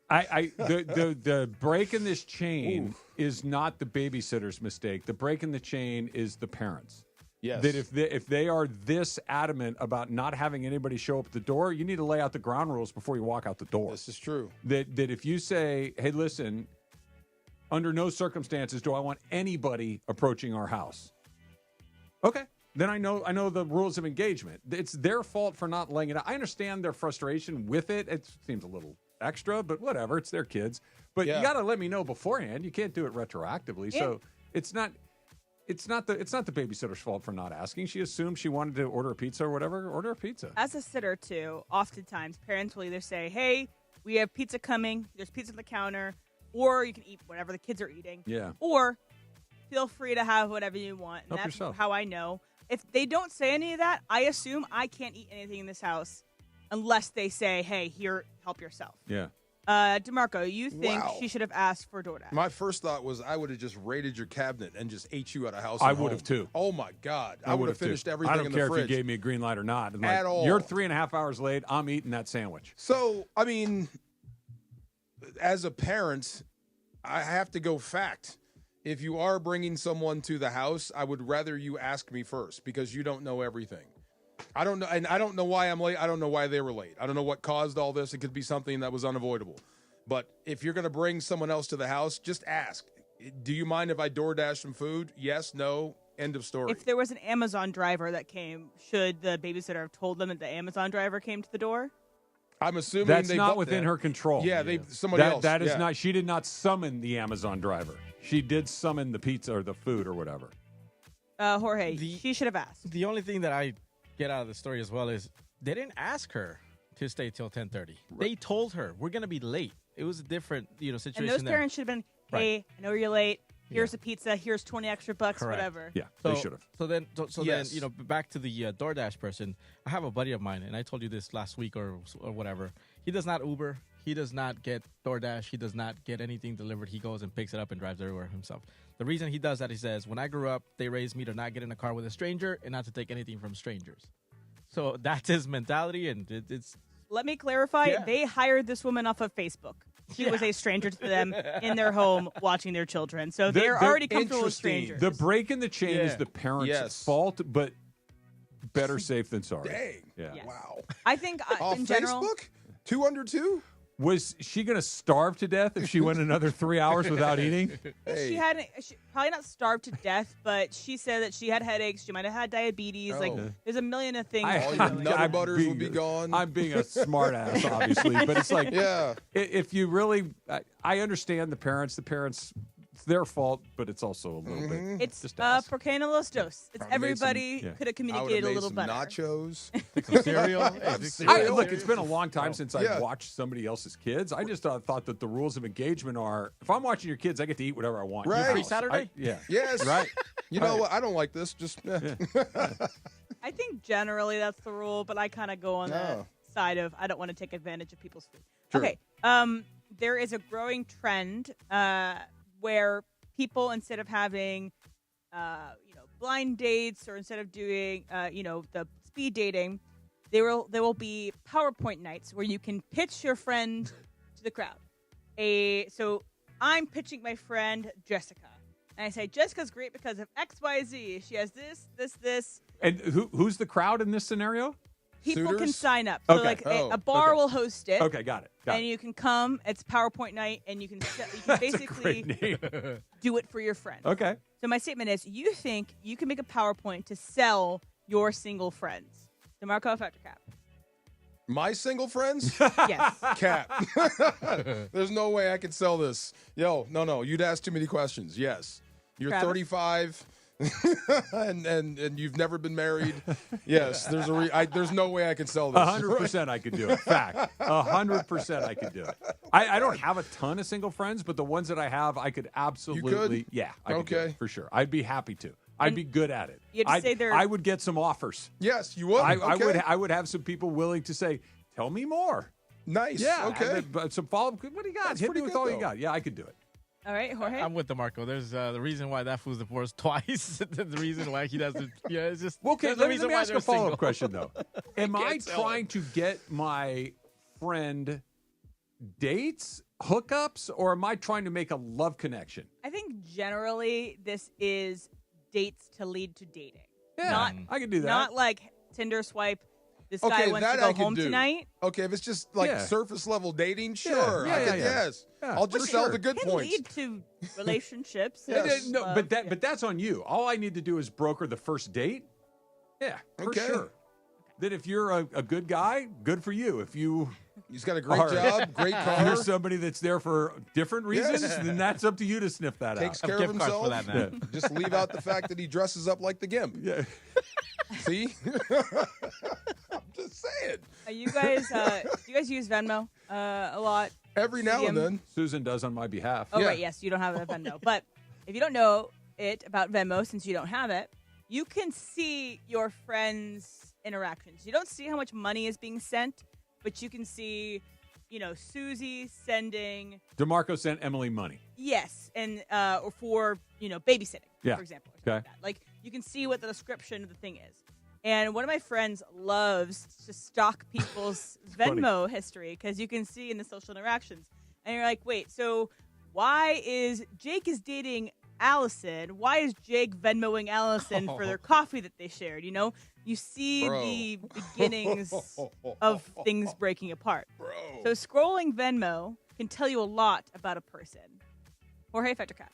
The break in this chain is not the babysitter's mistake. The break in the chain is the parents. Yes. That if they are this adamant about not having anybody show up at the door, you need to lay out the ground rules before you walk out the door. This is true. That if you say, hey, listen, under no circumstances do I want anybody approaching our house. Okay. Then I know the rules of engagement. It's their fault for not laying it out. I understand their frustration with it. It seems a little extra, but whatever. It's their kids. But you got to let me know beforehand. You can't do it retroactively. Yeah. So it's not the babysitter's fault for not asking. She assumed she wanted to order a pizza or whatever. Order a pizza. As a sitter, too, oftentimes parents will either say, hey, we have pizza coming. There's pizza on the counter. Or you can eat whatever the kids are eating. Yeah. Or feel free to have whatever you want. And Help that's yourself. how I know. If they don't say any of that, I assume I can't eat anything in this house unless they say, hey, here, help yourself. Yeah. DeMarco, you think Wow. she should have asked for DoorDash? My first thought was I would have just raided your cabinet and just ate you out of house. I and would home. have too. Oh my God! I would have finished everything I don't in care the fridge. if you gave me a green light or not. I'm At all. You're 3.5 hours late. I'm eating that sandwich. So, I mean, as a parent, I have to go fact. If you are bringing someone to the house, I would rather you ask me first because you don't know everything. I don't know, and I don't know why I'm late. I don't know why they were late. I don't know what caused all this. It could be something that was unavoidable. But if you're going to bring someone else to the house, just ask. Do you mind if I DoorDash some food? Yes, no, end of story. If there was an Amazon driver that came, should the babysitter have told them that the Amazon driver came to the door? I'm assuming that's they not within her control. Yeah, somebody else. That is not. She did not summon the Amazon driver. She did summon the pizza or the food or whatever. Jorge, she should have asked. The only thing that I get out of the story as well is they didn't ask her to stay till 10:30. Right. They told her we're going to be late. It was a different, situation. And those parents should have been, hey, I know you're late. Here's a pizza. Here's 20 extra bucks, Correct. whatever. Yeah, they should have. So then, back to the DoorDash person. I have a buddy of mine, and I told you this last week or whatever. He does not Uber. He does not get DoorDash. He does not get anything delivered. He goes and picks it up and drives everywhere himself. The reason he does that, he says, when I grew up, they raised me to not get in a car with a stranger and not to take anything from strangers. So that's his mentality, and it's... Let me clarify. Yeah. They hired this woman off of Facebook. She was a stranger to them in their home watching their children. So they're already comfortable with strangers. The break in the chain is the parents' fault, but better safe than sorry. Dang. Yeah. Yes. Wow. I think Off in general... Facebook? 2 under 2? Was she going to starve to death if she went another 3 hours without eating? She hadn't, probably not starved to death, but she said that she had headaches. She might have had diabetes. Like, there's a million of things. All your nutter butters would be gone. I'm being a smart ass, obviously, but it's like, if you really, I understand the parents. It's their fault, but it's also a little bit. It's por qué no los dos. It's everybody could have communicated a little better. Nachos, some cereal. Look, it's been a long time since I've watched somebody else's kids. I just thought that the rules of engagement are: if I'm watching your kids, I get to eat whatever I want. Right. Free Saturday? Yes. Right. You know what? I don't like this. Just. I think generally that's the rule, but I kind of go on the side of I don't want to take advantage of people's food. True. Okay. There is a growing trend where people, instead of having, blind dates, or instead of doing, the speed dating, there will be PowerPoint nights where you can pitch your friend to the crowd. So I'm pitching my friend Jessica, and I say Jessica's great because of X, Y, Z. She has this. And who's the crowd in this scenario? People Suitors? can sign up. So, a bar will host it. Okay, got it. And you can come. It's PowerPoint night, and you can basically do it for your friends. Okay. So my statement is: you think you can make a PowerPoint to sell your single friends? DeMarco Factor Cap. My single friends? Yes. Cap. There's no way I could sell this. No. You'd ask too many questions. Yes. You're Travis? 35. and you've never been married. Yes, there's no way I could sell this. 100% I could do it. Fact. 100% I could do it. I don't have a ton of single friends, but the ones that I have, I could absolutely. You could? Yeah, I could do it, for sure. I'd be happy to. I'd be good at it. You have to say they're. I would get some offers. Yes, you would. I would have some people willing to say, "Tell me more." Nice. Yeah. Okay. Some follow up. What do you got? That's Hit me pretty with good, all you though. got. Yeah, I could do it. All right, Jorge. I'm with DeMarco. There's the reason why that fool's divorced twice. The reason why he doesn't. Yeah, it's just. Okay, there's let the me reason why ask a they're follow single. up question though. Am I can't sell trying to get my friend dates, hookups, or am I trying to make a love connection? I think generally this is dates to lead to dating. Yeah, I can do that. Not like Tinder swipe. This Okay, guy wants that to go I could home do. tonight. Okay, if it's just like surface level dating, sure. Yes. I'll just sell the good Can points. lead to relationships. Yes. No, but that's on you. All I need to do is broker the first date. Yeah, for Okay. sure. Then if you're a good guy, good for you. If he's got a great job, great car, you're somebody that's there for different reasons, then that's up to you to sniff that takes out. care of himself. for that, man. Just leave out the fact that he dresses up like the Gimp. Yeah. See? I'm just saying. Are you guys, do you guys use Venmo a lot? Every now and then. Susan does on my behalf. Oh, right, yes, you don't have a Venmo. But if you don't know it about Venmo, since you don't have it, you can see your friends' interactions. You don't see how much money is being sent, but you can see, Susie sending. DeMarco sent Emily money. Yes, and or for, babysitting, Yeah. for example. Or something Okay. like that. Like, you can see what the description of the thing is. And one of my friends loves to stalk people's Venmo history because you can see in the social interactions. And you're like, wait, so why is Jake is dating Allison? Why is Jake Venmoing Allison for their coffee that they shared? You see the beginnings of things breaking apart. So scrolling Venmo can tell you a lot about a person. Jorge Fettercat.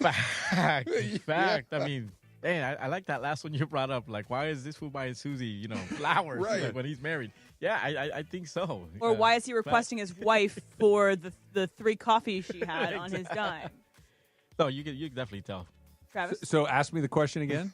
Fact. I mean, dang, I like that last one you brought up. Like, why is this fool buying Susie, flowers when he's married? Yeah, I think so. Or why is he requesting his wife for the 3 coffees she had on his dime? No, you can definitely tell. Travis? So ask me the question again.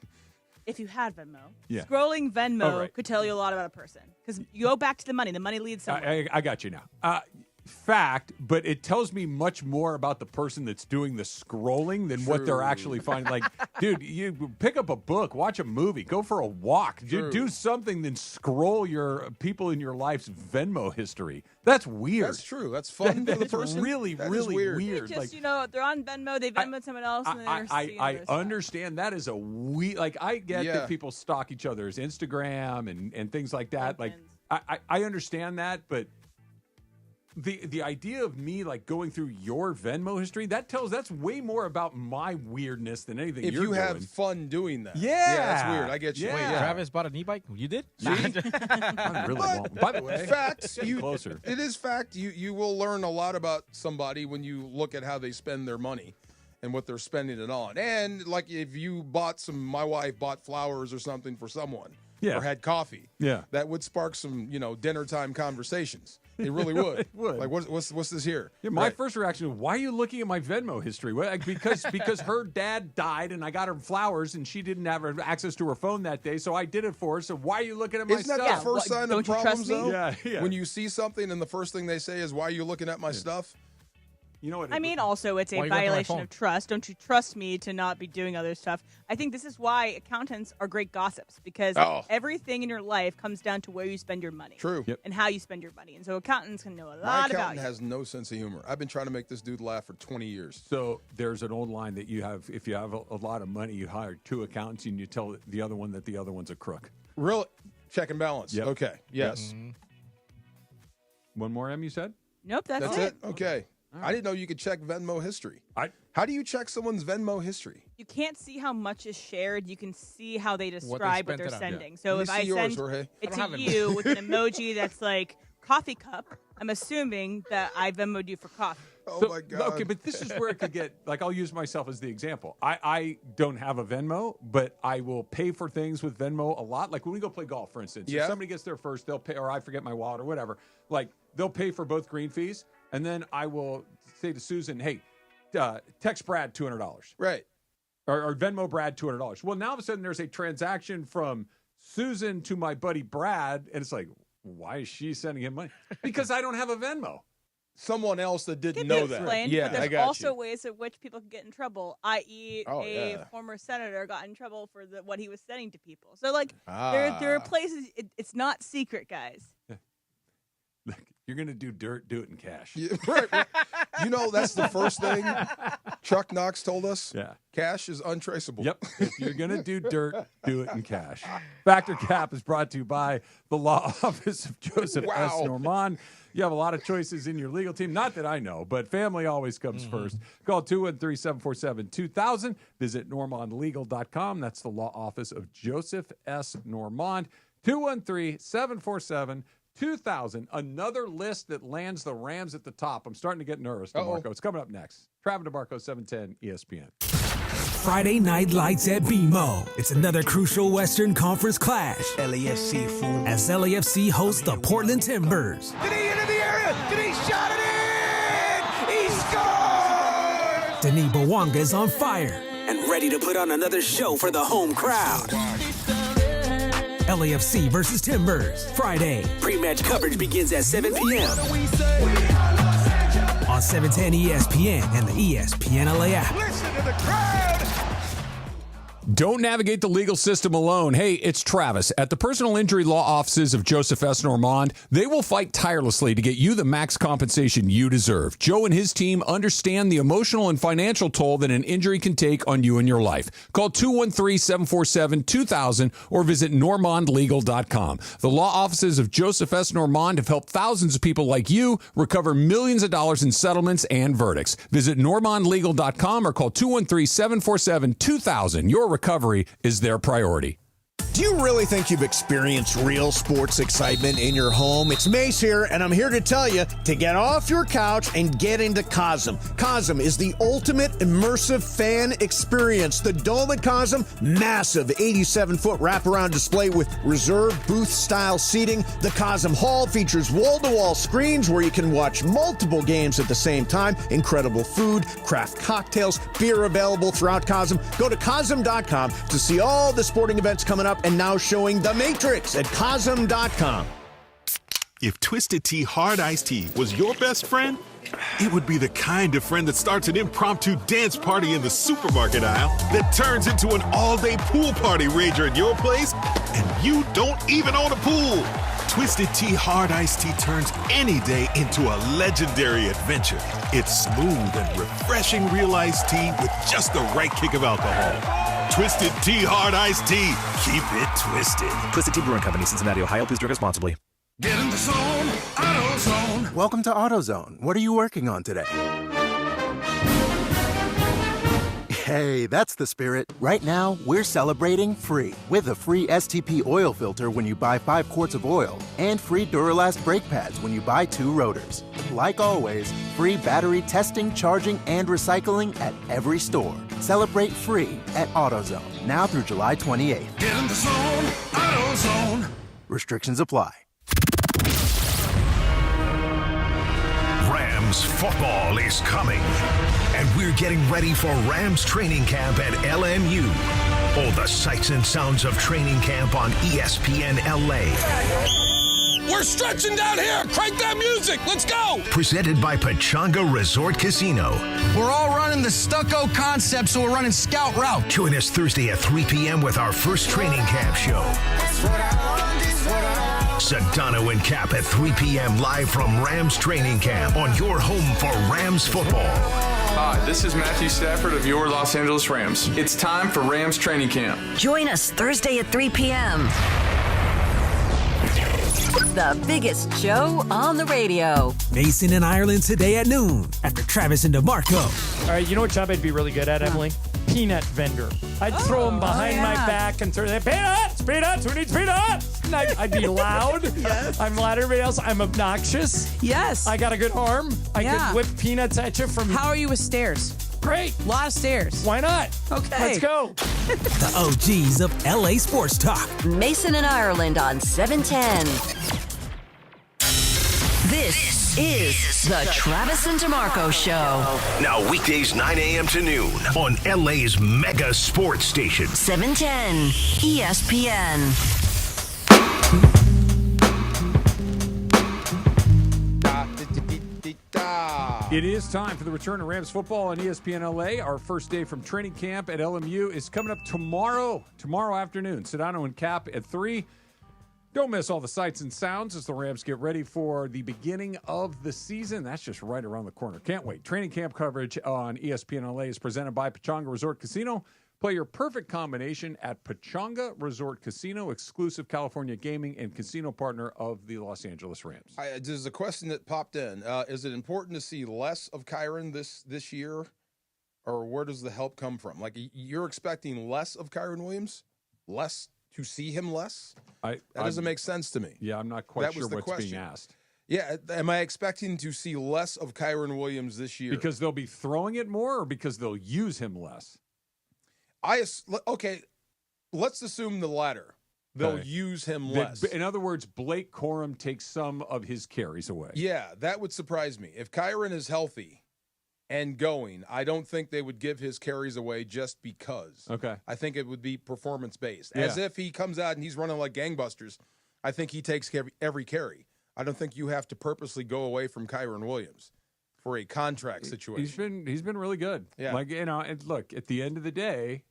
If you had Venmo, Yeah. scrolling Venmo right. could tell you a lot about a person. Because you go back to the money. The money leads somewhere. I got you now. Fact, but it tells me much more about the person that's doing the scrolling than what they're actually finding. Like, dude, you pick up a book, watch a movie, go for a walk, do something than scroll your people in your life's Venmo history. That's weird. That's true. That's fun for the That's person. really, That is really weird. weird. They just, Like, they're on Venmo. They Venmoed someone else. And they're seeing I other stuff. understand that is a like I get that people stalk each other's Instagram and things like that. Like I understand that, but the idea of me like going through your Venmo history, that's way more about my weirdness than anything if you're doing. If you have fun doing that. Yeah. That's weird. I get you. Yeah. Wait, Travis bought an e-bike? You did? I really won't. By the way, fact, closer. It is fact. You will learn a lot about somebody when you look at how they spend their money and what they're spending it on. And like if you my wife bought flowers or something for someone. Yeah. Or had coffee. Yeah. That would spark some, dinner time conversations. It really would. It would. Like, what's this here? Yeah, my first reaction was, why are you looking at my Venmo history? Because her dad died and I got her flowers and she didn't have access to her phone that day, so I did it for her. So why are you looking at my Isn't stuff? that the first sign of problems, though? Yeah. When you see something and the first thing they say is, why are you looking at my stuff? You know what? I mean, also, it's a violation of trust. Don't you trust me to not be doing other stuff? I think this is why accountants are great gossips, because everything in your life comes down to where you spend your money. True. And how you spend your money. And so accountants can know a My lot about accountant you. has no sense of humor. I've been trying to make this dude laugh for 20 years. So there's an old line that you have, if you have a lot of money, you hire two accountants and you tell the other one that the other one's a crook. Really? Check and balance. Yep. Okay. Yes. Mm-hmm. One more, M, you said? Nope, that's it. Okay. Right. I didn't know you could check Venmo history. How do you check someone's Venmo history? You can't see how much is shared. You can see how they describe what they're sending. Yeah. So Let if me I see yours, send Jorge. it to you with an emoji that's like coffee cup, I'm assuming that I Venmo'd you for coffee. Oh, my God. Okay, but this is where it could get, like, I'll use myself as the example. I don't have a Venmo, but I will pay for things with Venmo a lot. Like when we go play golf, for instance. Yeah. If somebody gets there first, they'll pay, or I forget my wallet or whatever. Like, they'll pay for both green fees, and then I will say to Susan, hey, text Brad $200. Right. Or Venmo Brad $200. Well, now all of a sudden there's a transaction from Susan to my buddy Brad, and it's like, why is she sending him money? Because I don't have a Venmo. Someone else that didn't know that. Yeah, but there's also ways in which people can get in trouble, i.e. former senator got in trouble for what he was sending to people. So, like, there are places, it's not secret, guys. Look, you're going to do dirt, do it in cash. Yeah, right. You know, that's the first thing Chuck Knox told us. Yeah. Cash is untraceable. Yep. If you're going to do dirt, do it in cash. Factor Cap is brought to you by the law office of Joseph S. Normand. You have a lot of choices in your legal team. Not that I know, but family always comes first. Call 213-747-2000. Visit normandlegal.com. That's the law office of Joseph S. Normand. 213-747-2000. Another list that lands the Rams at the top. I'm starting to get nervous, DeMarco. It's coming up next. Travis DeMarco, 710 ESPN. Friday Night Lights at BMO. It's another crucial Western Conference clash. LAFC fool. As LAFC hosts the Portland Timbers. Did he into the area? Did he shot it in? He scored! Denis Bouanga is on fire and ready to put on another show for the home crowd. LAFC versus Timbers. Friday. Pre-match coverage begins at 7 p.m. on 710 ESPN and the ESPN LA app. Listen to the crowd! Don't navigate the legal system alone. Hey, it's Travis. At the personal injury law offices of Joseph S. Normand, they will fight tirelessly to get you the max compensation you deserve. Joe and his team understand the emotional and financial toll that an injury can take on you and your life. Call 213-747-2000 or visit normandlegal.com. The law offices of Joseph S. Normand have helped thousands of people like you recover millions of dollars in settlements and verdicts. Visit normandlegal.com or call 213-747-2000. Your recovery is their priority. Do you really think you've experienced real sports excitement in your home? It's Mace here, and I'm here to tell you to get off your couch and get into Cosm. Cosm is the ultimate immersive fan experience. The Dome at Cosm, massive 87-foot wraparound display with reserved booth-style seating. The Cosm Hall features wall-to-wall screens where you can watch multiple games at the same time. Incredible food, craft cocktails, beer available throughout Cosm. Go to Cosm.com to see all the sporting events coming up, and now showing The Matrix at Cosm.com. If Twisted Tea Hard Iced Tea was your best friend, it would be the kind of friend that starts an impromptu dance party in the supermarket aisle that turns into an all-day pool party rager at your place, and you don't even own a pool. Twisted Tea Hard Iced Tea turns any day into a legendary adventure. It's smooth and refreshing real iced tea with just the right kick of alcohol. Twisted Tea Hard Iced Tea. Keep it twisted. Twisted Tea Brewing Company, Cincinnati, Ohio. Please drink responsibly. Get in the zone, AutoZone. Welcome to AutoZone. What are you working on today? Hey, that's the spirit. Right now, we're celebrating free with a free STP oil filter when you buy 5 quarts of oil and free Duralast brake pads when you buy 2 rotors. Like always, free battery testing, charging, and recycling at every store. Celebrate free at AutoZone, now through July 28th. Get in the zone, AutoZone. Restrictions apply. Rams football is coming, and we're getting ready for Rams training camp at LMU. All the sights and sounds of training camp on ESPN LA. We're stretching down here. Crank that music. Let's go. Presented by Pechanga Resort Casino. We're all running the stucco concept, so we're running scout route. Join us Thursday at 3 p.m. with our first training camp show. Sedano and Cap at 3 p.m. live from Rams training camp on your home for Rams football. Hi, this is Matthew Stafford of your Los Angeles Rams. It's time for Rams training camp. Join us Thursday at 3 p.m. The biggest show on the radio. Mason in Ireland today at noon after Travis and DeMarco. All right, you know what job I'd be really good at, Emily? Peanut vendor. I'd throw them behind my back and say, peanuts, who needs peanuts? And I'd be loud. Yes. I'm loud to everybody else. I'm obnoxious. Yes. I got a good arm. I could whip peanuts at you from... How are you with stairs? Great. A lot of stairs. Why not? Okay. Let's go. The OGs of LA Sports Talk. Mason and Ireland on 710. This is the Travis and DeMarco Show. Now weekdays 9 a.m. to noon on LA's mega sports station. 710 ESPN. It is time for the return of Rams football on ESPN LA. Our first day from training camp at LMU is coming up tomorrow afternoon. Sedano and Cap at 3. Don't miss all the sights and sounds as the Rams get ready for the beginning of the season. That's just right around the corner. Can't wait. Training camp coverage on ESPN LA is presented by Pechanga Resort Casino. Play your perfect combination at Pechanga Resort Casino, exclusive California gaming and casino partner of the Los Angeles Rams. There's a question that popped in. Is it important to see less of Kyron this year, or where does the help come from? Like, you're expecting less of Kyron Williams? Less? To see him less? That doesn't make sense to me. Yeah, I'm not quite sure what's being asked. Yeah, am I expecting to see less of Kyron Williams this year? Because they'll be throwing it more, or because they'll use him less? Okay, let's assume the latter. They'll use him less. In other words, Blake Corum takes some of his carries away. Yeah, that would surprise me. If Kyron is healthy and going, I don't think they would give his carries away just because. Okay. I think it would be performance-based. Yeah. As if he comes out and he's running like gangbusters, I think he takes every carry. I don't think you have to purposely go away from Kyron Williams for a contract situation. He's been really good. Yeah. And look, at the end of the day,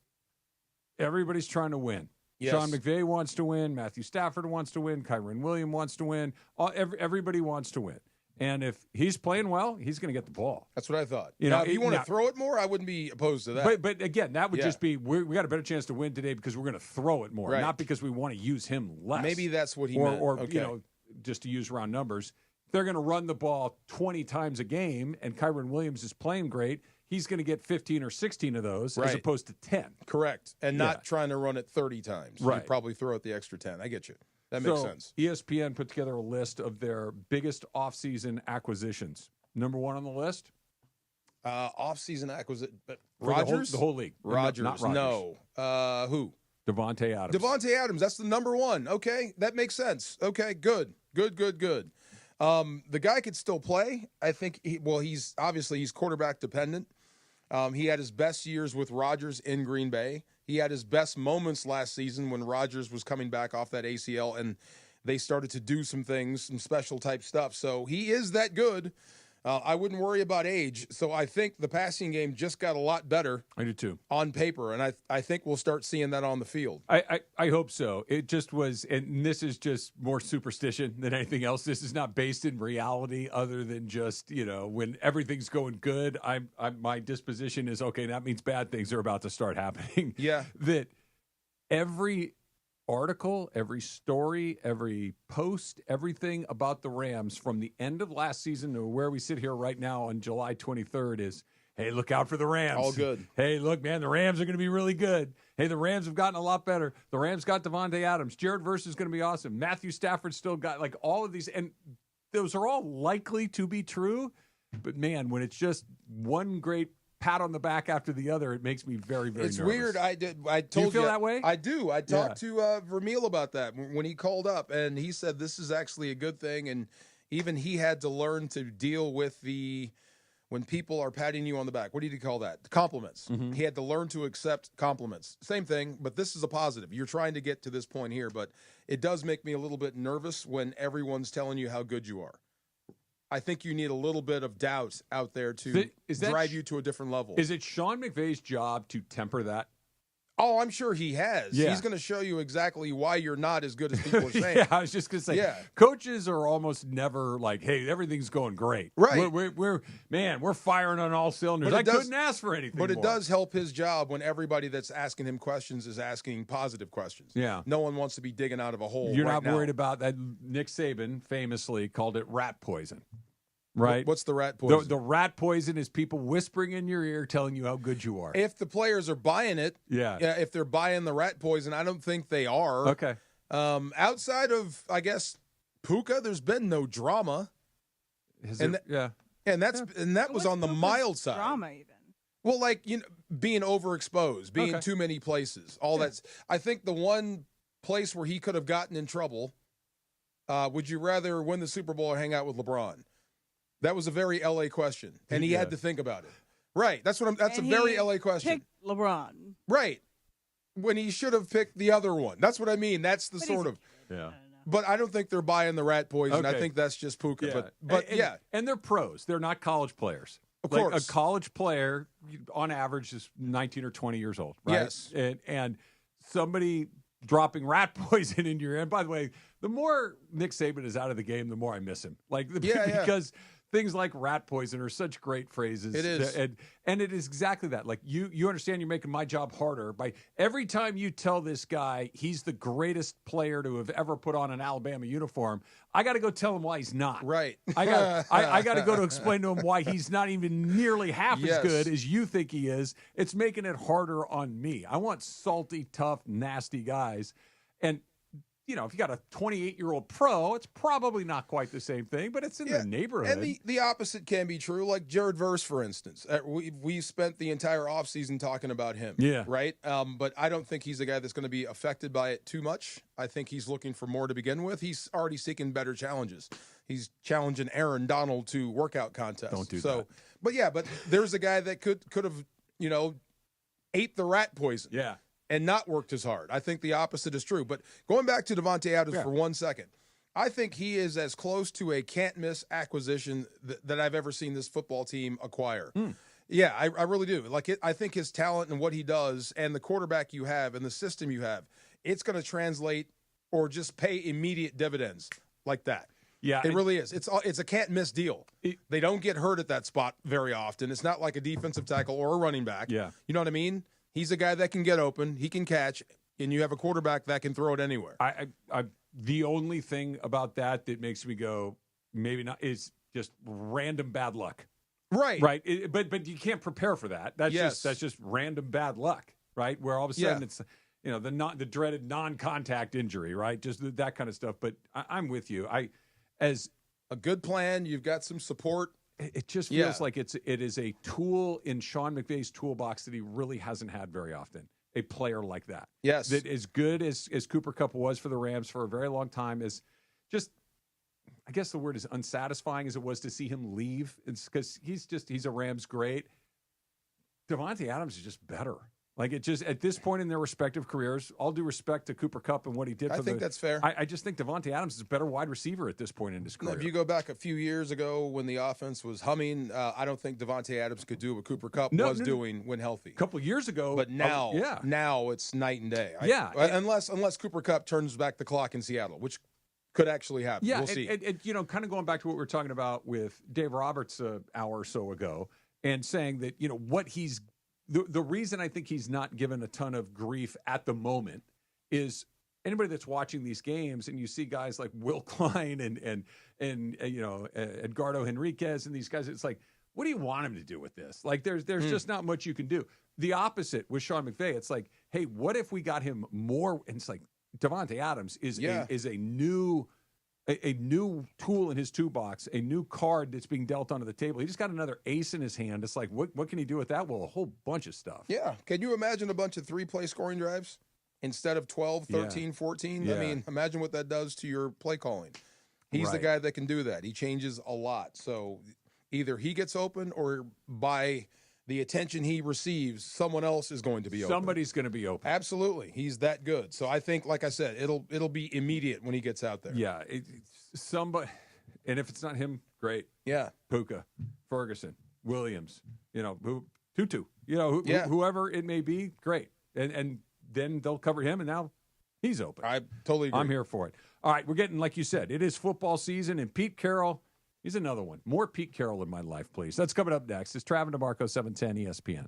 everybody's trying to win. Yes. Sean McVay wants to win. Matthew Stafford wants to win. Kyron Williams wants to win. Everybody wants to win. And if he's playing well, he's going to get the ball. That's what I thought. If you want to throw it more, I wouldn't be opposed to that. But again, that would just be we got a better chance to win today because we're going to throw it more, not because we want to use him less. Maybe that's what he meant. Or just to use round numbers, they're going to run the ball 20 times a game, and Kyron Williams is playing great. He's going to get 15 or 16 of those as opposed to 10. Correct. And not trying to run it 30 times. Right. You'd probably throw it the extra 10. I get you. That makes sense. ESPN put together a list of their biggest offseason acquisitions. Number one on the list? Offseason acquisition. Rodgers? The whole league. Rodgers. Not Rodgers. No. Who? Davante Adams. Davante Adams. That's the number one. Okay. That makes sense. Okay. Good. The guy could still play. I think he's quarterback dependent. He had his best years with Rodgers in Green Bay. He had his best moments last season when Rodgers was coming back off that ACL and they started to do some things, some special type stuff. So he is that good. I wouldn't worry about age. So I think the passing game just got a lot better. I do too. On paper, and I think we'll start seeing that on the field. I hope so. It just was, and this is just more superstition than anything else. This is not based in reality other than just, when everything's going good, my disposition is, okay, that means bad things are about to start happening. Yeah. That every article, every story, every post, everything about the Rams from the end of last season to where we sit here right now on July 23rd is, hey, look out for the Rams. All good. Hey, look, man, the Rams are going to be really good. Hey, the Rams have gotten a lot better. The Rams got Davante Adams. Jared Verse is going to be awesome. Matthew Stafford still got, like, all of these. And those are all likely to be true. But, man, when it's just one great pat on the back after the other, it makes me very, very nervous. It's weird. I told do you feel that way? I do. I talked to Vermeil about that when he called up, and he said this is actually a good thing. And even he had to learn to deal with when people are patting you on the back. What did he call that? Compliments. Mm-hmm. He had to learn to accept compliments. Same thing, but this is a positive. You're trying to get to this point here, but it does make me a little bit nervous when everyone's telling you how good you are. I think you need a little bit of doubt out there to drive you to a different level. Is it Sean McVay's job to temper that? Oh, I'm sure he has. Yeah. He's going to show you exactly why you're not as good as people are saying. Yeah, I was just going to say, coaches are almost never like, hey, everything's going great. Right. We're firing on all cylinders. I couldn't ask for anything But it more. does help his job when everybody that's asking him questions is asking positive questions. Yeah. No one wants to be digging out of a hole You're right not now. worried about that. Nick Saban famously called it rat poison. Right. What's the rat poison? The rat poison is people whispering in your ear telling you how good you are. If the players are buying it, yeah. If they're buying the rat poison, I don't think they are. Okay. Outside of, I guess, Puka, there's been no drama. And that was on the mild side. Drama even. Well, like, being overexposed, being too many places, all that's. I think the one place where he could have gotten in trouble, would you rather win the Super Bowl or hang out with LeBron? That was a very LA question, and he had to think about it. Right. That's a very LA question. Picked LeBron. Right. When he should have picked the other one. That's what I mean. That's the sort of. Yeah. But I don't think they're buying the rat poison. I think that's just Puka. Yeah. But and they're pros. They're not college players. Of like course. A college player, on average, is 19 or 20 years old. Right? Yes. And somebody dropping rat poison in your end. By the way, the more Nick Saban is out of the game, the more I miss him. Because things like rat poison are such great phrases. It is. And it is exactly that. Like, you understand you're making my job harder by every time you tell this guy he's the greatest player to have ever put on an Alabama uniform, I got to go tell him why he's not. Right. I got to go to explain to him why he's not even nearly half as good as you think he is. It's making it harder on me. I want salty, tough, nasty guys. And if you got a 28-year-old pro, it's probably not quite the same thing, but it's in the neighborhood. And the opposite can be true, like Jared Verse, for instance. We spent the entire offseason talking about him. Yeah. Right? But I don't think he's a guy that's going to be affected by it too much. I think he's looking for more to begin with. He's already seeking better challenges. He's challenging Aaron Donald to workout contests. Don't do that. But there's a guy that could have, ate the rat poison. Yeah. And not worked as hard. I think the opposite is true. But going back to Davante Adams for 1 second, I think he is as close to a can't-miss acquisition that I've ever seen this football team acquire. Yeah, I really do. I think his talent and what he does and the quarterback you have and the system you have, it's going to translate or just pay immediate dividends like that. Yeah, it really is. It's a can't-miss deal. They don't get hurt at that spot very often. It's not like a defensive tackle or a running back. Yeah. You know what I mean? He's a guy that can get open, he can catch, and you have a quarterback that can throw it anywhere. The only thing about that makes me go, maybe not, is just random bad luck. Right. Right. But you can't prepare for that. That's just random bad luck, right? Where all of a sudden it's the dreaded non-contact injury, right? Just that kind of stuff. But I'm with you. As a good plan, you've got some support. It just feels like it is a tool in Sean McVay's toolbox that he really hasn't had very often. A player like that. Yes. That as good as Cooper Kupp was for the Rams for a very long time is just, I guess the word is unsatisfying as it was to see him leave. It's because he's a Rams great. Davante Adams is just better. Like, it just, at this point in their respective careers, all due respect to Cooper Kupp and what he did. I think that's fair. I just think Davante Adams is a better wide receiver at this point in his career. If you go back a few years ago when the offense was humming, I don't think Davante Adams could do what Cooper Kupp was doing when healthy. A couple years ago. But now, now it's night and day. Unless Cooper Kupp turns back the clock in Seattle, which could actually happen. Yeah, we'll see. Kind of going back to what we were talking about with Dave Roberts an hour or so ago and saying that, what he's – the reason I think he's not given a ton of grief at the moment is anybody that's watching these games and you see guys like Will Klein and Edgardo Henriquez and these guys, it's like, what do you want him to do with this? Like, there's just not much you can do. The opposite with Sean McVay, it's like, hey, what if we got him more? And it's like Davante Adams is a new tool in his toolbox, a new card that's being dealt onto the table. He just got another ace in his hand. It's like, what can he do with that? Well, a whole bunch of stuff. Yeah. Can you imagine a bunch of 3-play scoring drives instead of 12, 13, 14? Yeah. I mean, imagine what that does to your play calling. He's the guy that can do that. He changes a lot. So either he gets open or by the attention he receives, someone else is going to be open. Somebody's going to be open. Absolutely. He's that good. So I think, like I said, it'll be immediate when he gets out there. Yeah. Somebody, and if it's not him, great. Yeah. Puka, Ferguson, Williams, Tutu, whoever it may be, great. And then they'll cover him, and now he's open. I totally agree. I'm here for it. All right, we're getting, like you said, it is football season, and Pete Carroll, he's another one. More Pete Carroll in my life, please. That's coming up next. It's Travis DeMarco, 710 ESPN.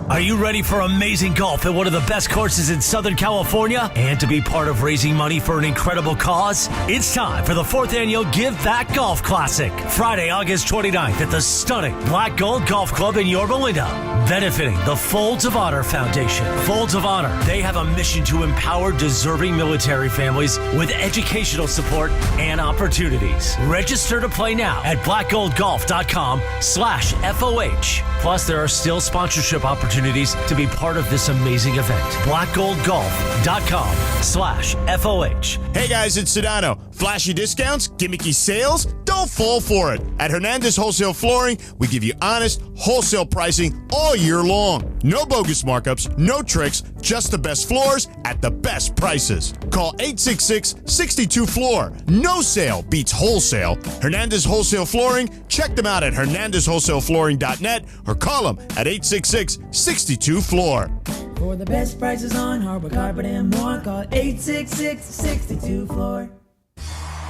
Are you ready for amazing golf at one of the best courses in Southern California and to be part of raising money for an incredible cause? It's time for the 4th Annual Give Back Golf Classic, Friday, August 29th at the stunning Black Gold Golf Club in Yorba Linda, benefiting the Folds of Honor Foundation. Folds of Honor, they have a mission to empower deserving military families with educational support and opportunities. Register to play now at blackgoldgolf.com/FOH. Plus, there are still sponsorship opportunities to be part of this amazing event. blackgoldgolf.com/FOH. Hey guys, it's Sedano. Flashy discounts, gimmicky sales? Don't fall for it. At Hernandez Wholesale Flooring, we give you honest, wholesale pricing all year long. No bogus markups, no tricks, just the best floors at the best prices. Call 866-62-FLOOR. No sale beats wholesale. Hernandez Wholesale Flooring, check them out at hernandezwholesaleflooring.net or call them at 866-62-FLOOR. For the best prices on hardwood carpet and more, call 866-62-FLOOR.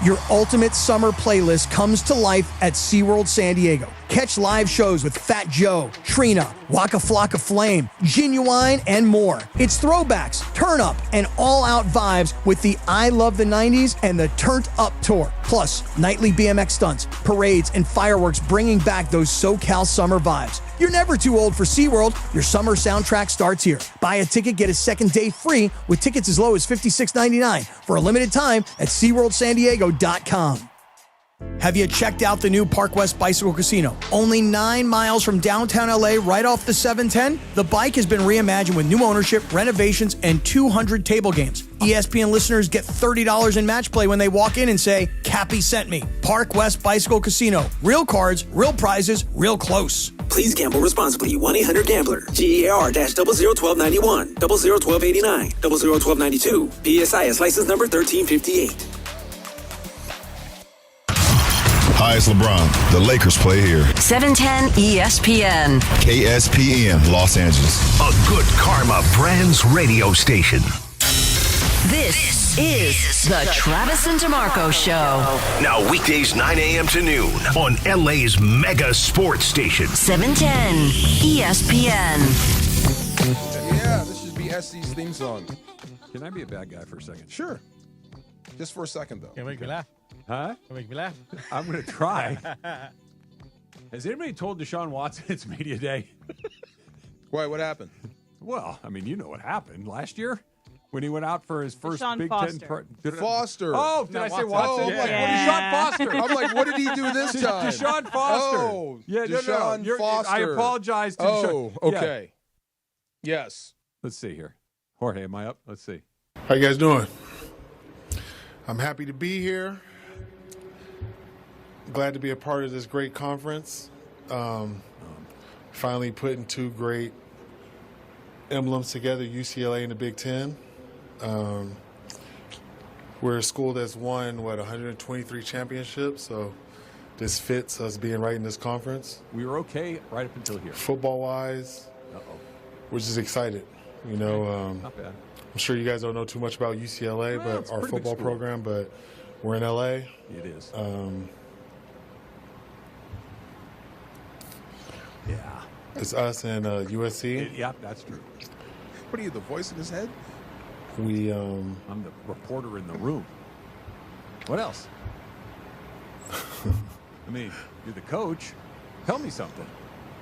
Your ultimate summer playlist comes to life at SeaWorld San Diego. Catch live shows with Fat Joe, Trina, Waka Flocka Flame, Genuine, and more. It's throwbacks, turn up, and all-out vibes with the I Love the 90s and the Turned Up Tour. Plus, nightly BMX stunts, parades, and fireworks bringing back those SoCal summer vibes. You're never too old for SeaWorld. Your summer soundtrack starts here. Buy a ticket, get a second day free with tickets as low as $56.99 for a limited time at SeaWorldSanDiego.com. Have you checked out the new Park West Bicycle Casino? Only 9 miles from downtown LA, right off the 710? The bike has been reimagined with new ownership, renovations, and 200 table games. ESPN listeners get $30 in match play when they walk in and say, Cappy sent me. Park West Bicycle Casino. Real cards, real prizes, real close. Please gamble responsibly. 1-800-GAMBLER. GEAR-0021291, 001289, 001292. PSIS license number 1358. Hi, it's LeBron. The Lakers play here. 710 ESPN. KSPN, Los Angeles. A good karma brands radio station. This is the Travis and DeMarco Show. Now weekdays 9 a.m. to noon on LA's mega sports station. 710 ESPN. Yeah, this should be SC's theme song. Can I be a bad guy for a second? Sure. Just for a second, though. Can make me laugh. Huh? Can make me laugh. I'm going to try. Has anybody told Deshaun Watson it's media day? Why? What happened? Well, I mean, you know what happened last year when he went out for his first Deshaun Big Foster. Ten. Foster. Oh, did I say Watson? Oh, I'm like, what is Deshaun Foster? I'm like, what did he do this time? Deshaun Foster. Oh, yeah, Deshaun no. Foster. I apologize to Deshaun. Deshaun. Okay. Yeah. Yes. Let's see here. Jorge, am I up? Let's see. How you guys doing? I'm happy to be here. Glad to be a part of this great conference. Finally putting two great emblems together, UCLA and the Big Ten. We're a school that's won, 123 championships, so this fits us being right in this conference. We were okay right up until here. Football-wise, we're just excited. You know, not bad. I'm sure you guys don't know too much about UCLA, but our football program, but we're in LA. It is. Yeah. It's us and USC. Yeah, that's true. What are you, the voice in his head? I'm the reporter in the room. What else? I mean, you're the coach. Tell me something.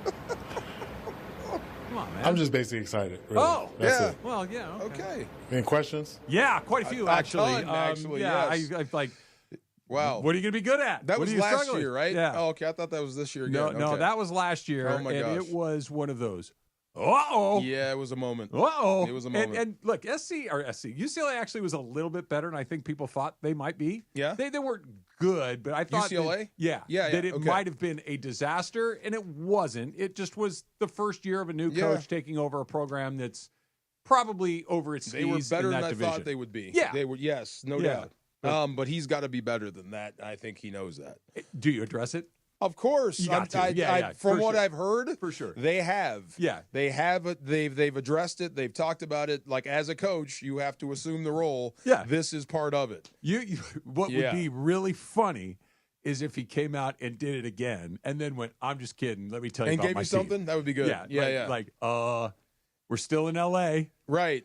Come on, man. I'm just basically excited. Really. Oh, That's yeah. it. Well, yeah. Okay. Any questions? Yeah, quite a few, actually. Yeah, yes. I like. Wow. What are you going to be good at? That What was are you last struggling year, with? right? Yeah. Oh, okay. I thought that was this year again. No, Okay. that was last year. Oh, my and gosh. it was one of those. Uh-oh. Yeah, it was a moment. Uh-oh. It was a moment. And look, UCLA actually was a little bit better than I think people thought they might be. Yeah? They weren't good, but I thought UCLA? that it okay. might have been a disaster, and it wasn't. It just was the first year of a new coach taking over a program that's probably over its skis. They were better in than that I division. thought they would be. Yeah. They were, yes, no doubt. But he's got to be better than that. I think he knows that. Do you address it? Of course. You got to. From for what sure. I've heard, for sure, they have. Yeah. They have. They've addressed it. They've talked about it. Like, as a coach, you have to assume the role. Yeah. This is part of it. What would be really funny is if he came out and did it again and then went, I'm just kidding. Let me tell you And about gave my you something? team. That would be good. Yeah. Like, we're still in L.A. Right.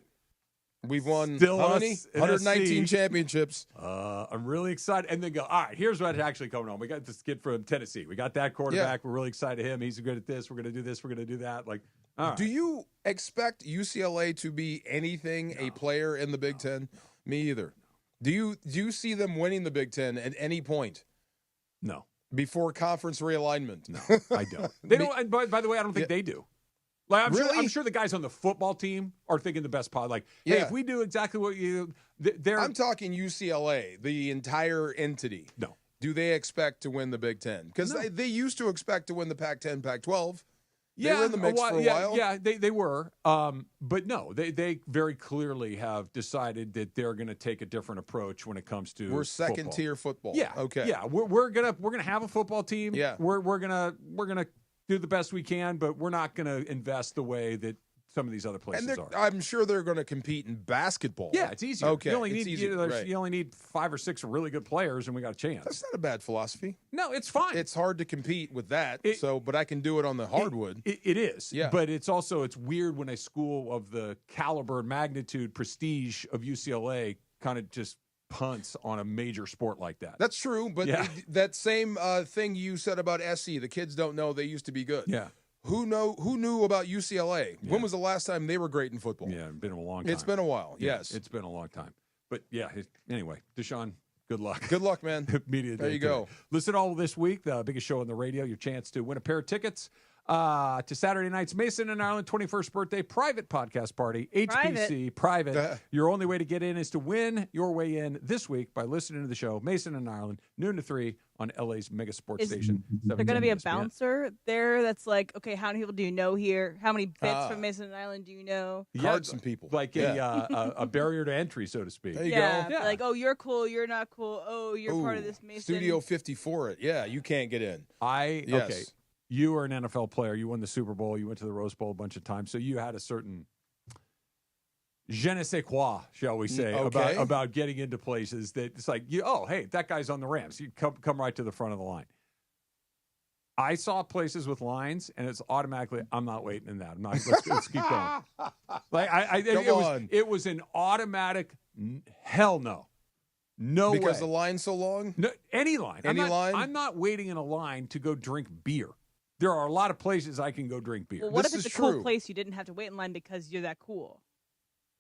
We've won Still how many? 119 SC. championships. I'm really excited. And then go, all right, here's what's actually going on. We got this kid from Tennessee. We got that quarterback. We're really excited him. He's good at this. We're going to do this. We're going to do that. Like, all right. Do you expect UCLA to be anything a player in the Big Ten? Me either. Do you see them winning the Big Ten at any point? No. Before conference realignment? No, I don't. They don't. And by the way, I don't think they do. Like, I'm sure the guys on the football team are thinking the best pod. Like, hey, if we do exactly what you, I'm talking UCLA, the entire entity. No. Do they expect to win the Big Ten? Because they used to expect to win the Pac-10, Pac-12. They were in the mix for a while. Yeah, they were. But no, they very clearly have decided that they're going to take a different approach when it comes to we're second tier football. Yeah. Okay. Yeah. We're gonna have a football team. Yeah. We're gonna do the best we can, but we're not gonna invest the way that some of these other places and are. I'm sure they're going to compete in basketball. Yeah, it's easier. Okay. You only need right. you only need 5 or 6 really good players, and we got a chance. That's not a bad philosophy. No, it's fine. It's hard to compete with that. But I can do it on the hardwood. It is. Yeah. But it's weird when a school of the caliber, magnitude, prestige of UCLA kind of just punts on a major sport like that. That's true, but that same thing you said about SC, the kids don't know they used to be good. Yeah. Who knew about UCLA? Yeah. When was the last time they were great in football? Yeah, it's been a long time. It's been a while, yes. It's been a long time. But, anyway, Deshaun, good luck. Good luck, man. Media Day. There you go. Listen all this week, the biggest show on the radio, your chance to win a pair of tickets to Saturday night's Mason and Ireland 21st birthday private podcast party, HPC private. Your only way to get in is to win your way in this week by listening to the show Mason and Ireland, noon to 3 on LA's mega sports station. Is there going to be a bouncer there that's like, okay, how many people do you know here? How many bits from Mason and Ireland do you know? Card some people. Like a barrier to entry, so to speak. There you go. Yeah. Like, oh, you're cool, you're not cool. Oh, you're part of this Mason. Studio 54 it. Yeah, you can't get in. Okay. You were an NFL player. You won the Super Bowl. You went to the Rose Bowl a bunch of times. So you had a certain je ne sais quoi, shall we say, about getting into places that it's like, hey, that guy's on the Rams. You come right to the front of the line. I saw places with lines, and it's automatically, I'm not waiting in that. I'm not. Let's keep going. Like it was an automatic hell no. No way. Because the line's so long? No, any line. Line? I'm not waiting in a line to go drink beer. There are a lot of places I can go drink beer. Well, what if it's a cool place you didn't have to wait in line because you're that cool?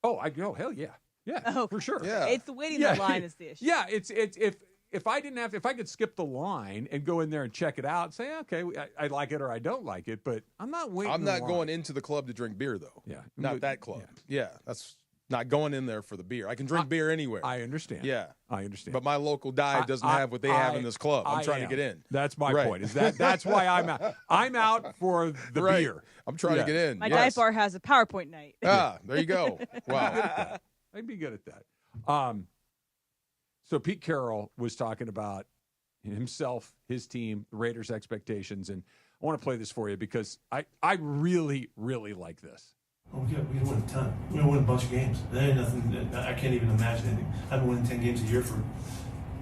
Oh, hell yeah. Yeah, for sure. Yeah. It's the waiting in line is the issue. Yeah, it's if I could skip the line and go in there and check it out and say, okay, I like it or I don't like it, but I'm not waiting. I'm not going into the club to drink beer, though. Yeah. Not that club. Yeah, that's not going in there for the beer. I can drink beer anywhere. I understand. Yeah. I understand. But my local dive doesn't have what they have in this club. I'm trying to get in. That's my point. That's why I'm out. I'm out for the beer. I'm trying to get in. My dive bar has a PowerPoint night. There you go. Wow. I'd be good at that. So Pete Carroll was talking about himself, his team, the Raiders' expectations, and I want to play this for you because I really, really like this. Oh, we're going to win a ton. We're going to win a bunch of games. There ain't nothing. I can't even imagine anything. I've been winning 10 games a year for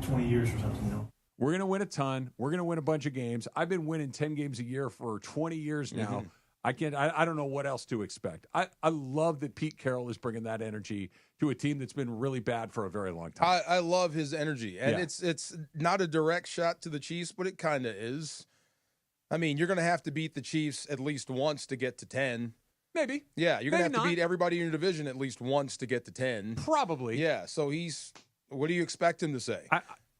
20 years or something, We're going to win a ton. We're going to win a bunch of games. I've been winning 10 games a year for 20 years now. I don't know what else to expect. I love that Pete Carroll is bringing that energy to a team that's been really bad for a very long time. I love his energy, and it's not a direct shot to the Chiefs, but it kind of is. I mean, you're going to have to beat the Chiefs at least once to get to 10. Maybe. Yeah, you're going to have to beat everybody in your division at least once to get to 10. Probably. Yeah, so what do you expect him to say?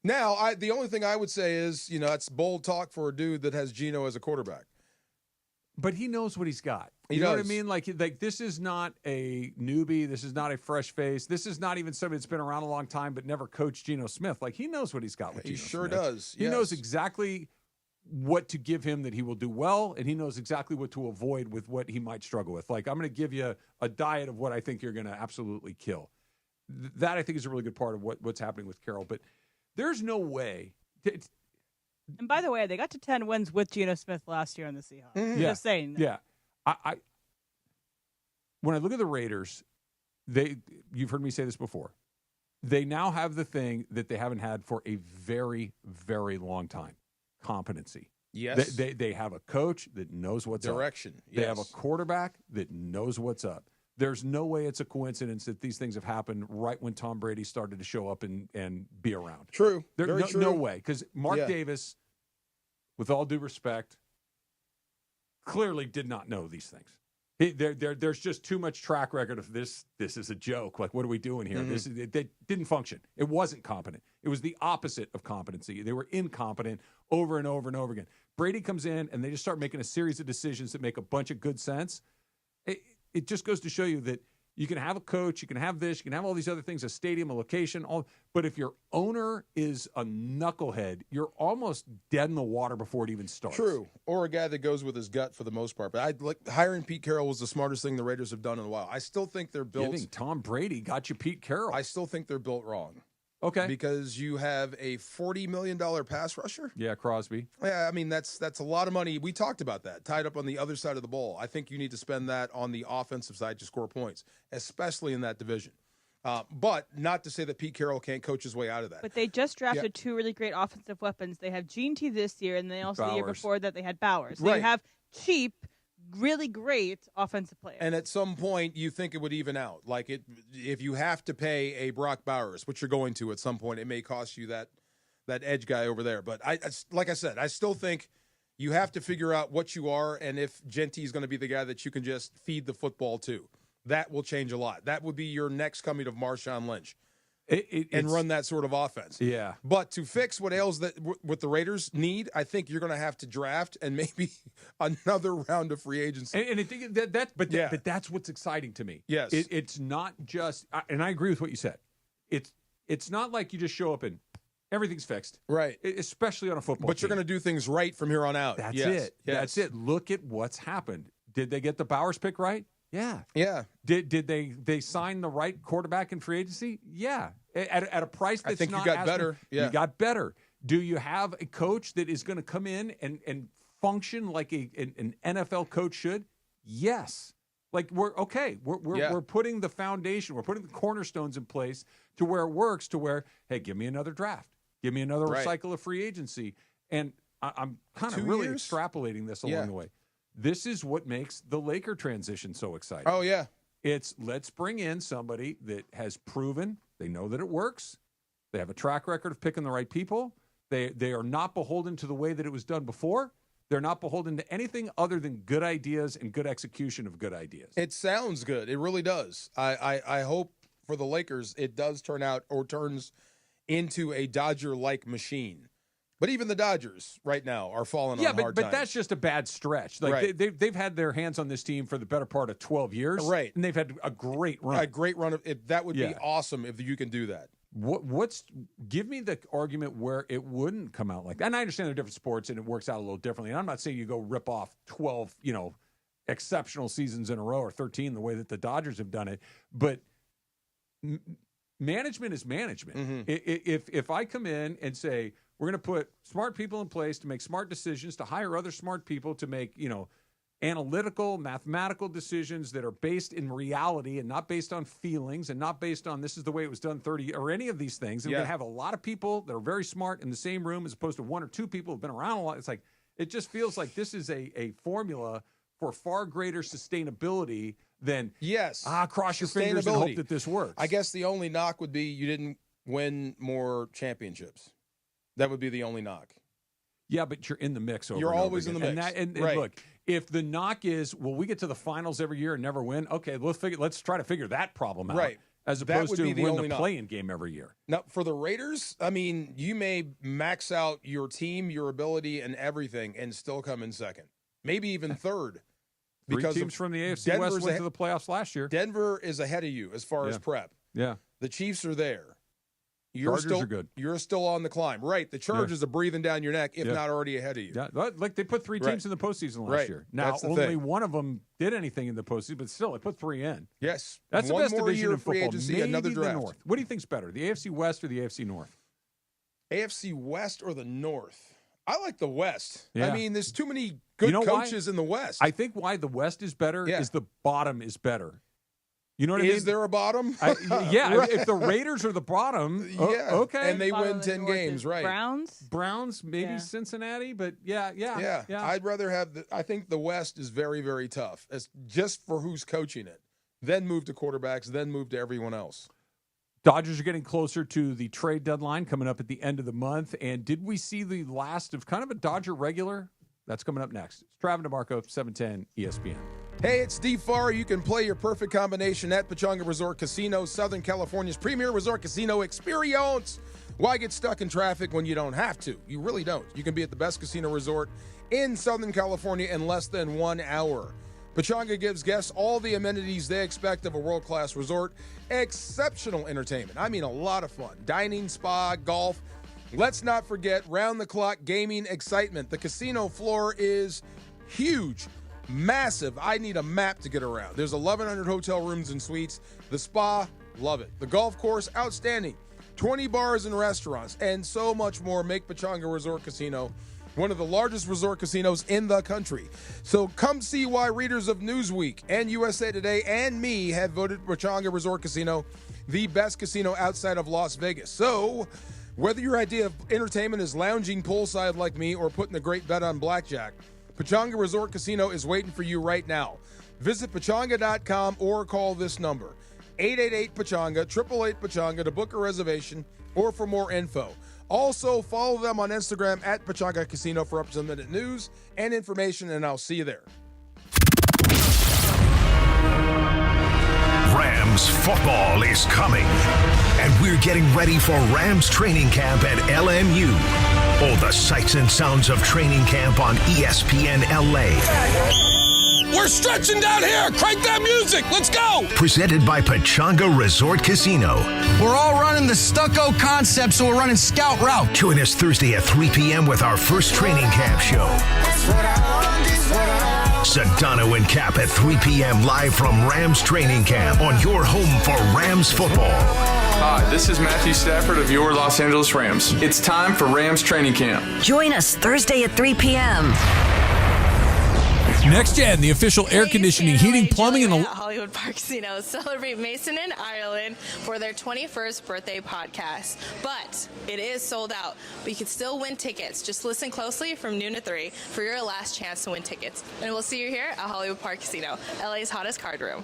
The only thing I would say is, that's bold talk for a dude that has Geno as a quarterback. But he knows what he's got. You know what I mean? Like this is not a newbie. This is not a fresh face. This is not even somebody that's been around a long time but never coached Geno Smith. Like, he knows what he's got with Geno Smith. He sure does. He knows exactly what to give him that he will do well, and he knows exactly what to avoid with what he might struggle with. Like, I'm going to give you a diet of what I think you're going to absolutely kill. That, I think, is a really good part of what's happening with Carroll. But there's no way. And by the way, they got to 10 wins with Geno Smith last year on the Seahawks. Yeah. Just saying. Yeah. When I look at the Raiders, you've heard me say this before. They now have the thing that they haven't had for a very, very long time. Competency. Yes. They have a coach that knows what's Direction. up. They have a quarterback that knows what's up. There's no way it's a coincidence that these things have happened right when Tom Brady started to show up and be around. True. Very true. No way. Because Mark Davis, with all due respect, clearly did not know these things. There's just too much track record of this. This is a joke. Like, what are we doing here? Mm-hmm. They didn't function. It wasn't competent. It was the opposite of competency. They were incompetent over and over and over again. Brady comes in, and they just start making a series of decisions that make a bunch of good sense. It just goes to show you that you can have a coach, you can have this, you can have all these other things, a stadium, a location, but if your owner is a knucklehead, you're almost dead in the water before it even starts. True. Or a guy that goes with his gut for the most part. But hiring Pete Carroll was the smartest thing the Raiders have done in a while. I still think they're built. Giving Tom Brady got you Pete Carroll. I still think they're built wrong. Okay. Because you have a $40 million pass rusher. Yeah, Crosby. Yeah, I mean, that's a lot of money. We talked about that, tied up on the other side of the ball. I think you need to spend that on the offensive side to score points, especially in that division. But not to say that Pete Carroll can't coach his way out of that. But they just drafted two really great offensive weapons. They have Gene T this year, and they also the year before that they had Bowers. So you have cheap, really great offensive players. And at some point, you think it would even out. Like, if you have to pay a Brock Bowers, which you're going to at some point, it may cost you that edge guy over there. But like I said, I still think you have to figure out what you are, and if Genty is going to be the guy that you can just feed the football to. That will change a lot. That would be your next coming of Marshawn Lynch. And run that sort of offense. Yeah. But to fix what the Raiders need, I think you're going to have to draft and maybe another round of free agency. But that's what's exciting to me. Yes. It's not just, and I agree with what you said. It's not like you just show up and everything's fixed. Right. Especially on a football But team. you're going to do things right from here on out. That's it. Yes. That's it. Look at what's happened. Did they get the Bowers pick right? Yeah. Yeah. Did they sign the right quarterback in free agency? Yeah. At a price that's I think not you got better. Yeah. You got better. Do you have a coach that is going to come in and function like an NFL coach should? Yes. Like we're putting the foundation, we're putting the cornerstones in place to where it works, to where, hey, give me another draft. Give me another cycle of free agency. And I'm kind of really extrapolating this along the way. This is what makes the Laker transition so exciting. Oh, yeah. It's let's bring in somebody that has proven they know that it works. They have a track record of picking the right people. They are not beholden to the way that it was done before. They're not beholden to anything other than good ideas and good execution of good ideas. It sounds good. It really does. I hope for the Lakers it does turn out or turns into a Dodger-like machine. But even the Dodgers right now are falling on hard times. But that's just a bad stretch. Like they've had their hands on this team for the better part of 12 years. Right. And they've had a great run. A great run. That would be awesome if you can do that. Give me the argument where it wouldn't come out like that. And I understand they're different sports and it works out a little differently. And I'm not saying you go rip off 12, exceptional seasons in a row or 13 the way that the Dodgers have done it. But management is management. Mm-hmm. If I come in and say, we're going to put smart people in place to make smart decisions, to hire other smart people to make, analytical, mathematical decisions that are based in reality and not based on feelings and not based on this is the way it was done 30 or any of these things. And we're going to have a lot of people that are very smart in the same room as opposed to one or two people who've been around a lot. It's like, it just feels like this is a formula for far greater sustainability than cross your fingers and hope that this works. I guess the only knock would be you didn't win more championships. That would be the only knock. Yeah, but you're in the mix over You're and over always again. in the mix. And right. look, if the knock is, well, we get to the finals every year and never win, okay, let's try to figure that problem out. Right. As opposed to win the knock. play-in game every year. Now, for the Raiders, I mean, you may max out your team, your ability, and everything and still come in second. Maybe even third. Because 3 teams from the AFC West went to the playoffs last year. Denver is ahead of you as far as prep. Yeah. The Chiefs are there. Chargers are good. You're still on the climb. Right. The Chargers are breathing down your neck, if not already ahead of you. Yeah. Like they put 3 teams in the postseason last year. Now, only one of them did anything in the postseason, but still, they put 3 in. Yes. That's one the best more division year in free football. agency, Maybe another draft. the North. What do you think's better, the AFC West or the AFC North? AFC West or the North? I like the West. Yeah. I mean, there's too many good coaches in the West. I think why the West is better is the bottom is better. You know what I mean? Is there a bottom? Right. If the Raiders are the bottom, okay. And they win 10 games, right. Browns, maybe Cincinnati, but yeah. I'd rather have I think the West is very, very tough, just for who's coaching it. Then move to quarterbacks, then move to everyone else. Dodgers are getting closer to the trade deadline coming up at the end of the month. And did we see the last of kind of a Dodger regular? That's coming up next. It's Travis DeMarco, 710 ESPN. Hey, it's Steve Farr. You can play your perfect combination at Pechanga Resort Casino, Southern California's premier resort casino experience. Why get stuck in traffic when you don't have to? You really don't. You can be at the best casino resort in Southern California in less than 1 hour. Pechanga gives guests all the amenities they expect of a world-class resort. Exceptional entertainment. I mean, a lot of fun. Dining, spa, golf. Let's not forget round-the-clock gaming excitement. The casino floor is huge, massive. I need a map to get around. There's 1,100 hotel rooms and suites. The spa, love it. The golf course, outstanding. 20 bars and restaurants, and so much more make Pechanga Resort Casino one of the largest resort casinos in the country. So come see why readers of Newsweek and USA Today and me have voted Pechanga Resort Casino the best casino outside of Las Vegas. So whether your idea of entertainment is lounging poolside like me or putting a great bet on blackjack, Pechanga Resort Casino is waiting for you right now. Visit Pechanga.com or call this number, 888-PECHANGA, 888-PECHANGA to book a reservation or for more info. Also, follow them on Instagram at Pechanga Casino for up-to-the-minute news and information, and I'll see you there. Rams football is coming, and we're getting ready for Rams training camp at LMU. All the sights and sounds of training camp on ESPN LA. We're stretching down here. Crank that music. Let's go. Presented by Pechanga Resort Casino. We're all running the stucco concept, so we're running scout route. Join us Thursday at 3 p.m. with our first training camp show. Sedano and Cap at 3 p.m. live from Rams training camp on your home for Rams football. Hi, this is Matthew Stafford of your Los Angeles Rams. It's time for Rams training camp. Join us Thursday at 3 p.m. Next Gen, the official air conditioning, heating, plumbing, and Hollywood Park Casino celebrate Mason and Ireland for their 21st birthday podcast. But it is sold out. But you can still win tickets. Just listen closely from noon to 3 for your last chance to win tickets. And we'll see you here at Hollywood Park Casino, LA's hottest card room.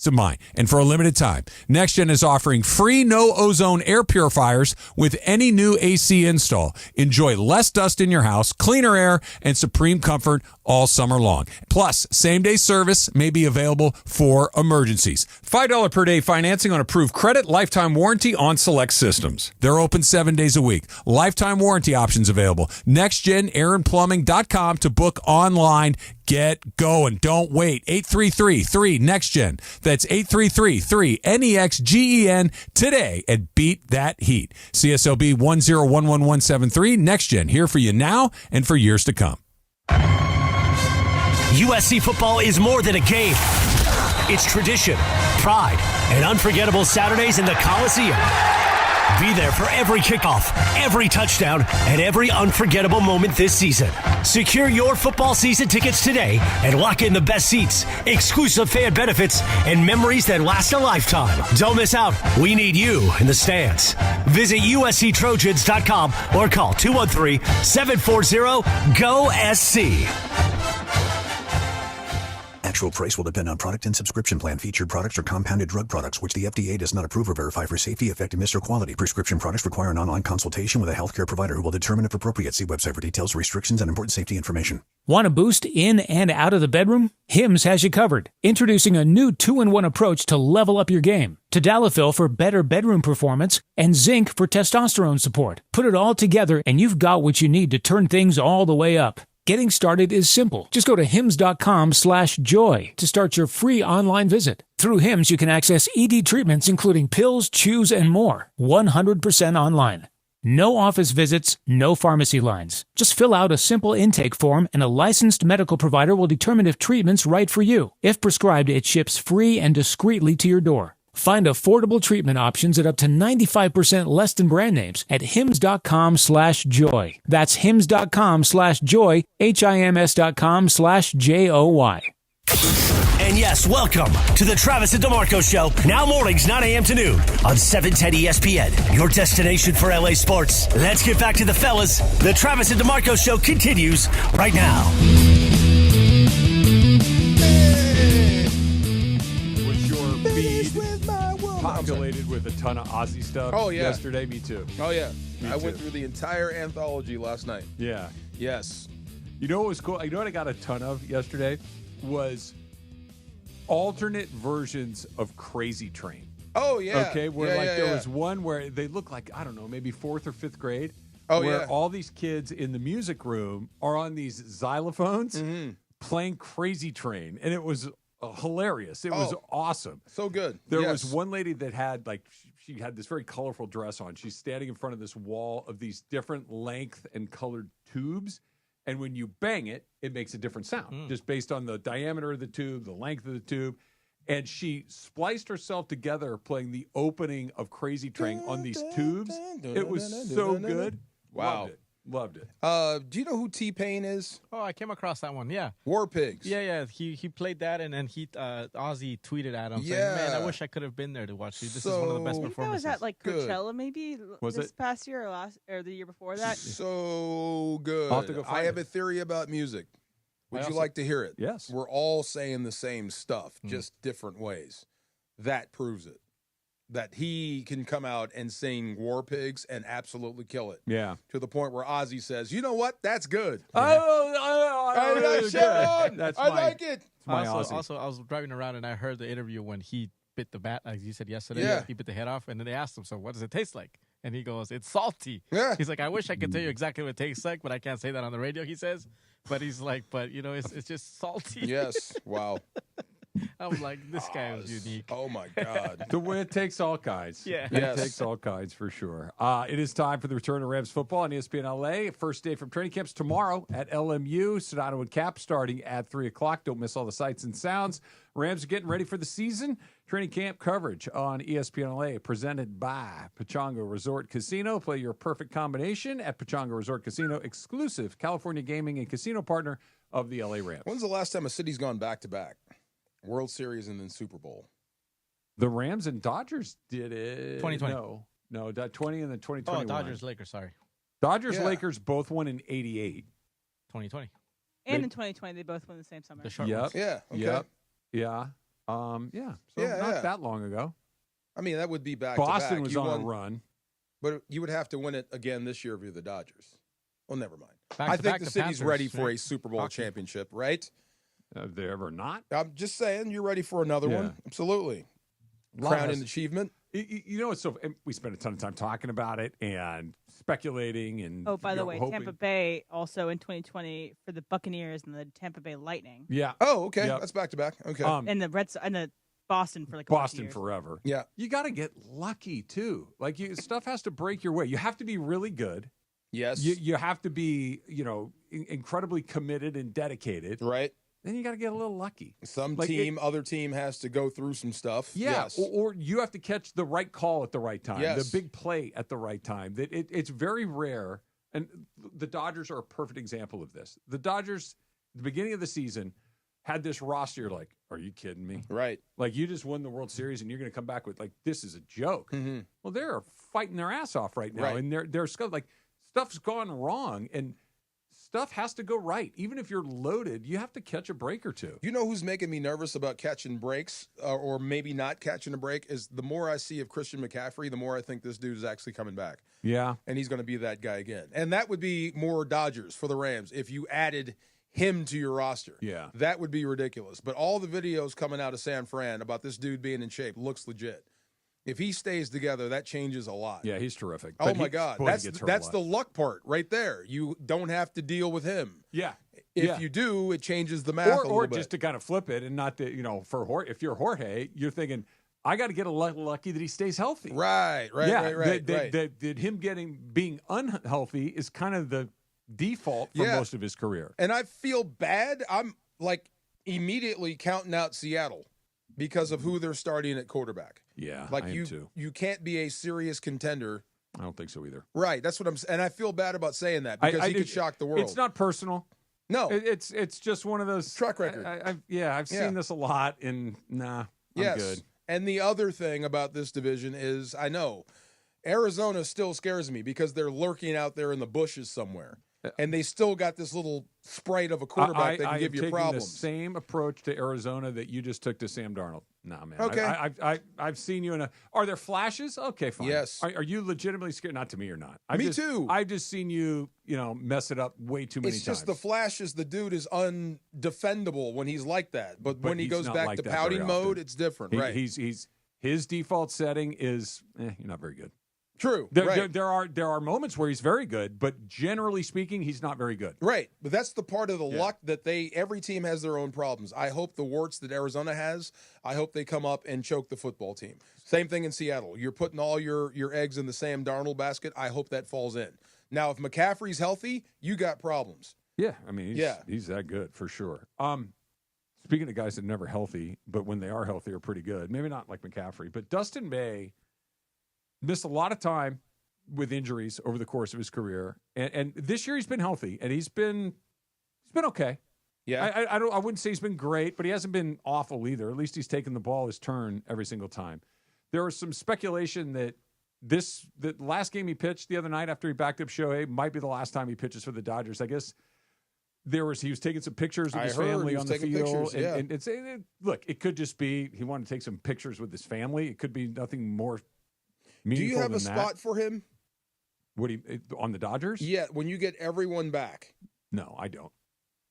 of mind. And for a limited time, NextGen is offering free no-ozone air purifiers with any new AC install. Enjoy less dust in your house, cleaner air, and supreme comfort all summer long. Plus, same-day service may be available for emergencies. $5 per day financing on approved credit, lifetime warranty on select systems. They're open 7 days a week. Lifetime warranty options available. NextGenAirandPlumbing.com to book online. Get going. Don't wait. 833-3-NEXTGEN. That's 833-3-NEXGEN today and beat that heat. CSLB 1011173. NextGen, here for you now and for years to come. USC football is more than a game. It's tradition, pride, and unforgettable Saturdays in the Coliseum. Be there for every kickoff, every touchdown, and every unforgettable moment this season. Secure your football season tickets today and lock in the best seats, exclusive fan benefits, and memories that last a lifetime. Don't miss out. We need you in the stands. Visit usctrojans.com or call 213-740-GO-SC. Actual price will depend on product and subscription plan. Featured products are compounded drug products, which the FDA does not approve or verify for safety, effectiveness, or quality. Prescription products require an online consultation with a healthcare provider who will determine if appropriate. See website for details, restrictions, and important safety information. Want a boost in and out of the bedroom? Hims has you covered. Introducing a new 2-in-1 approach to level up your game. Tadalafil for better bedroom performance and zinc for testosterone support. Put it all together and you've got what you need to turn things all the way up. Getting started is simple. Just go to hims.com/joy to start your free online visit. Through Hims, you can access ED treatments including pills, chews, and more. 100% online. No office visits, no pharmacy lines. Just fill out a simple intake form and a licensed medical provider will determine if treatment's right for you. If prescribed, it ships free and discreetly to your door. Find affordable treatment options at up to 95% less than brand names at hims.com/joy. That's hims.com/joy, HIMS.com/JOY. And yes, welcome to the Travis and DeMarco Show, now mornings 9 a.m. to noon on 710 ESPN, your destination for LA sports. Let's get back to the fellas. The Travis and DeMarco Show continues right now. Populated with a ton of Aussie stuff. Oh, yeah. Yesterday, me too. Oh, yeah. I too. went through the entire anthology last night. Yeah. Yes. You know what was cool? You know what I got a ton of yesterday? Was alternate versions of Crazy Train. Oh, yeah. Okay, where there was one where they look like, I don't know, maybe 4th or 5th grade. Oh, where all these kids in the music room are on these xylophones playing Crazy Train. And it was hilarious. It was awesome. So good. There was one lady that had she had this very colorful dress on. She's standing in front of this wall of these different length and colored tubes. And when you bang it, it makes a different sound just based on the diameter of the tube, the length of the tube. And she spliced herself together playing the opening of Crazy Train on these tubes. It was so good. Wow. Loved it. Do you know who T-Pain is? Oh, I came across that one. Yeah. War Pigs. Yeah. He played that, and then Ozzy tweeted at him saying, "Man, I wish I could have been there to watch you. This is one of the best performances." That was at Coachella maybe was this it? past year or the year before that. So good. I'll have to go find I have a theory about music. Would you like to hear it? Yes. We're all saying the same stuff, just different ways. That proves it. That he can come out and sing War Pigs and absolutely kill it. Yeah. To the point where Ozzy says, "You know what? That's good." That's I like it. my Also, I was driving around and I heard the interview when he bit the bat, like you said yesterday. Yeah. He bit the head off, and then they asked him, "So what does it taste like?" And he goes, "It's salty." Yeah. He's like, "I wish I could tell you exactly what it tastes like, but I can't say that on the radio." He says, but he's like, it's just salty. Yes. Wow. I'm like, this guy was unique. Oh, my God. The way it takes all kinds. Yeah. It takes all kinds for sure. It is time for the return of Rams football on ESPN LA. First day from training camps tomorrow at LMU. Sonato and Cap starting at 3 o'clock. Don't miss all the sights and sounds. Rams are getting ready for the season. Training camp coverage on ESPN LA presented by Pechanga Resort Casino. Play your perfect combination at Pechanga Resort Casino, exclusive California gaming and casino partner of the LA Rams. When's the last time a city's gone back-to-back? World Series and then Super Bowl. The Rams and Dodgers did it. 2020. No, 20 and then 2021. Oh, Dodgers, Lakers, sorry. Dodgers, Lakers both won in 88. 2020. And in 2020, they both won the same summer. The short Yep. ones. Yeah. Okay. Yep. Yeah. So not that long ago. I mean, that would be back Boston to back. was on a run. But you would have to win it again this year via the Dodgers. Well, never mind. Back to think back, the the city's Panthers, ready for right? a Super Bowl Hockey. championship, right? Have they ever not? I'm just saying, you're ready for another one. Absolutely. Crown an achievement. You know, it's and we spent a ton of time talking about it and speculating. And Oh, by the way, hoping. Tampa Bay also in 2020 for the Buccaneers and the Tampa Bay Lightning. Yeah. Oh, okay. Yep. That's back to back. Okay. And the and the Boston for like a bunch of Boston years. forever. Yeah. You got to get lucky too. Like stuff has to break your way. You have to be really good. Yes. You have to be, incredibly committed and dedicated. Right. then you got to get a little lucky. Other team has to go through some stuff. Yeah, yes. or you have to catch the right call at the right time, Yes. the big play at the right time. It's very rare, and the Dodgers are a perfect example of this. The Dodgers, at the beginning of the season, had this roster. You're like, are you kidding me? Right. Like, you just won the World Series, and you're going to come back with, like, this is a joke. Mm-hmm. Well, they're fighting their ass off right now, Right. and they're like, stuff's gone wrong, and stuff has to go right. Even if you're loaded, you have to catch a break or two. You know who's making me nervous about catching breaks or maybe not catching a break is the more I see of Christian McCaffrey, the more I think this dude is actually coming back. Yeah. And he's going to be that guy again. And that would be more Dodgers for the Rams if you added him to your roster. Yeah. That would be ridiculous. But all the videos coming out of San Fran about this dude being in shape looks legit. If he stays together, that changes a lot. Yeah, he's terrific. Oh, my God. That's the luck part right there. You don't have to deal with him. Yeah. If you do, it changes the math a little or bit. just to kind of flip it and not that, if you're Jorge, you're thinking, I got to get lucky that he stays healthy. Right. That him being unhealthy is kind of the default for most of his career. And I feel bad. I'm like immediately counting out Seattle because of who they're starting at quarterback. Yeah, like I am too. You can't be a serious contender. I don't think so either. Right, that's what I'm saying. And I feel bad about saying that because he could shock the world. It's not personal. No, it's just one of those track record. I've seen this a lot, and I'm good. And the other thing about this division is, I know Arizona still scares me because they're lurking out there in the bushes somewhere. And they still got this little sprite of a quarterback that can give you problems. The same approach to Arizona that you just took to Sam Darnold. Nah, man. Okay. I've seen you in Are there flashes? Okay, fine. Yes. Are you legitimately scared? Not to me or not. Me too. I've just seen you, mess it up way too many times. It's just the flashes. The dude is undefendable when he's like that. But when he goes back to pouting mode, it's different. Right. His default setting is you're not very good. True. There are moments where he's very good, but generally speaking, he's not very good. Right. But that's the part of the luck that every team has their own problems. I hope the warts that Arizona has, I hope they come up and choke the football team. Same thing in Seattle. You're putting all your eggs in the Sam Darnold basket. I hope that falls in. Now, if McCaffrey's healthy, you got problems. Yeah. I mean, he's that good for sure. Speaking of guys that are never healthy, but when they are healthy are pretty good. Maybe not like McCaffrey, but Dustin May missed a lot of time with injuries over the course of his career, and this year he's been healthy and he's been okay. Yeah, I wouldn't say he's been great, but he hasn't been awful either. At least he's taken the ball his turn every single time. There was some speculation that the last game he pitched the other night after he backed up Shohei might be the last time he pitches for the Dodgers. I guess he was taking some pictures with his family on the field, and look, it could just be he wanted to take some pictures with his family. It could be nothing more. Do you have a spot for him? On the Dodgers? Yeah, when you get everyone back. No, I don't.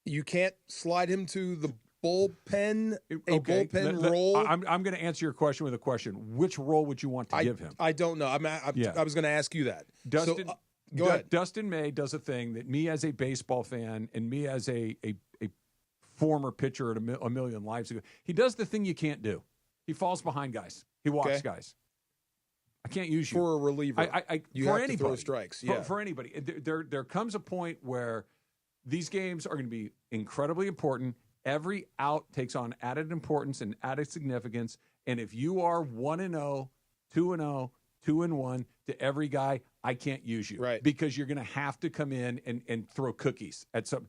You can't slide him to the bullpen, bullpen role? I'm going to answer your question with a question. Which role would you want to give him? I don't know. I was going to ask you that. Go ahead. Dustin May does a thing that me as a baseball fan and me as a former pitcher at a million lives ago, he does the thing you can't do. He falls behind guys. He walks guys. I can't use you for a reliever. You for have anybody. To throw strikes. Yeah. For anybody. There comes a point where these games are going to be incredibly important. Every out takes on added importance and added significance. And if you are 1-0, 2-0, 2-1 to every guy, I can't use you. Right. Because you're going to have to come in and throw cookies at some.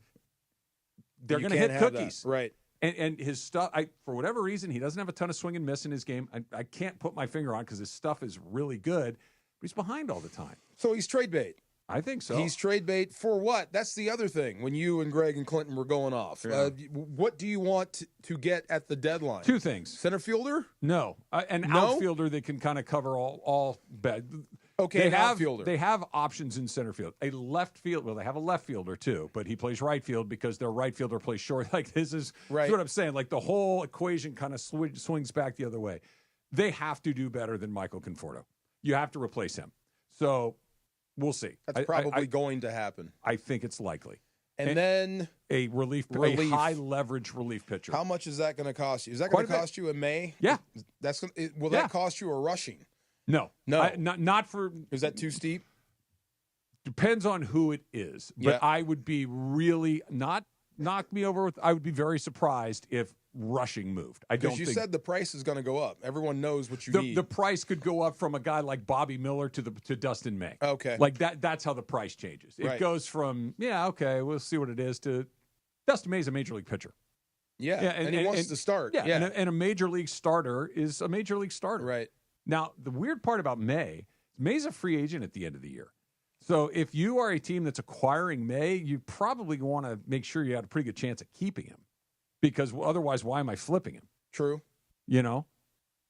They're going to hit cookies. That. Right. And his stuff, for whatever reason, he doesn't have a ton of swing and miss in his game. I can't put my finger on because his stuff is really good, but he's behind all the time. So he's trade bait. I think so. He's trade bait for what? That's the other thing. When you and Greg and Clinton were going off, what do you want to get at the deadline? Two things. Center fielder? No, an outfielder that can kind of cover all bad. Okay, outfielder. They have options in center field. A left field. Well, they have a left fielder too, but he plays right field because their right fielder plays short. Like this is what I'm saying. Like the whole equation kind of swings back the other way. They have to do better than Michael Conforto. You have to replace him. So we'll see. That's probably going to happen. I think it's likely. And then a high leverage relief pitcher. How much is that going to cost you? Is that going to cost you in May? Yeah. Will that cost you a rushing? No. Not for. Is that too steep? Depends on who it is. But I would be really not knock me over. I would be very surprised if rushing moved. I don't think. Because you said the price is going to go up. Everyone knows what you need. The price could go up from a guy like Bobby Miller to Dustin May. Okay. Like that's how the price changes. It goes from, we'll see what it is, to Dustin May's a major league pitcher. Yeah, and he wants to start. Yeah, and a major league starter is a major league starter. Right. Now, the weird part about May's a free agent at the end of the year. So if you are a team that's acquiring May, you probably want to make sure you have a pretty good chance at keeping him, because otherwise, why am I flipping him? True.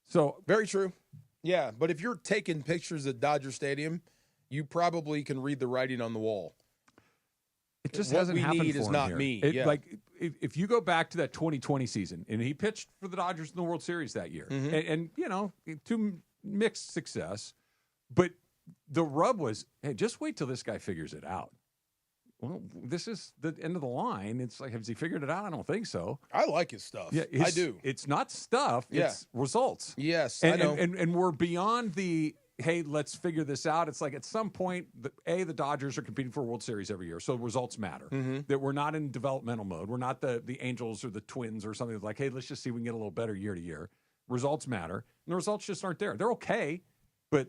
So very true. Yeah, but if you're taking pictures at Dodger Stadium, you probably can read the writing on the wall. It just hasn't happened for him. What we need is not here. me. Like, if you go back to that 2020 season, and he pitched for the Dodgers in the World Series that year, and to mixed success, but the rub was, hey, just wait till this guy figures it out. Well, this is the end of the line. It's like, has he figured it out? I don't think so. I like his stuff. Yeah, I do. It's not stuff. It's results. Yes, and, I know. And we're beyond the, hey, let's figure this out. It's like at some point, the Dodgers are competing for a World Series every year, so results matter. That we're not in developmental mode. We're not the Angels or the Twins or something like, hey, let's just see if we can get a little better year to year. Results matter. And the results just aren't there. They're okay, but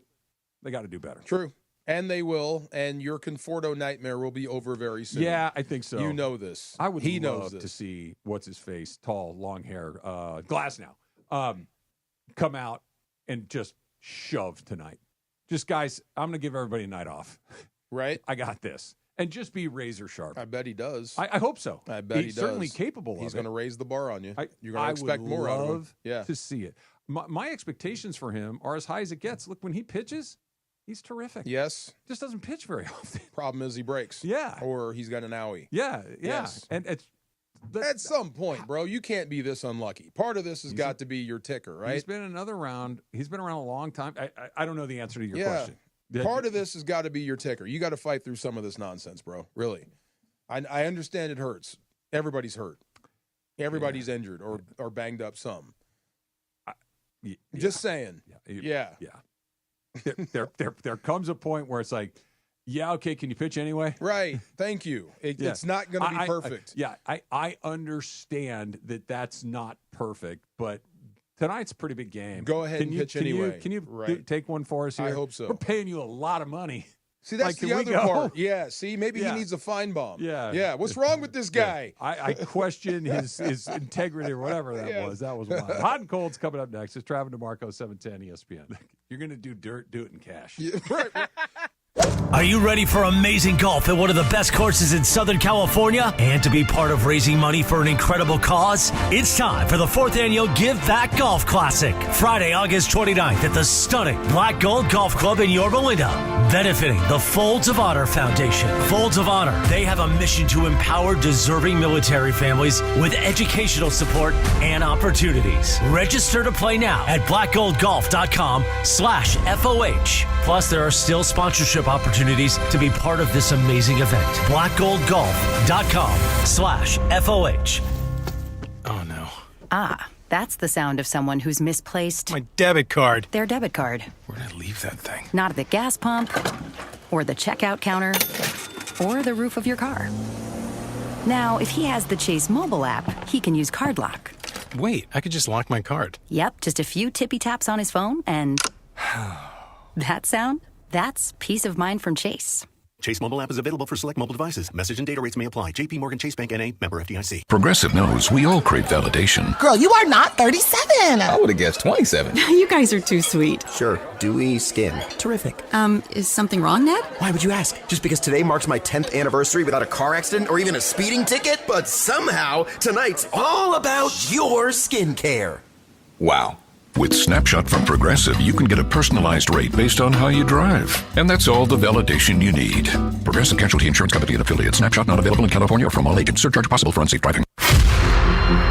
they got to do better. True. And they will, and your Conforto nightmare will be over very soon. Yeah, I think so. You know this. I would he love knows this. to see what's-his-face, tall, long hair, Glasnow, come out and just shove tonight. Just, guys, I'm going to give everybody a night off. Right? I got this. And just be razor sharp. I bet he does. I hope so. I bet he He's does. certainly capable of it. He's going to raise the bar on you. You're going to expect more out of him. I would love to see it. My expectations for him are as high as it gets. Look, when he pitches, he's terrific. Yes. Just doesn't pitch very often. Problem is he breaks. Yeah. Or he's got an owie. Yeah. Yes. And at some point, bro, you can't be this unlucky. Part of this has got to be your ticker, right? He's been another round. He's been around a long time. I don't know the answer to your question. Part of this has got to be your ticker. You got to fight through some of this nonsense, bro. Really. I understand it hurts. Everybody's hurt. Everybody's injured or banged up some. Just saying. Yeah. There comes a point where it's like, okay, can you pitch anyway? Right. Thank you. It's not going to be perfect. I understand that that's not perfect, but tonight's a pretty big game. Go ahead and pitch anyway. Can you take one for us here? I hope so. We're paying you a lot of money. See, that's the other part. Yeah, see, maybe he needs a Finebomb. Yeah. What's wrong with this guy? I question his integrity or whatever that was. That was wild. Hot and Cold's coming up next. It's Travis DeMarco, 710 ESPN. You're going to do dirt, do it in cash. Yeah, right. Are you ready for amazing golf at one of the best courses in Southern California and to be part of raising money for an incredible cause? It's time for the 4th Annual Give Back Golf Classic, Friday, August 29th at the stunning Black Gold Golf Club in Yorba Linda, benefiting the Folds of Honor Foundation. Folds of Honor, they have a mission to empower deserving military families with educational support and opportunities. Register to play now at blackgoldgolf.com/FOH. Plus, there are still sponsorship opportunities to be part of this amazing event. blackgoldgolf.com/FOH. Oh, no. Ah, that's the sound of someone who's misplaced my debit card. Their debit card. Where'd I leave that thing? Not at the gas pump, or the checkout counter, or the roof of your car. Now, if he has the Chase mobile app, he can use Card Lock. Wait, I could just lock my card. Yep, just a few tippy taps on his phone, and that sound? That's peace of mind from Chase. Chase mobile app is available for select mobile devices. Message and data rates may apply. JP Morgan Chase Bank N.A. member FDIC. Progressive knows we all crave validation. Girl, you are not 37. I would have guessed 27. You guys are too sweet. Sure. Dewy skin. Terrific. Is something wrong, Ned? Why would you ask? Just because today marks my 10th anniversary without a car accident or even a speeding ticket? But somehow, tonight's all about your skincare. Wow. With Snapshot from Progressive, you can get a personalized rate based on how you drive. And that's all the validation you need. Progressive Casualty Insurance Company and affiliates. Snapshot not available in California or from all agents. Surcharge possible for unsafe driving.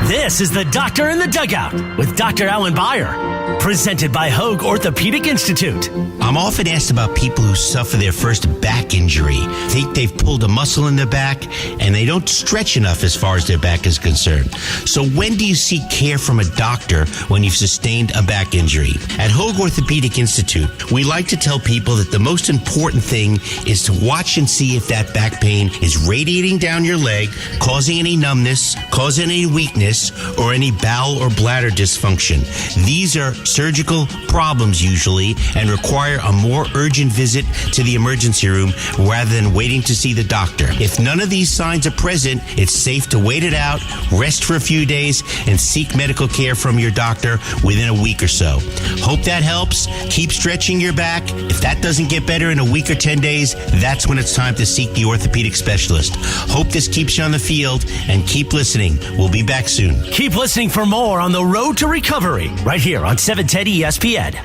This is the Doctor in the Dugout with Dr. Alan Byer, presented by Hoag Orthopedic Institute. I'm often asked about people who suffer their first back injury, think they've pulled a muscle in their back, and they don't stretch enough as far as their back is concerned. So when do you seek care from a doctor when you've sustained a back injury? At Hoag Orthopedic Institute, we like to tell people that the most important thing is to watch and see if that back pain is radiating down your leg, causing any numbness, causing any weakness, or any bowel or bladder dysfunction. These are surgical problems usually and require a more urgent visit to the emergency room rather than waiting to see the doctor. If none of these signs are present, it's safe to wait it out, rest for a few days, and seek medical care from your doctor within a week or so. Hope that helps. Keep stretching your back. If that doesn't get better in a week or 10 days, that's when it's time to seek the orthopedic specialist. Hope this keeps you on the field, and keep listening. We'll be back soon. Keep listening for more on the road to recovery right here on 710 ESPN.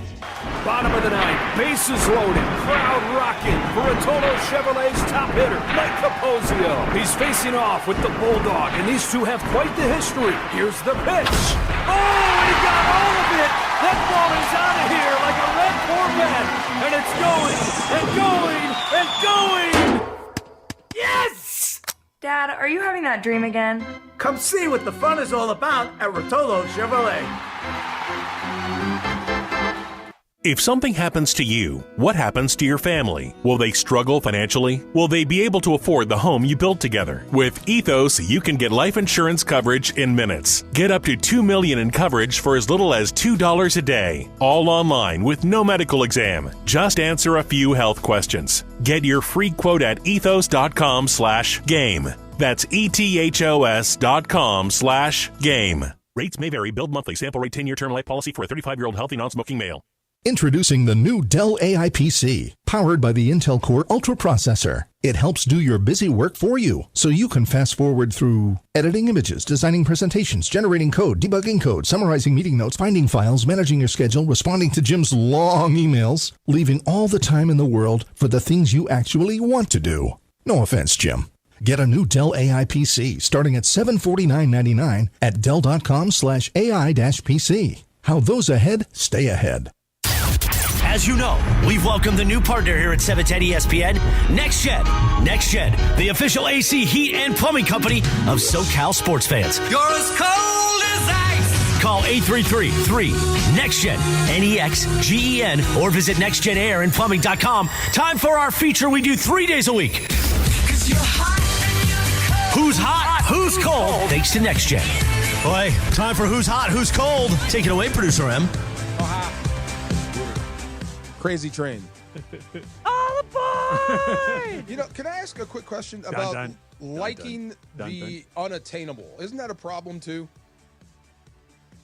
Bottom of the ninth, bases loaded, crowd rocking for Rotolo Chevrolet's top hitter, Mike Capozio. He's facing off with the Bulldog, and these two have quite the history. Here's the pitch. Oh, and he got all of it. That ball is out of here like a red Corvette, and it's going and going and going. Yes! Dad, are you having that dream again? Come see what the fun is all about at Rotolo Chevrolet. If something happens to you, what happens to your family? Will they struggle financially? Will they be able to afford the home you built together? With Ethos, you can get life insurance coverage in minutes. Get up to $2 million in coverage for as little as $2 a day. All online with no medical exam. Just answer a few health questions. Get your free quote at ethos.com/game. That's ethos.com/game. Rates may vary. Billed monthly. Sample rate 10-year term life policy for a 35-year-old healthy non-smoking male. Introducing the new Dell AI PC, powered by the Intel Core Ultra processor. It helps do your busy work for you, so you can fast forward through editing images, designing presentations, generating code, debugging code, summarizing meeting notes, finding files, managing your schedule, responding to Jim's long emails, leaving all the time in the world for the things you actually want to do. No offense, Jim. Get a new Dell AI PC starting at $749.99 at Dell.com/AI-PC. How those ahead stay ahead. As you know, we've welcomed a new partner here at 710 ESPN, NextGen. NextGen, the official AC, heat, and plumbing company of SoCal sports fans. You're as cold as ice. Call 833-3-NEXTGEN, NEXGEN, or visit nextgenairandplumbing.com. Time for our feature we do 3 days a week. Who's hot? Who's cold? Thanks to NextGen. Boy, time for Who's Hot? Who's Cold? Take it away, Producer M. Crazy Train. All aboard! Can I ask a quick question about liking the unattainable? Isn't that a problem too?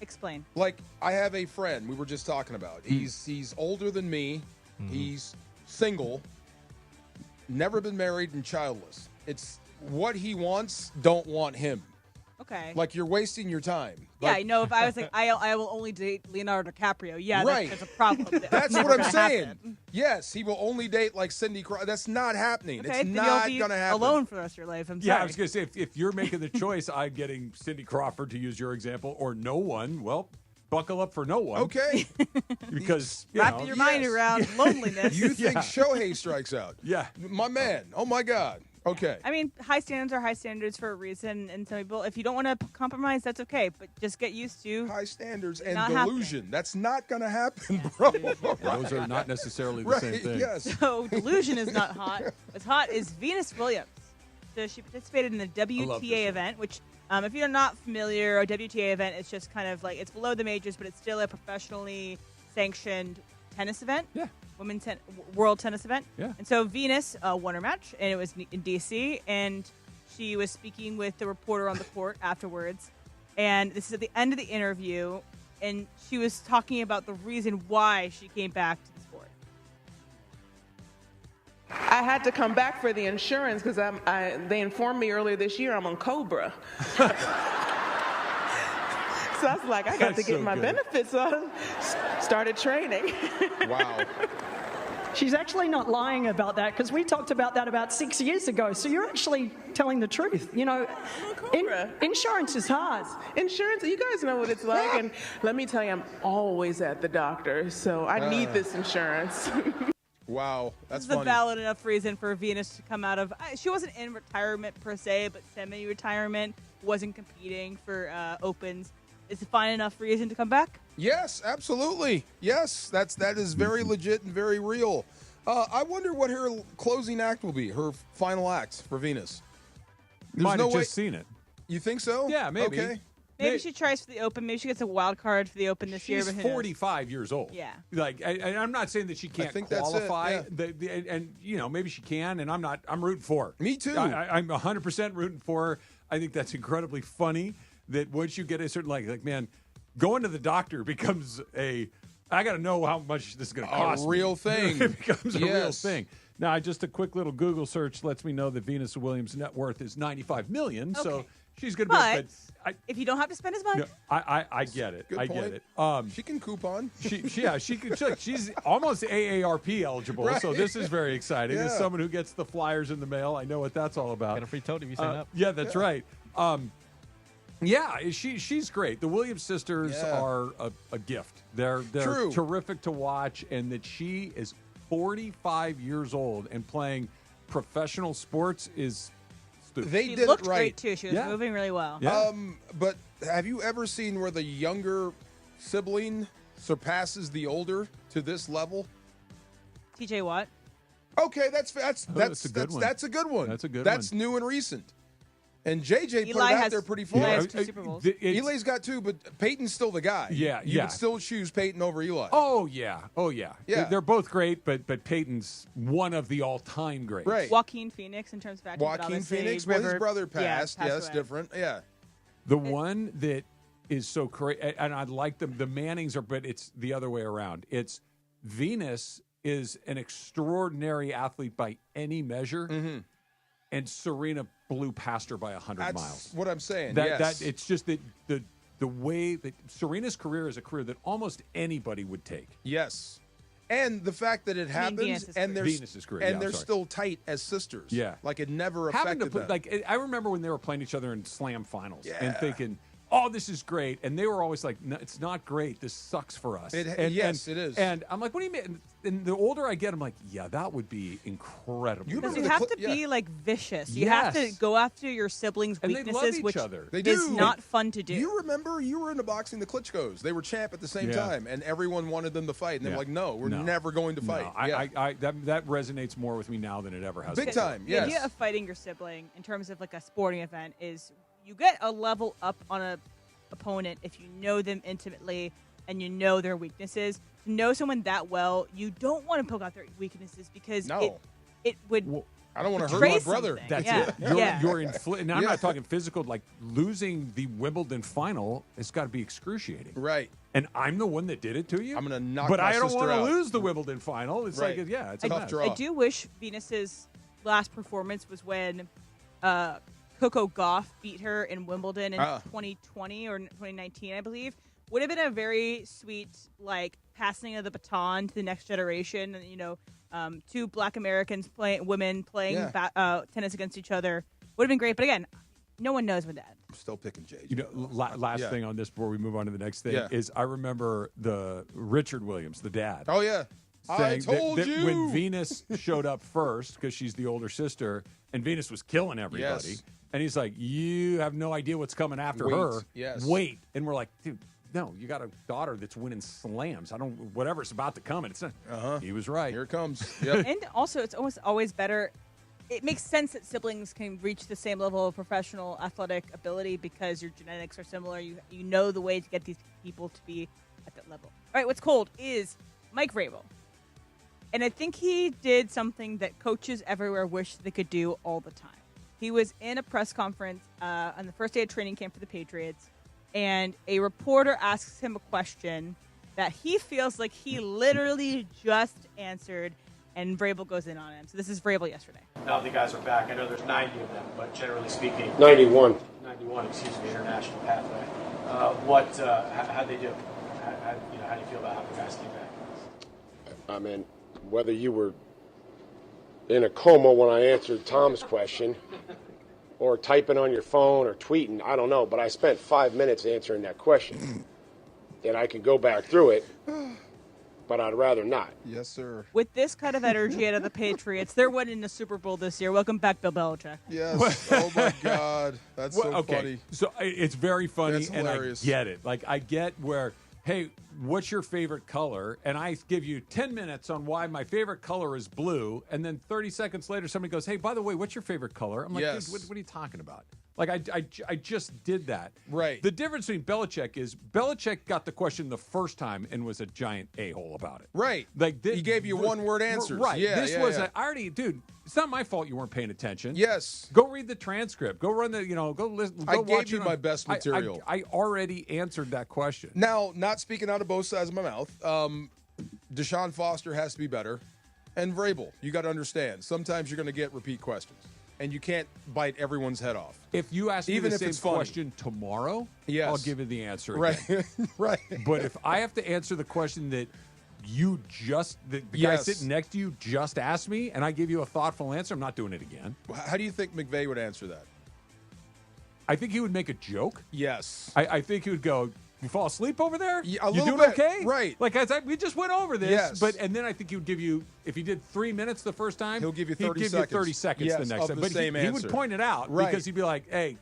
Explain. Like, I have a friend we were just talking about. He's older than me. Mm-hmm. He's single, never been married, and childless. It's what he wants, don't want him. Okay. Like, you're wasting your time. Yeah, if I was like, I will only date Leonardo DiCaprio. Yeah, right. That's a problem. That's what I'm saying. Happen. Yes, he will only date like Cindy Crawford. That's not happening. Okay, it's not going to happen. Alone for the rest of your life. I'm sorry. Yeah, I was going to say, if you're making the choice, I'm getting Cindy Crawford, to use your example, or no one. Well, buckle up for no one. Okay. Because, wrap your mind around loneliness. You think Shohei strikes out? Yeah. My man. Oh, my God. Okay. I mean, high standards are high standards for a reason, and some people, if you don't want to compromise, that's okay, but just get used to high standards and delusion. Happening. That's not going to happen, bro. Those are not necessarily the same thing. Yes. So delusion is not hot. What's hot is Venus Williams. So she participated in the WTA event, which, if you're not familiar, a WTA event is just kind of like, it's below the majors, but it's still a professionally sanctioned tennis event. Yeah. World tennis event. Yeah. And so Venus won her match, and it was in D.C., and she was speaking with the reporter on the court afterwards. And this is at the end of the interview, and she was talking about the reason why she came back to the sport. I had to come back for the insurance because they informed me earlier this year I'm on Cobra. So I was like, I got to get my benefits on. Started training. Wow. she's actually not lying about that because we talked about that about 6 years ago. So you're actually telling the truth. You know, insurance is hard. Insurance, you guys know what it's like. And let me tell you, I'm always at the doctor, so I need this insurance. Wow, that's funny. A valid enough reason for Venus to come out of. She wasn't in retirement per se, but semi-retirement, wasn't competing for Opens. Is it fine enough reason to come back? Yes, absolutely. Yes, that is very legit and very real. I wonder what her closing act will be. Her final act for Venus. Might have just seen it. You think so? Yeah, maybe. Okay. Maybe she tries for the Open. Maybe she gets a wild card for the Open this year. She's 45 years old. Yeah. Like, I'm not saying that she can't qualify. That's it, and you know, maybe she can. And I'm rooting for her. Me too. I'm 100% rooting for her. I think that's incredibly funny that once you get a certain like man, going to the doctor becomes I got to know how much this is going to cost. A real thing. It becomes a real thing. Now, just a quick little Google search lets me know that Venus Williams' net worth is $95 million. Okay. So she's going to be. But if you don't have to spend as much, no, I get it. Good I point. get it. She can coupon. She can. She's almost AARP eligible, right. so this is very exciting. Yeah. As someone who gets the flyers in the mail, I know what that's all about. Get a free tote if you sign up. Yeah, that's right. Yeah, she's great. The Williams sisters are a gift. They're True. terrific to watch, and that she is 45 years old and playing professional sports is. They she did looked it right. great too. She was moving really well. Yeah. But have you ever seen where the younger sibling surpasses the older to this level? TJ Watt. Okay, that's a good one. That's a good one. That's a good That's one. new and recent. And JJ put Eli it out has- there pretty far. Eli has 2 Super Bowls. Eli's got 2, but Peyton's still the guy. Yeah, You yeah. would still choose Peyton over Eli. Oh yeah. Yeah. They're both great, but Peyton's one of the all-time greats. Right. Joaquin Phoenix in terms of acting. Joaquin Phoenix, well, his brother passed. Yes, away. different. Yeah. The one that is so crazy, and I like them. The Mannings are, but it's the other way around. It's Venus is an extraordinary athlete by any measure, and Serena blew past her by 100 That's miles. what I'm saying. That it's just that the way that Serena's career is a career that almost anybody would take. Yes. And the fact that it happens, Venus's and career. Venus's career, and yeah, they're sorry. still tight as sisters. Yeah. Like it never Having to affected put them. like I remember when they were playing each other in slam finals and Yeah. thinking, "Oh, this is great," and they were always like, "No, it's not great. This sucks for us." It is. And I'm like, "What do you mean?" And the older I get, I'm like, "Yeah, that would be incredible." Because you have to be like vicious. You have to go after your siblings' And they weaknesses, love each which other. They is do. not fun to do. You remember you were into boxing the Klitschko's. They were champ at the same Yeah. time, and everyone wanted them to fight. And they were like, no, we're never going to fight. That resonates more with me now than it ever has. Big before. time, The yes. idea of fighting your sibling in terms of like a sporting event is you get a level up on a opponent if you know them intimately and you know their weaknesses. To know someone that well, you don't want to poke out their weaknesses because it would. I don't want to hurt betray my brother. something. That's Yeah. it. You're and I'm Yeah. not talking physical. Like losing the Wimbledon final, it's got to be excruciating. Right. And I'm the one that did it to you. I'm going to knock But my I don't sister want to out. lose the Wimbledon final. It's Right. like, yeah, it's A a tough mess. draw. I do wish Venus's last performance was when Coco Gauff beat her in Wimbledon in 2020 or 2019, I believe. Would have been a very sweet, like, passing of the baton to the next generation. You know, 2 Black Americans women playing tennis against each other would have been great. But again, no one knows what that. I'm still picking JJ. You know, last thing on this before we move on to the next thing is I remember the Richard Williams, the dad. Oh, yeah. I told you. When Venus showed up first, because she's the older sister, and Venus was killing everybody. Yes. And he's like, you have no idea what's coming after Wait. her. Yes. Wait. And we're like, dude, no, you got a daughter that's winning slams. Whatever's about to come. And it's not. He was right. Here it comes. Yep. And also, it's almost always better. It makes sense that siblings can reach the same level of professional athletic ability because your genetics are similar. You know the way to get these people to be at that level. All right, what's cold is Mike Vrabel. And I think he did something that coaches everywhere wish they could do all the time. He was in a press conference on the first day of training camp for the Patriots, and a reporter asks him a question that he feels like he literally just answered, and Vrabel goes in on him. So this is Vrabel yesterday. Now the guys are back. I know there's 90 of them, but generally speaking... 91. 91, excuse me, international pathway. How'd they do? How do you feel about how the guys came back? I mean, whether you were in a coma when I answered Tom's question or typing on your phone or tweeting, I don't know, but I spent 5 minutes answering that question. And I could go back through it, but I'd rather not. Yes, sir. With this kind of energy out of the Patriots, they're winning the Super Bowl this year. Welcome back, Bill Belichick. Yes. Oh, my God. That's so funny. So it's very funny, That's and hilarious. I get it. Like, I get where, hey, what's your favorite color? And I give you 10 minutes on why my favorite color is blue, and then 30 seconds later, somebody goes, hey, by the way, what's your favorite color? I'm like, Yes. dude, what are you talking about? Like, I just did that. Right. The difference between Belichick is Belichick got the question the first time and was a giant a-hole about it. Right. Like He gave you one-word answers. Right. Yeah, This yeah, was yeah. I already, dude, it's not my fault you weren't paying attention. Yes. Go read the transcript. Go run the, go listen. Go I watch gave you it my best material. I already answered that question. Now, not speaking out of both sides of my mouth, Deshaun Foster has to be better. And Vrabel, you got to understand, sometimes you're going to get repeat questions. And you can't bite everyone's head off. If you ask me Even the if same it's funny. question tomorrow, Yes. I'll give you the answer Right. again. Right. But if I have to answer the question that you just, the guy Yes. sitting next to you just asked me, and I give you a thoughtful answer, I'm not doing it again. How do you think McVay would answer that? I think he would make a joke. Yes. I think he would go, you fall asleep over there? Yeah, a you little doing bit, okay? right. Like, we just went over this. Yes. And then I think he would give you, if he did 3 minutes the first time, He'll give you he'd 30 give seconds. you 30 seconds Yes, the next of time. the But same he would answer. point it out Right. because he'd be like, hey,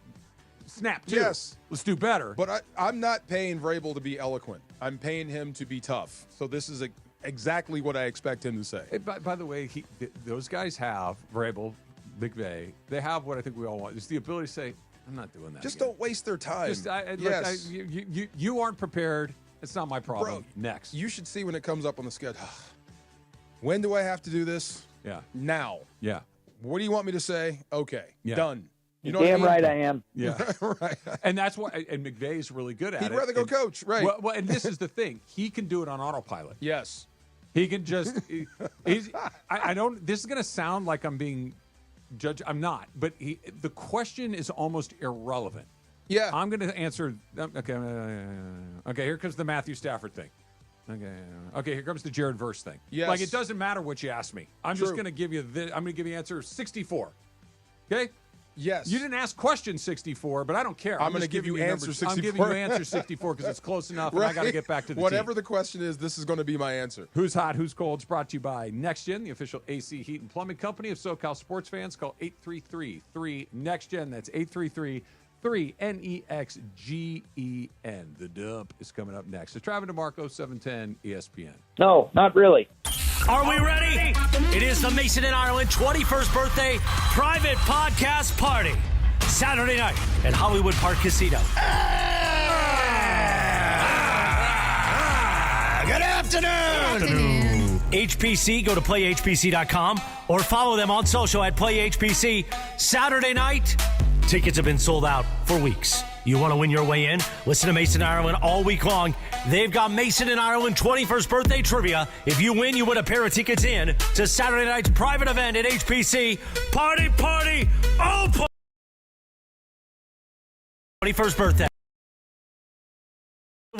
snap two. Yes. Let's do better. But I'm not paying Vrabel to be eloquent. I'm paying him to be tough. So this is exactly what I expect him to say. Hey, by the way, those guys have, Vrabel, McVay, they have what I think we all want. It's the ability to say, I'm not doing that Just again. don't waste their time. Just, yes. you aren't prepared. It's not my problem. Bro, Next. You should see when it comes up on the schedule. When do I have to do this? Yeah. Now. Yeah. What do you want me to say? Okay. Yeah. Done. You know Damn what I mean? right I am. Yeah. Right. And that's why, and McVay's really good at it. He'd rather go And- coach, right. Well, and this is the thing. He can do it on autopilot. Yes. He can just, I don't, this is going to sound like I'm being judged. I'm not. But the question is almost irrelevant. Yeah. I'm going to answer, okay, here comes the Matthew Stafford thing. Okay, here comes the Jared Verse thing. Yes. Like, it doesn't matter what you ask me. I'm just True. going to give you I'm going to give you answer 64. Okay? Yes. You didn't ask question 64, but I don't care. I'm going to give you answer 64. I'm giving you answer 64 because it's close enough, and I got to get back to the Whatever team. the question is, this is going to be my answer. Who's hot, who's cold is brought to you by NextGen, the official AC heat and plumbing company of SoCal sports fans. Call 833-3-NEXTGen. That's 833-3-NEXGEN. The Dump is coming up next. It's Travis DeMarco, 710 ESPN. No, not really. Are we ready? It is the Mason and Ireland 21st birthday private podcast party. Saturday night at Hollywood Park Casino. Good afternoon. HPC, go to playhpc.com or follow them on social at playhpc. Saturday night, tickets have been sold out for weeks. You want to win your way in? Listen to Mason and Ireland all week long. They've got Mason and Ireland 21st birthday trivia. If you win, you win a pair of tickets in to Saturday night's private event at HPC. Party, party, oh, 21st birthday.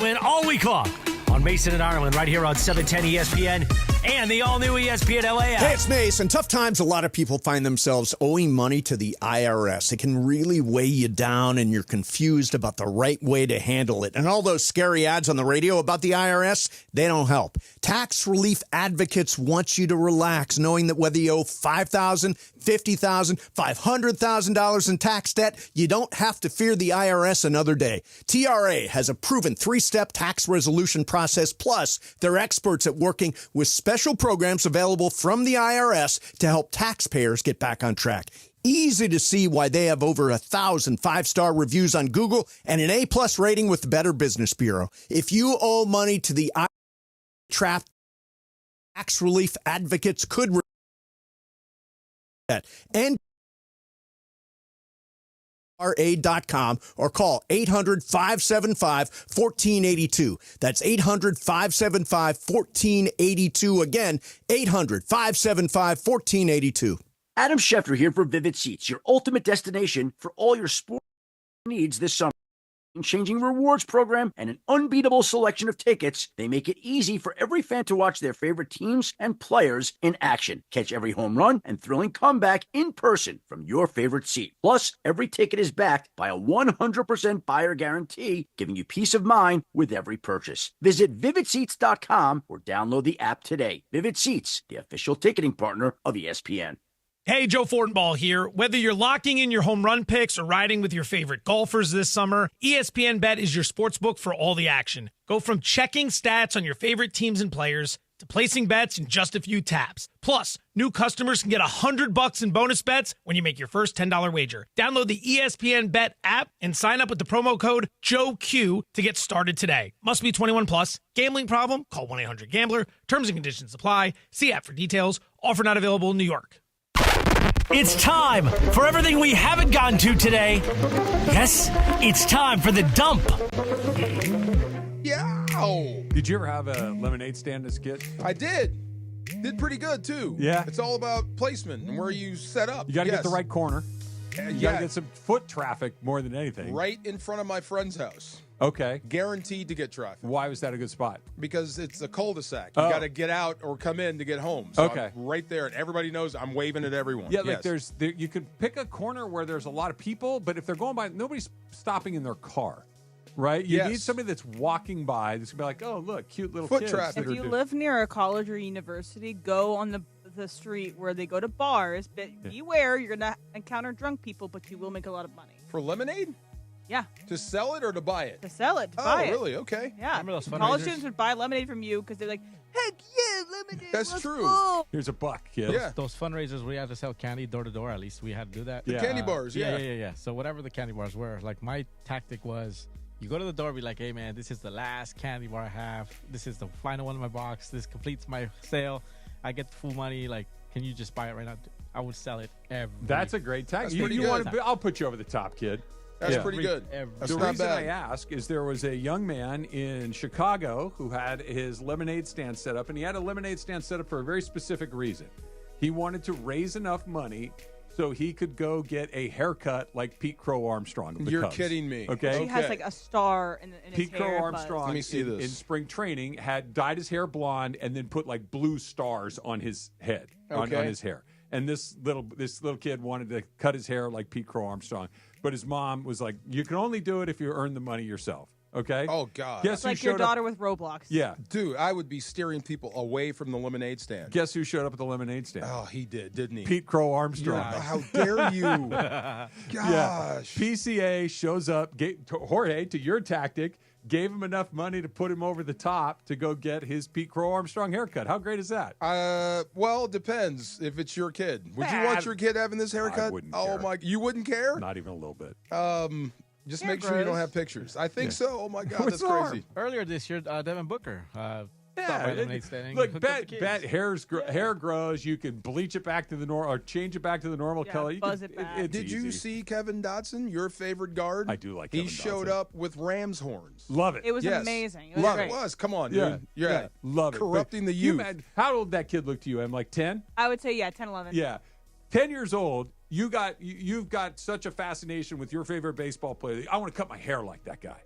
Win all week long on Mason and Ireland right here on 710 ESPN and the all-new ESPN LA app. Hey, it's Mason. Tough times, a lot of people find themselves owing money to the IRS. It can really weigh you down, and you're confused about the right way to handle it. And all those scary ads on the radio about the IRS, they don't help. Tax relief advocates want you to relax, knowing that whether you owe $5,000, $50,000, $500,000 in tax debt, you don't have to fear the IRS another day. TRA has a proven 3-step tax resolution process, plus they're experts at working with special programs available from the IRS to help taxpayers get back on track. Easy to see why they have over 1,000 5-star reviews on Google and an A+ rating with the Better Business Bureau. If you owe money to the IRS, trapped tax relief advocates could and ra.com or call 800-575-1482. That's 800-575-1482. Again, 800-575-1482. Adam Schefter here for Vivid Seats, your ultimate destination for all your sport needs this summer. changing rewards program, and an unbeatable selection of tickets, they make it easy for every fan to watch their favorite teams and players in action. Catch every home run and thrilling comeback in person from your favorite seat. Plus, every ticket is backed by a 100% buyer guarantee, giving you peace of mind with every purchase. Visit VividSeats.com or download the app today. Vivid Seats, the official ticketing partner of ESPN. Hey, Joe Fortenbaugh here. Whether you're locking in your home run picks or riding with your favorite golfers this summer, ESPN Bet is your sportsbook for all the action. Go from checking stats on your favorite teams and players to placing bets in just a few taps. Plus, new customers can get $100 in bonus bets when you make your first $10 wager. Download the ESPN Bet app and sign up with the promo code JOEQ to get started today. Must be 21 plus. Gambling problem? Call 1-800-GAMBLER. Terms and conditions apply. See app for details. Offer not available in New York. It's time for everything we haven't gotten to today. Yes, it's time for the dump. Yeah. Did you ever have a lemonade stand as a kid? I did. Did pretty good, too. Yeah. It's all about placement and where you set up. You got to get the right corner. You got yeah. to get some foot traffic more than anything. Right in front of my friend's house. Okay. Guaranteed to get traffic. Why was that a good spot? Because it's a cul-de-sac. You got to get out or come in to get home. So Okay. I'm right there, and everybody knows I'm waving at everyone. Yeah, yes. like you could pick a corner where there's a lot of people, but if they're going by, nobody's stopping in their car, right? You need somebody that's walking by that's gonna be like, oh, look, cute little Foot kids. traffic. If you live near a college or university, go on the street where they go to bars. But beware, you're going to encounter drunk people, but you will make a lot of money. For lemonade? Yeah. To sell it or to buy it? To sell it, to buy it. Oh, really? Okay. Yeah. Remember those College fundraisers? students would buy lemonade from you because they're like, heck yeah, lemonade. That's let's true. go. Here's a buck, kid. Those fundraisers where you had to sell candy door to door, at least we had to do that. The candy bars, Yeah. So whatever the candy bars were, like my tactic was, you go to the door, be like, hey man, this is the last candy bar I have. This is the final one in my box. This completes my sale. I get the full money. Like, can you just buy it right now? I would sell it every. That's a great tactic. That's pretty good. I'll put you over the top, kid. That's pretty good. That's The not reason bad. I ask is there was a young man in Chicago who had his lemonade stand set up, and he had a lemonade stand set up for a very specific reason. He wanted to raise enough money so he could go get a haircut like Pete Crow-Armstrong of the You're Cubs. kidding me. Okay. He has like a star in his Pete hair. Crow-Armstrong Let me see this. in spring training had dyed his hair blonde and then put like blue stars on his head, on his hair. And this little kid wanted to cut his hair like Pete Crow-Armstrong, but his mom was like, "You can only do it if you earn the money yourself." Okay. Oh God. Guess It's who like your showed up? daughter with Roblox. Yeah. Dude, I would be steering people away from the lemonade stand. Guess who showed up at the lemonade stand? Oh, he did, didn't he? Pete Crow-Armstrong. How dare you? Gosh. Yeah. PCA shows up. Jorge, to your tactic, gave him enough money to put him over the top to go get his Pete Crow-Armstrong haircut. How great is that? Well, it depends if it's your kid. Would you want your kid having this haircut? I wouldn't care. My, you wouldn't care? Not even a little bit. Just Hair make sure you don't grows. have pictures. I think so. Oh my God, What's that's the harm? crazy. Earlier this year, Devin Booker. Yeah, look, bet hair grows. You can bleach it back to the normal or change it back to the normal color. You buzz can, it back. it's Did you easy. see Kevin Dotson, your favorite guard? I do like He Kevin showed Dotson. up with ram's horns. Love it. It was Yes. amazing. It was Love great. it. Was. Come on, dude. Yeah, Yeah. love it. Corrupting the You youth. had- how old did that kid look to you? I'm like 10. I would say 10, 11. Yeah, 10 years old. You've got such a fascination with your favorite baseball player. I want to cut my hair like that guy.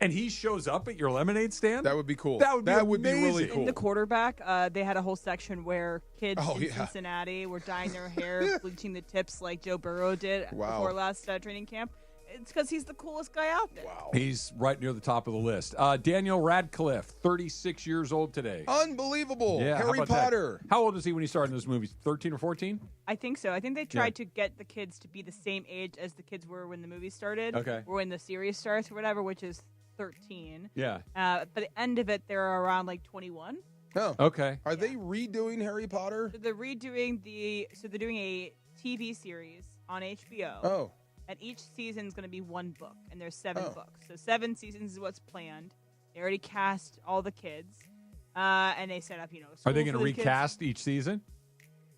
And he shows up at your lemonade stand? That would be cool. That would be really amazing. cool. In the quarterback, they had a whole section where kids in yeah. Cincinnati were dyeing their hair, bleaching the tips like Joe Burrow did before last training camp. It's because he's the coolest guy out there. Wow. He's right near the top of the list. Daniel Radcliffe, 36 years old today. Unbelievable. Yeah, how Harry about that? Potter. How old is he when he started in those movies? 13 or 14? I think so. I think they tried to get the kids to be the same age as the kids were when the movie started. Okay. Or when the series starts or whatever, which is 13. Yeah. By the end of it, they're around like 21. Oh. Okay. Are they redoing Harry Potter? So they're redoing they're doing a TV series on HBO. Oh. And each season is going to be one book, and there's 7 books. So 7 seasons is what's planned. They already cast all the kids, and they set up, Are they going to recast each season?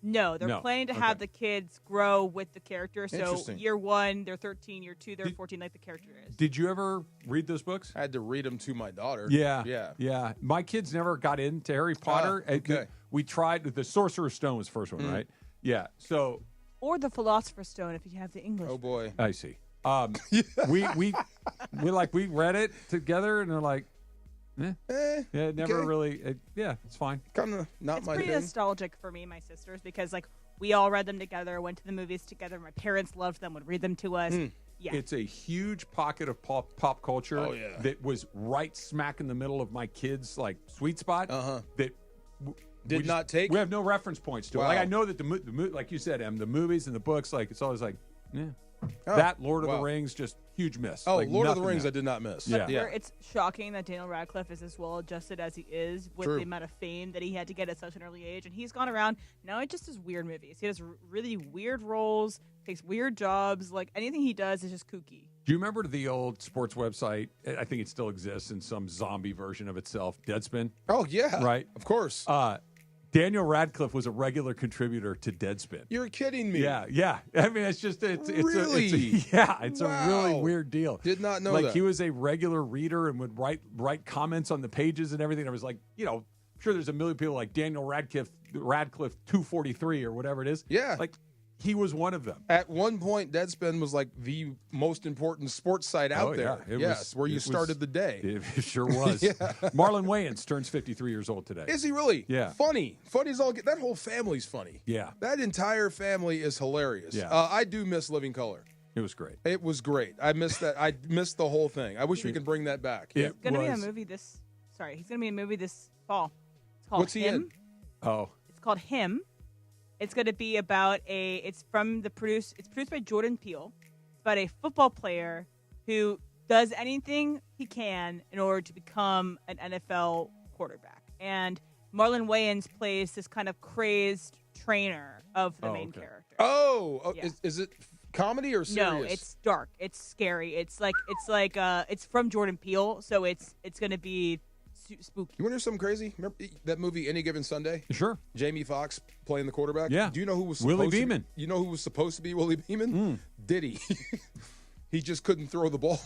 No, they're planning to have the kids grow with the character. So Interesting. year 1, they're 13. Year 2, they're 14, like the character is. Did you ever read those books? I had to read them to my daughter. Yeah. My kids never got into Harry Potter. Okay. We tried. The Sorcerer's Stone was the first one, right? Yeah. So. Or the Philosopher's Stone, if you have the English. Oh, boy. I see. We read it together, and they're like, yeah, it never really. It's fine. Kind of not It's my pretty thing. nostalgic for me and my sisters because like we all read them together, went to the movies together. My parents loved them, would read them to us. Yeah. It's a huge pocket of pop culture Oh, yeah. that was right smack in the middle of my kids' like sweet spot. That Did not take. We have no reference points to it. Wow. Like I know that the like you said, Em, the movies and the books, like it's always like, that Lord of the Rings, just huge miss. Oh, Like, Lord of the nothing Rings, there. I did not miss. Yeah. Where it's shocking that Daniel Radcliffe is as well adjusted as he is with True. the amount of fame that he had to get at such an early age. And he's gone around, now he just does weird movies. He does really weird roles, takes weird jobs. Like anything he does is just kooky. Do you remember the old sports website? I think it still exists in some zombie version of itself, Deadspin. Oh, yeah. Right? Of course. Daniel Radcliffe was a regular contributor to Deadspin. You're kidding me. Yeah. I mean, it's Really? it's a really Wow. weird deal. Did not know like that. he was a regular reader and would write comments on the pages and everything. I was like, I'm sure there's a million people like Daniel Radcliffe 243 or whatever it is. Yeah. Like he was one of them. At one point, Deadspin was like the most important sports site out there. Yeah. Yes, where you started the day. It sure was. Marlon Wayans turns 53 years old today. Is he really? Yeah. Funny. Funny's all good. That whole family's funny. Yeah. That entire family is hilarious. Yeah. I do miss Living Color. It was great. It was great. I missed that. I missed the whole thing. I wish we could bring that back. He's going to be in a movie this fall. It's called What's he Him. in? Oh. It's called Him. It's going to be about it's produced by Jordan Peele. It's about a football player who does anything he can in order to become an NFL quarterback. And Marlon Wayans plays this kind of crazed trainer of the main character. Oh, Yeah. is it comedy or serious? No, it's dark. It's scary. It's from Jordan Peele, so it's going to be spooky. You want to hear something crazy? Remember that movie Any Given Sunday? Sure. Jamie Foxx playing the quarterback? Yeah. Do you know who was Willie supposed to Beeman. You know who was supposed to be Willie Beeman? Diddy. He just couldn't throw the ball.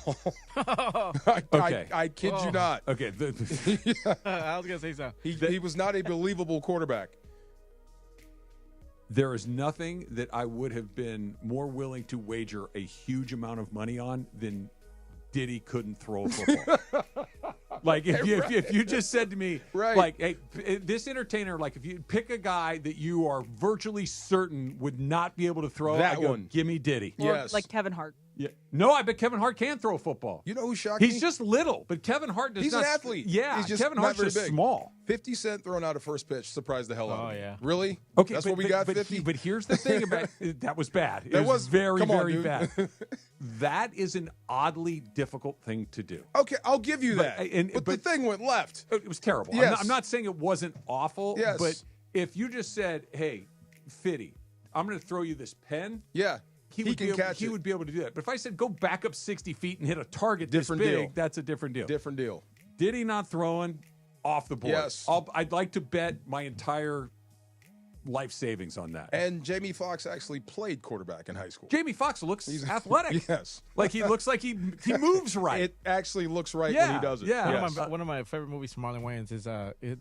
I kid you not. Okay. I was going to say something. He was not a believable quarterback. There is nothing that I would have been more willing to wager a huge amount of money on than Diddy couldn't throw a football. Like if you just said to me, like, hey, this entertainer, like if you pick a guy that you are virtually certain would not be able to throw, That I go, one. give me Diddy. Or like Kevin Hart. Yeah. No, I bet Kevin Hart can throw a football. You know who shocked me? He's just little, but Kevin Hart does He's not. an athlete. Yeah, He's just Kevin not Hart's very just big. small. 50 Cent throwing out a first pitch surprised the hell out of me. Oh, yeah. Really? Okay, That's but, what we but- got, but 50? But here's the thing about that was bad. It That was was- very, come on, very dude. bad. That is an oddly difficult thing to do. Okay, I'll give you that. But the thing went left. It was terrible. Yes. I'm not saying it wasn't awful, Yes. but if you just said, hey, Fitty, I'm going to throw you this pen. Yeah. He He would can be able, catch he it. would be able to do that. But if I said go back up 60 feet and hit a target Different this big, deal. that's a different deal. Different deal. Did he not throwing off the board? Yes. I'd like to bet my entire life savings on that. And Jamie Foxx actually played quarterback in high school. Jamie Foxx looks athletic. Yes. Like he looks like he moves right. It actually looks right Yeah, when he does it. yeah. Yes. One of my favorite movies from Marlon Wayans is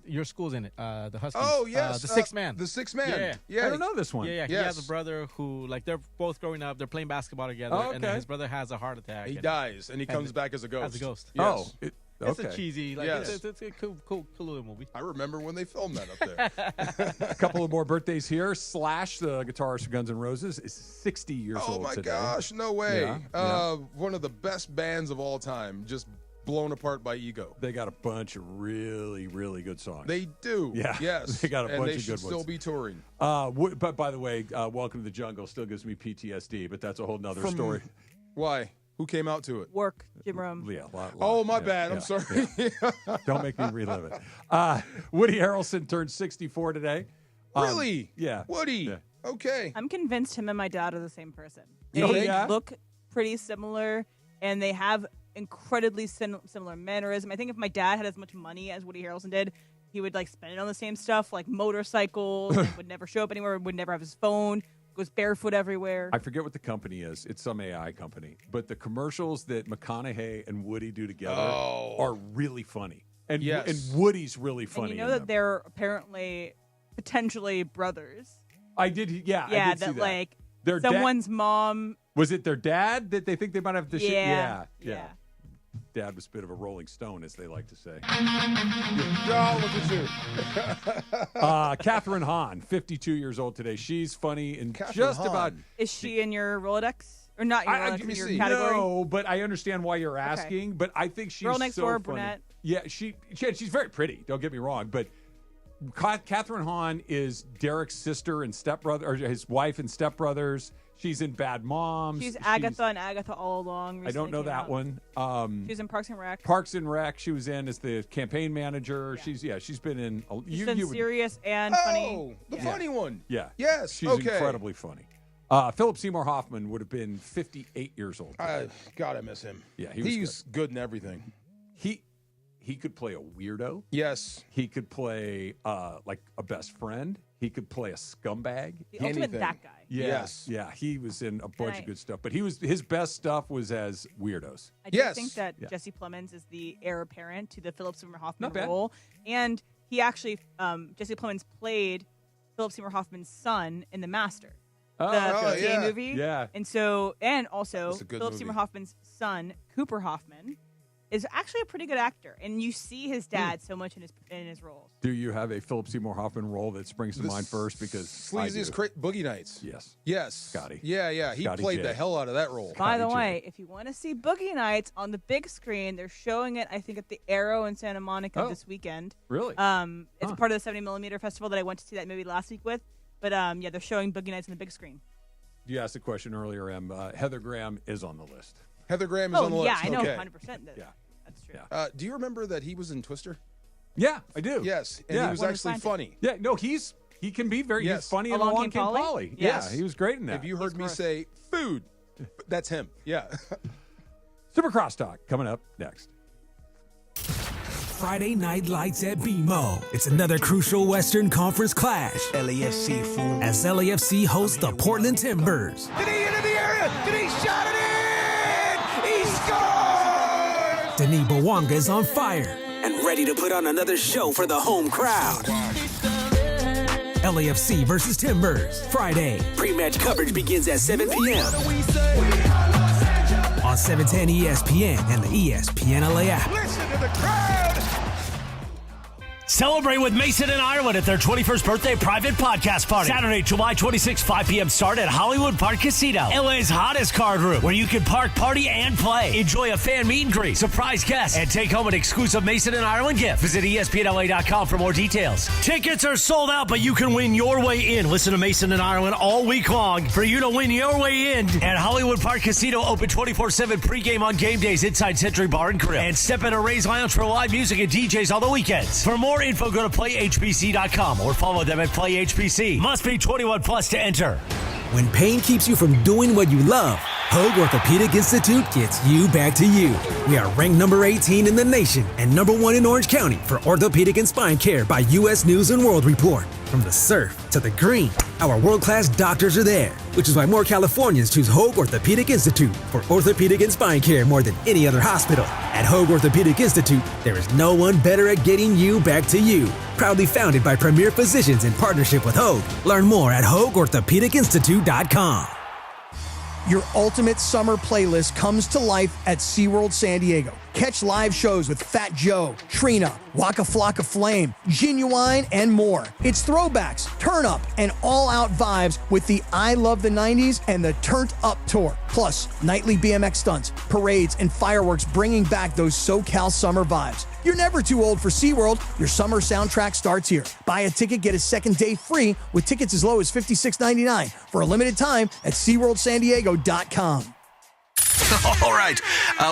your school's in it, the Huskies. Oh, yes. The Sixth Man. The Sixth Man. Yeah. Yeah. I don't know this one. Yeah. He Yes. has a brother who, like, they're both growing up. They're playing basketball together, Oh, and then okay. his brother has a heart attack. He and- dies, and he comes back as a ghost. As a ghost. Yes. Oh, It's okay. a cheesy, like, Yes. it's a cool little movie. I remember when they filmed that up there. A couple of more birthdays here. Slash, the guitarist for Guns N' Roses, is 60 years Oh old my today. gosh, no way. Yeah. One of the best bands of all time, just blown apart by ego. They got a bunch of really, really good songs. They do. Yeah. Yes. They got a and bunch they of should good still ones. be touring. But by the way, Welcome to the Jungle still gives me PTSD, but that's a whole nother story. Why? Who came out to it? Work, Jim Rome. Yeah, Oh, my yeah, bad. I'm yeah, sorry. yeah. Don't make me relive it. Woody Harrelson turned 64 today. Really? Yeah. Woody. Yeah. Okay. I'm convinced him and my dad are the same person. Oh, They yeah? look pretty similar, and they have incredibly similar mannerism. I think if my dad had as much money as Woody Harrelson did, he would like spend it on the same stuff, like motorcycles. Would never show up anywhere. Would never have his phone. Goes barefoot everywhere. I forget what the company is. It's some AI company. But the commercials that McConaughey and Woody do together are really funny. And, Yes. and Woody's really funny. And you know in that them. they're apparently potentially brothers. I did, yeah. I Yeah, did see that like Their dad- someone's mom Was it their dad that they think they might have to Yeah. Dad was a bit of a rolling stone, as they like to say. Oh, look at you. Catherine Hahn, 52 years old today. She's funny and Catherine Hahn. about. Is she in your Rolodex? Or not your Rolodex, in your category? No, but I understand why you're asking. But I think she's Girl next so door, funny. brunette. Yeah, she's very pretty. Don't get me wrong, but Catherine Hahn is Derek's sister and stepbrother, or his wife and stepbrothers. She's in Bad Moms. She's Agatha and Agatha all along. I don't know that one. She's in Parks and Rec. Parks and Rec. She was in as the campaign manager. Yeah. She's been in. She's been serious and funny. Oh, the funny one. Yeah. Yes. She's okay. incredibly funny. Philip Seymour Hoffman would have been 58 years old. God, I miss him. Yeah, he's good in everything. He could play a weirdo. Yes. He could play like a best friend. He could play a scumbag. The ultimate that guy. Yes. Yeah, he was in a bunch of good stuff. But his best stuff was as weirdos. I do think that Jesse Plemons is the heir apparent to the Philip Seymour Hoffman role. And he actually, Jesse Plemons played Philip Seymour Hoffman's son in The Master. The gay movie. Yeah. And also Philip movie. Seymour Hoffman's son, Cooper Hoffman, is actually a pretty good actor. And you see his dad so much in his roles. Do you have a Philip Seymour Hoffman role that springs to mind first? Because Sleazy's Boogie Nights. Yes. Scotty. Yeah. He Scotty played J. the hell out of that role. By the way, if you want to see Boogie Nights on the big screen, they're showing it, I think, at the Arrow in Santa Monica this weekend. Really? It's a part of the 70mm festival that I went to see that movie last week with. But they're showing Boogie Nights on the big screen. You asked a question earlier, Em. Heather Graham is on the list. Heather Graham is on the list. Yeah, I know okay. 100% that. Yeah. That's true. Yeah. Do you remember that he was in Twister? Yeah, I do. Yes, and he was actually funny. Yeah, no, he can be very he's funny in Along Came Polly. Yes. Yeah, he was great in that. If you heard me say food, that's him. Yeah. Super Crosstalk coming up next. Friday Night Lights at BMO. It's another crucial Western Conference clash. LAFC fool. As LAFC hosts the Portland Timbers. Did he into the area? Did he shot it in? He scored! Denis Bouanga is on fire and ready to put on another show for the home crowd. LAFC versus Timbers. Friday. Pre-match coverage begins at 7 p.m. on 710 ESPN and the ESPN LA app. Listen to the crowd! Celebrate with Mason and Ireland at their 21st birthday private podcast party. Saturday, July 26, 5 p.m. start at Hollywood Park Casino. LA's hottest card room where you can park, party, and play. Enjoy a fan meet and greet, surprise guests, and take home an exclusive Mason and Ireland gift. Visit ESPNLA.com for more details. Tickets are sold out, but you can win your way in. Listen to Mason and Ireland all week long for you to win your way in at Hollywood Park Casino. Open 24/7 pregame on game days inside Century Bar and Grill. And step into Ray's Lounge for live music and DJs on the weekends. For more info, go to playhbc.com or follow them at playhbc. Must be 21 plus to enter. When pain keeps you from doing what you love, Hoag Orthopedic Institute gets you back to you. We are ranked number 18 in the nation and number 1 in Orange County for orthopedic and spine care by U.S. News & World Report. From the surf to the green, our world-class doctors are there, which is why more Californians choose Hoag Orthopedic Institute for orthopedic and spine care more than any other hospital. At Hoag Orthopedic Institute, there is no one better at getting you back to you. Proudly founded by premier physicians in partnership with Hoag. Learn more at HoagOrthopedicInstitute.com. Your ultimate summer playlist comes to life at SeaWorld San Diego. Catch live shows with Fat Joe, Trina, Waka Flocka Flame, Genuine, and more. It's throwbacks, turn up, and all-out vibes with the I Love the 90s and the Turned Up Tour. Plus, nightly BMX stunts, parades, and fireworks bringing back those SoCal summer vibes. You're never too old for SeaWorld. Your summer soundtrack starts here. Buy a ticket, get a second day free with tickets as low as $56.99 for a limited time at SeaWorldSanDiego.com. All right,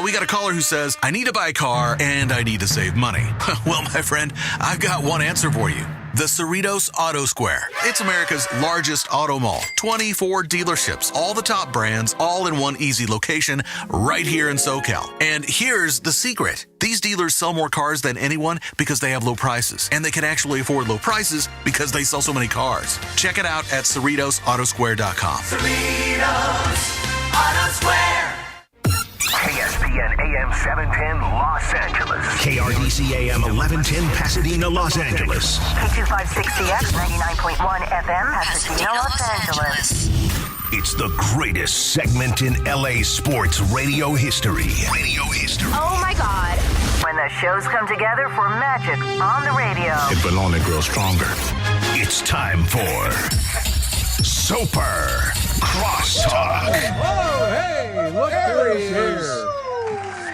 we got a caller who says, I need to buy a car and I need to save money. Well, my friend, I've got one answer for you. The Cerritos Auto Square. It's America's largest auto mall. 24 dealerships, all the top brands, all in one easy location right here in SoCal. And here's the secret. These dealers sell more cars than anyone because they have low prices. And they can actually afford low prices because they sell so many cars. Check it out at CerritosAutosquare.com. Cerritos Auto Square. KSPN AM 710 Los Angeles. KRDC AM 1110 Pasadena, Los Angeles. K256CX 99.1 FM Pasadena, Los Angeles. It's the greatest segment in LA sports radio history. Oh my God. When the shows come together for magic on the radio. It will only grow stronger. It's time for Super Crosstalk. Oh, hey, look who's here.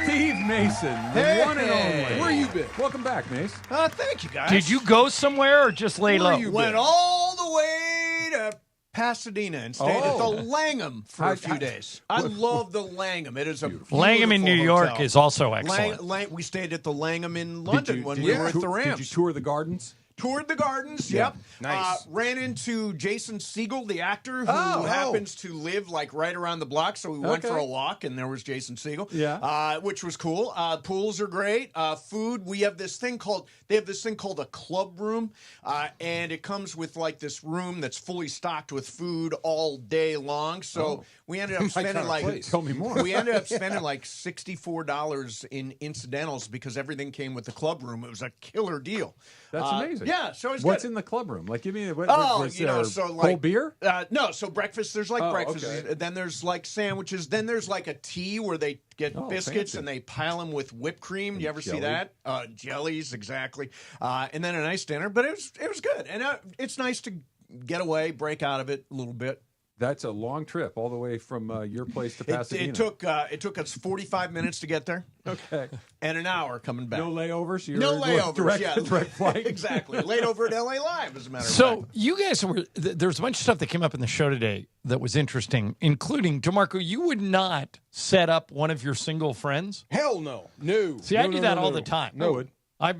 Steve Mason, the one and only. Where you been? Welcome back, Mace. Thank you, guys. Did you go somewhere or just lay low? Went all the way to Pasadena and stayed at the Langham for a few days. I love the Langham. It is a Langham in New York is also excellent. We stayed at the Langham in London when we were at the Rams. Did you tour the gardens? Toured the gardens, Yeah. yep. Nice. Ran into Jason Segel, the actor, who happens to live like right around the block. So we went for a walk, and there was Jason Segel, which was cool. Pools are great. Food, we have this thing called a club room, and it comes with like this room that's fully stocked with food all day long. So we ended up spending tell me more. We ended up spending like $64 in incidentals because everything came with the club room. It was a killer deal. That's amazing. Yeah, so it's what's good. in the club room? Like, give me cold beer? No, so breakfast. There's like breakfast. Okay. Then there's like sandwiches. Then there's like a tea where they get biscuits fancy. and they pile them with whipped cream. And you ever see jelly. that? Jellies, exactly. And then a nice dinner. But it was good, and it's nice to get away, break out of it a little bit. That's a long trip all the way from your place to Pasadena. It took us 45 minutes to get there. Okay. And an hour coming back. No layovers? No layovers, Direct flight? Exactly. Laid over at LA Live, as a matter of fact. So you guys there's a bunch of stuff that came up in the show today that was interesting, including, DeMarco, you would not set up one of your single friends? Hell no. No. See, I do that all the time. No.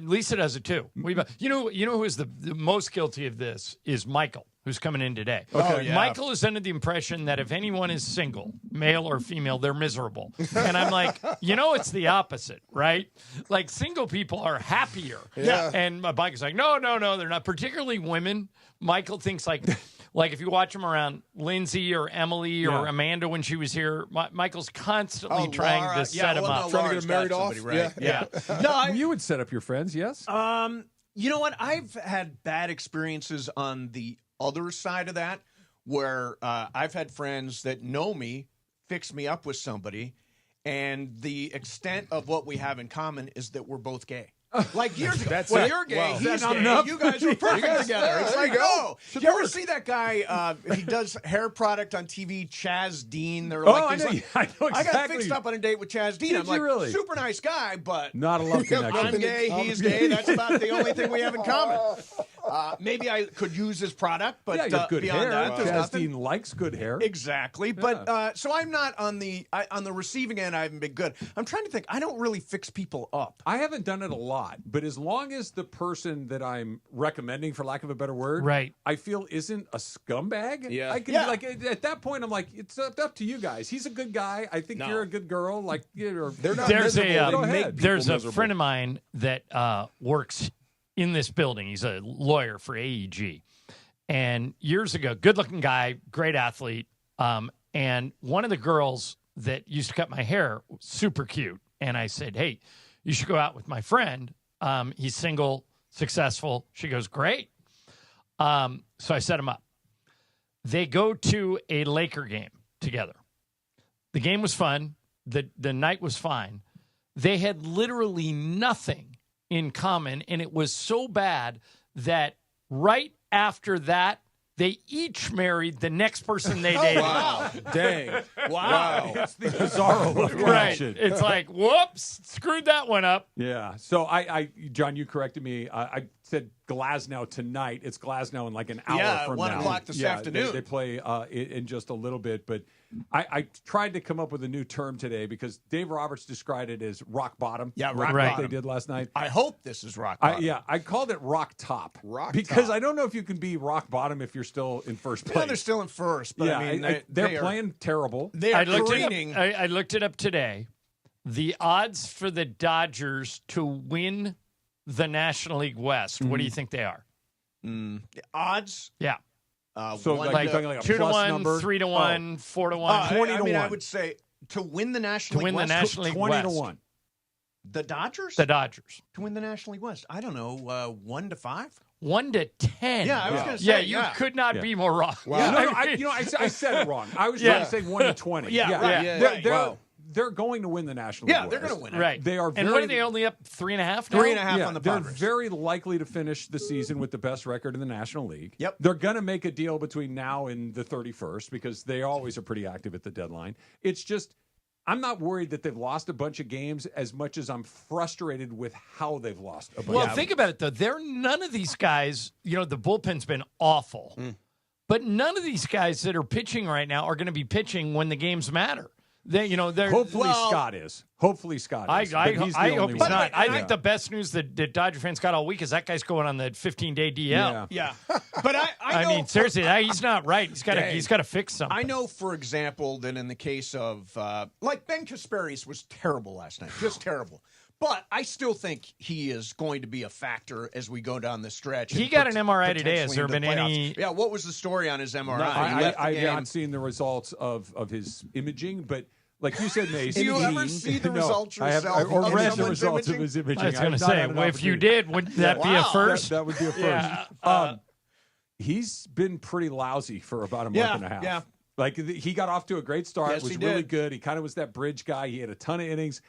Lisa does it too. You know who is the most guilty of this is Michael, who's coming in today. Okay. Yeah. Michael is under the impression that if anyone is single, male or female, they're miserable. And I'm like, it's the opposite, right? Like single people are happier. Yeah. And Michael's like, no, they're not. Particularly women. Michael thinks like if you watch him around Lindsay or Emily or Amanda when she was here, Michael's constantly trying to set him up. Trying to get him married off. Right? Yeah. No, you would set up your friends, yes? You know what? I've had bad experiences on the other side of that where I've had friends that know me fix me up with somebody, and the extent of what we have in common is that we're both gay. Like years ago. You're gay, Wow. he's That's not gay. enough. You guys are perfect together. It's there like, you go. oh, Should you ever work. see that guy? He does hair product on TV, Chaz Dean. They're I know I got exactly. fixed up on a date with Chaz Dean. Did I'm like, you really? super nice guy, but Not a love connection. I'm gay, he's gay. That's about the only thing we have in common. Maybe I could use his product, but you have good beyond hair. that, there's nothing. Dean likes good hair. Exactly, but so I'm not on the receiving end. I haven't been good. I'm trying to think. I don't really fix people up. I haven't done it a lot, but as long as the person that I'm recommending, for lack of a better word, right, I feel isn't a scumbag. Yeah. I can like at that point, I'm like, it's up to you guys. He's a good guy. I think you're a good girl. Like they're not. There's miserable. there's a miserable. friend of mine that works in this building. He's a lawyer for AEG, and years ago, good-looking guy, great athlete, and one of the girls that used to cut my hair, super cute, and I said, hey, you should go out with my friend. He's single, successful. She goes, great. So I set him up. They go to a Laker game together. The game was fun. The night was fine. They had literally nothing in common, and it was so bad that right after that, they each married the next person they dated. Wow. Dang. Wow. It's the bizarro of Right. connection. It's like, whoops, screwed that one up. Yeah. So John, you corrected me. I said Glasgow tonight. It's Glasgow in like an hour from 1 now. o'clock this afternoon. They play in just a little bit. But I tried to come up with a new term today because Dave Roberts described it as rock bottom. Yeah, rock what bottom. they did last night. I hope this is rock bottom. I called it rock top. Rock because top. I don't know if you can be rock bottom if you're still in first place. Yeah, they're still in first, but I mean, they're playing terrible. They are I looked careening. I looked it up today. The odds for the Dodgers to win the National League West, what do you think they are? Odds? Yeah. So like 2 to plus 1, number? 3 to 1, 4 to 1. 20 I to mean, 1. I would say to win the National To win League the West, National League 20 to West. 1. The Dodgers? The Dodgers. To win the National League West. I don't know, 1-5? 1-10. Yeah, I was going to Yeah, say. you could not be more wrong. Wow. No, I said it wrong. I was trying to say 1-20. Right. They're going to win the National League West. They're going to win it. Right. They are. And what are they only up 3.5 now? 3.5 on the They're Padres. very likely to finish the season with the best record in the National League. Yep. They're going to make a deal between now and the 31st because they always are pretty active at the deadline. It's just, I'm not worried that they've lost a bunch of games as much as I'm frustrated with how they've lost a bunch of games. Think about it, though. None of these guys, the bullpen's been awful. But none of these guys that are pitching right now are going to be pitching when the games matter. Hopefully Scott is. Hopefully Scott is. I hope he's not. I think the best news that Dodger fans got all week is that guy's going on the 15-day DL. Yeah. But I know, mean, seriously, he's not right. He's got to fix something. I know, for example, that in the case of, Ben Kasperius was terrible last night. Just terrible. But I still think he is going to be a factor as we go down the stretch. He got an MRI today. Has there been any? Yeah, what was the story on his MRI? No, I've not seen the results of his imaging, but like you said, Mace. Do you ever see the results yourself? Or read the results of his imaging. I was going to say, if you did, would that be a first? That would be a first. Yeah. He's been pretty lousy for about a month and a half. Yeah. Like, he got off to a great start. Yes, was he really did. good. He kind of was that bridge guy. He had a ton of innings.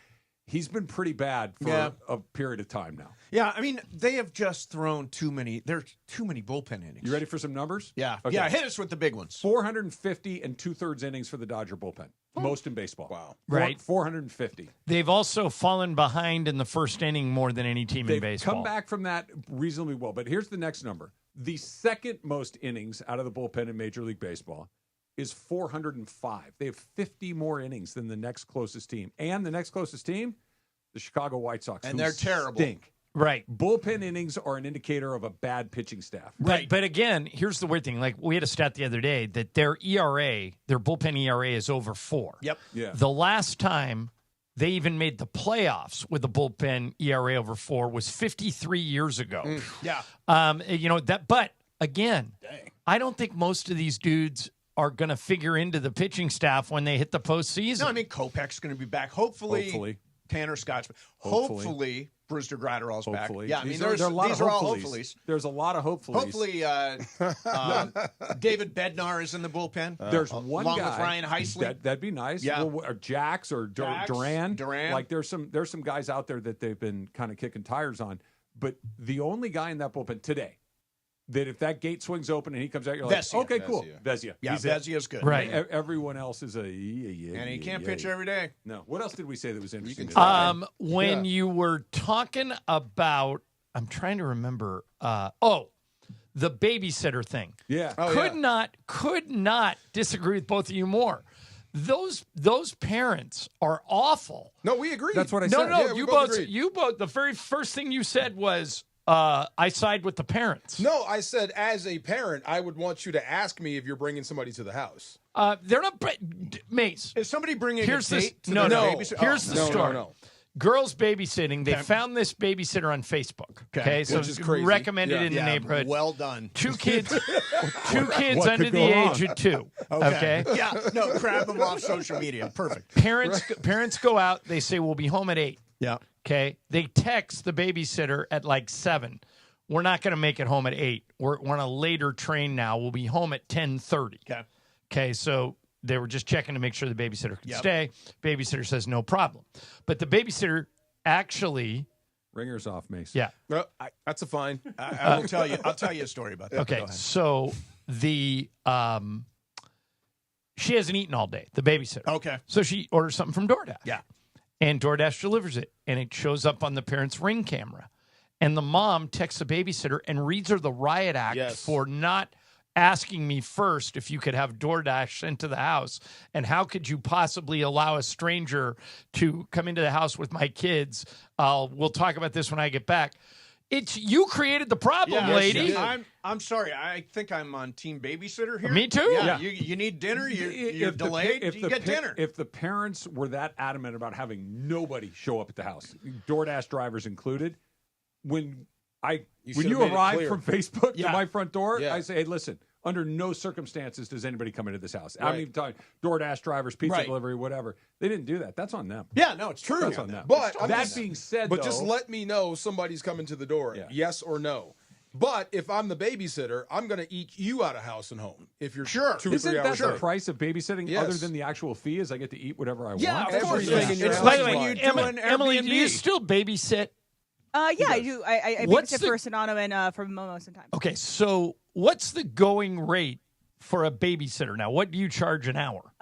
He's been pretty bad for a period of time now. Yeah, I mean, they have just thrown too many. There's too many bullpen innings. You ready for some numbers? Yeah. Okay. Yeah, hit us with the big ones. 450 and 2/3 innings for the Dodger bullpen. Most in baseball. Wow. Right. 450. They've also fallen behind in the first inning more than any team in baseball. Come back from that reasonably well. But here's the next number. The second most innings out of the bullpen in Major League Baseball is 405. They have 50 more innings than the next closest team. And the next closest team, the Chicago White Sox. And they're terrible. Stink. Right. Bullpen innings are an indicator of a bad pitching staff. Right. But again, here's the weird thing. Like, we had a stat the other day that their ERA, their bullpen ERA is over 4. Yep. Yeah. The last time they even made the playoffs with a bullpen ERA over 4 was 53 years ago. Yeah. But again, I don't think most of these dudes are going to figure into the pitching staff when they hit the postseason. No, I mean, Kopech's going to be back. Hopefully. Tanner Scott's back. Hopefully Brewster Gratterall's back. Yeah, I mean, these are all hopefullys. There's a lot of hopefullys. Hopefully, David Bednar is in the bullpen. There's one along guy with Ryan Heisley. That'd be nice. Yeah. Or Jax or Duran. Like, there's some guys out there that they've been kind of kicking tires on. But the only guy in that bullpen today that if that gate swings open and he comes out, you're like, Vesia. okay, cool. Vesia. Yeah, Vesia's good. Right. Everyone else is and he can't pitch every day. No. What else did we say that was interesting? When you were talking about, I'm trying to remember, the babysitter thing. Yeah. Could not disagree with both of you more. Those parents are awful. No, we agree. That's what I said. No, Yeah, you both. The very first thing you said was, I side with the parents. No, I said as a parent, I would want you to ask me if you're bringing somebody to the house. They're not. Mace. Is somebody bringing a date to the babysitter? Here's the story. No. Girls babysitting. They found this babysitter on Facebook. Okay, so which is crazy. Recommended in the neighborhood. Well done. 2 kids, under the age of 2. Okay. Yeah. No, grab them off social media. Perfect. Parents go out. They say we'll be home at 8. Yeah. Okay. They text the babysitter at like 7. We're not going to make it home at 8. We're on a later train now. We'll be home at 10:30. Okay. Okay. So they were just checking to make sure the babysitter could stay. Babysitter says no problem. But the babysitter actually. Ringer's off, Mace. Yeah. No, that's a fine. I will tell you. I'll tell you a story about that. Okay. So the she hasn't eaten all day, the babysitter. Okay. So she orders something from DoorDash. Yeah. And DoorDash delivers it, and it shows up on the parents' Ring camera. And the mom texts the babysitter and reads her the riot act for not asking me first if you could have DoorDash sent to the house. And how could you possibly allow a stranger to come into the house with my kids? We'll talk about this when I get back. It's you created the problem, lady. I'm sorry. I think I'm on team babysitter here. Me too. Yeah. You need dinner. You're delayed. You get dinner. If the parents were that adamant about having nobody show up at the house, DoorDash drivers included, when you arrive from Facebook to my front door, I say, hey, listen, under no circumstances does anybody come into this house. I'm even talking DoorDash drivers, pizza delivery, whatever. They didn't do that. That's on them. Yeah, no, it's true. That's on them. But that being said, just let me know somebody's coming to the door. Yeah. Yes or no. But if I'm the babysitter, I'm going to eke you out of house and home. If you're 2 or 3 hours Isn't that the late. price of babysitting other than the actual fee? Is I get to eat whatever I want? Yeah, of course. It's like like when you do an Emily, Airbnb. do you still babysit? Yeah, I do. I babysit for Sonano and for Momo sometimes. Okay, so what's the going rate for a babysitter now? What do you charge an hour?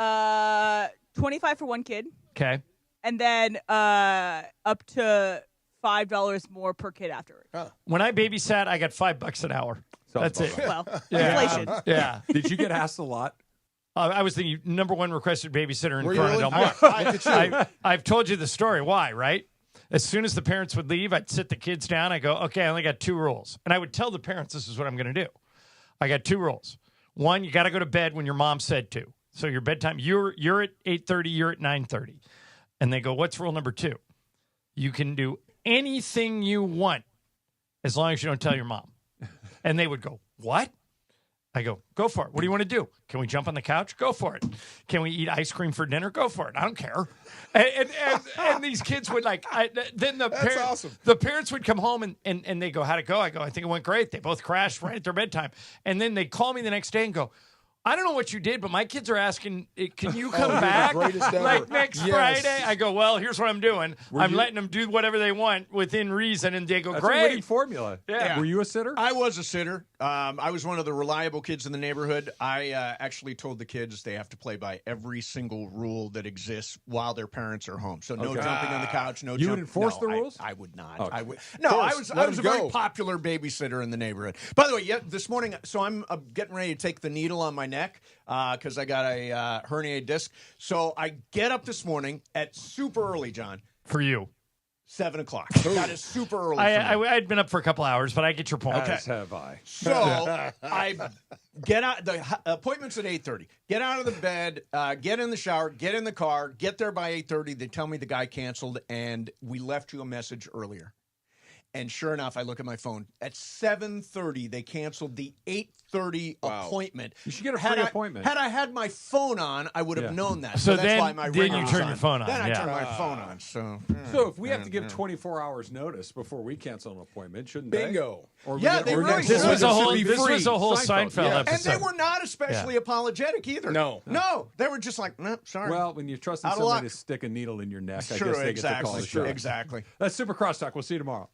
$25 for one kid. Okay. And then up to $5 more per kid afterward. When I babysat, I got $5 an hour. That's it. Well, Yeah. inflation. Yeah. Did you get asked a lot? I was the number one requested babysitter in Were you Corona really? Del Mar. Look at you. I've told you the story. Why, right? As soon as the parents would leave, I'd sit the kids down. I go, okay, I only got 2 rules. And I would tell the parents, this is what I'm going to do. I got 2 rules. One, you got to go to bed when your mom said to. So your bedtime, you're at 8:30, you're at 9:30. And they go, what's rule number 2? You can do anything you want as long as you don't tell your mom. And they would go, what? I go, go for it. What do you want to do? Can we jump on the couch? Go for it. Can we eat ice cream for dinner? Go for it. I don't care. And these kids would then the parents would come home and they go, how'd it go? I go, I think it went great. They both crashed right at their bedtime. And then they call me the next day and go, I don't know what you did, but my kids are asking, can you come back like next Friday? I go, well, here's what I'm doing. I'm letting them do whatever they want within reason. And they go, That's great. a winning formula. Yeah. Were you a sitter? I was a sitter. I was one of the reliable kids in the neighborhood. I actually told the kids they have to play by every single rule that exists while their parents are home. So no jumping on the couch, no. You would enforce the rules? I would not. Okay. I would. No, I was a very popular babysitter in the neighborhood. By the way, this morning, so I'm getting ready to take the needle on my neck because I got a herniated disc. So I get up this morning at super early, John. For you. 7 o'clock. That is super early. I'd been up for a couple hours, but I get your point. Okay. As have I. So I get out. The appointment's at 8:30. Get out of the bed. Get in the shower. Get in the car. Get there by 8:30. They tell me the guy canceled, and we left you a message earlier. And sure enough, I look at my phone. At 7:30, they canceled the 8:30 appointment. You should get a free appointment. Had I had my phone on, I would have known that. So that's then- why my then ringer you was turn on. your phone on, Then I yeah. turn my phone on. So if we have to give 24 hours notice before we cancel an appointment, shouldn't they? Bingo. Or Yeah, they really This should. was a whole. It should be This free. was a whole Seinfeld And episode. they were not especially apologetic either. No. They were just like, no, sorry. Well, when you're trusting Out of somebody luck. to stick a needle in your neck, I Sure, guess they get to call exactly. the shot. Exactly. That's Super Crosstalk. We'll see you tomorrow.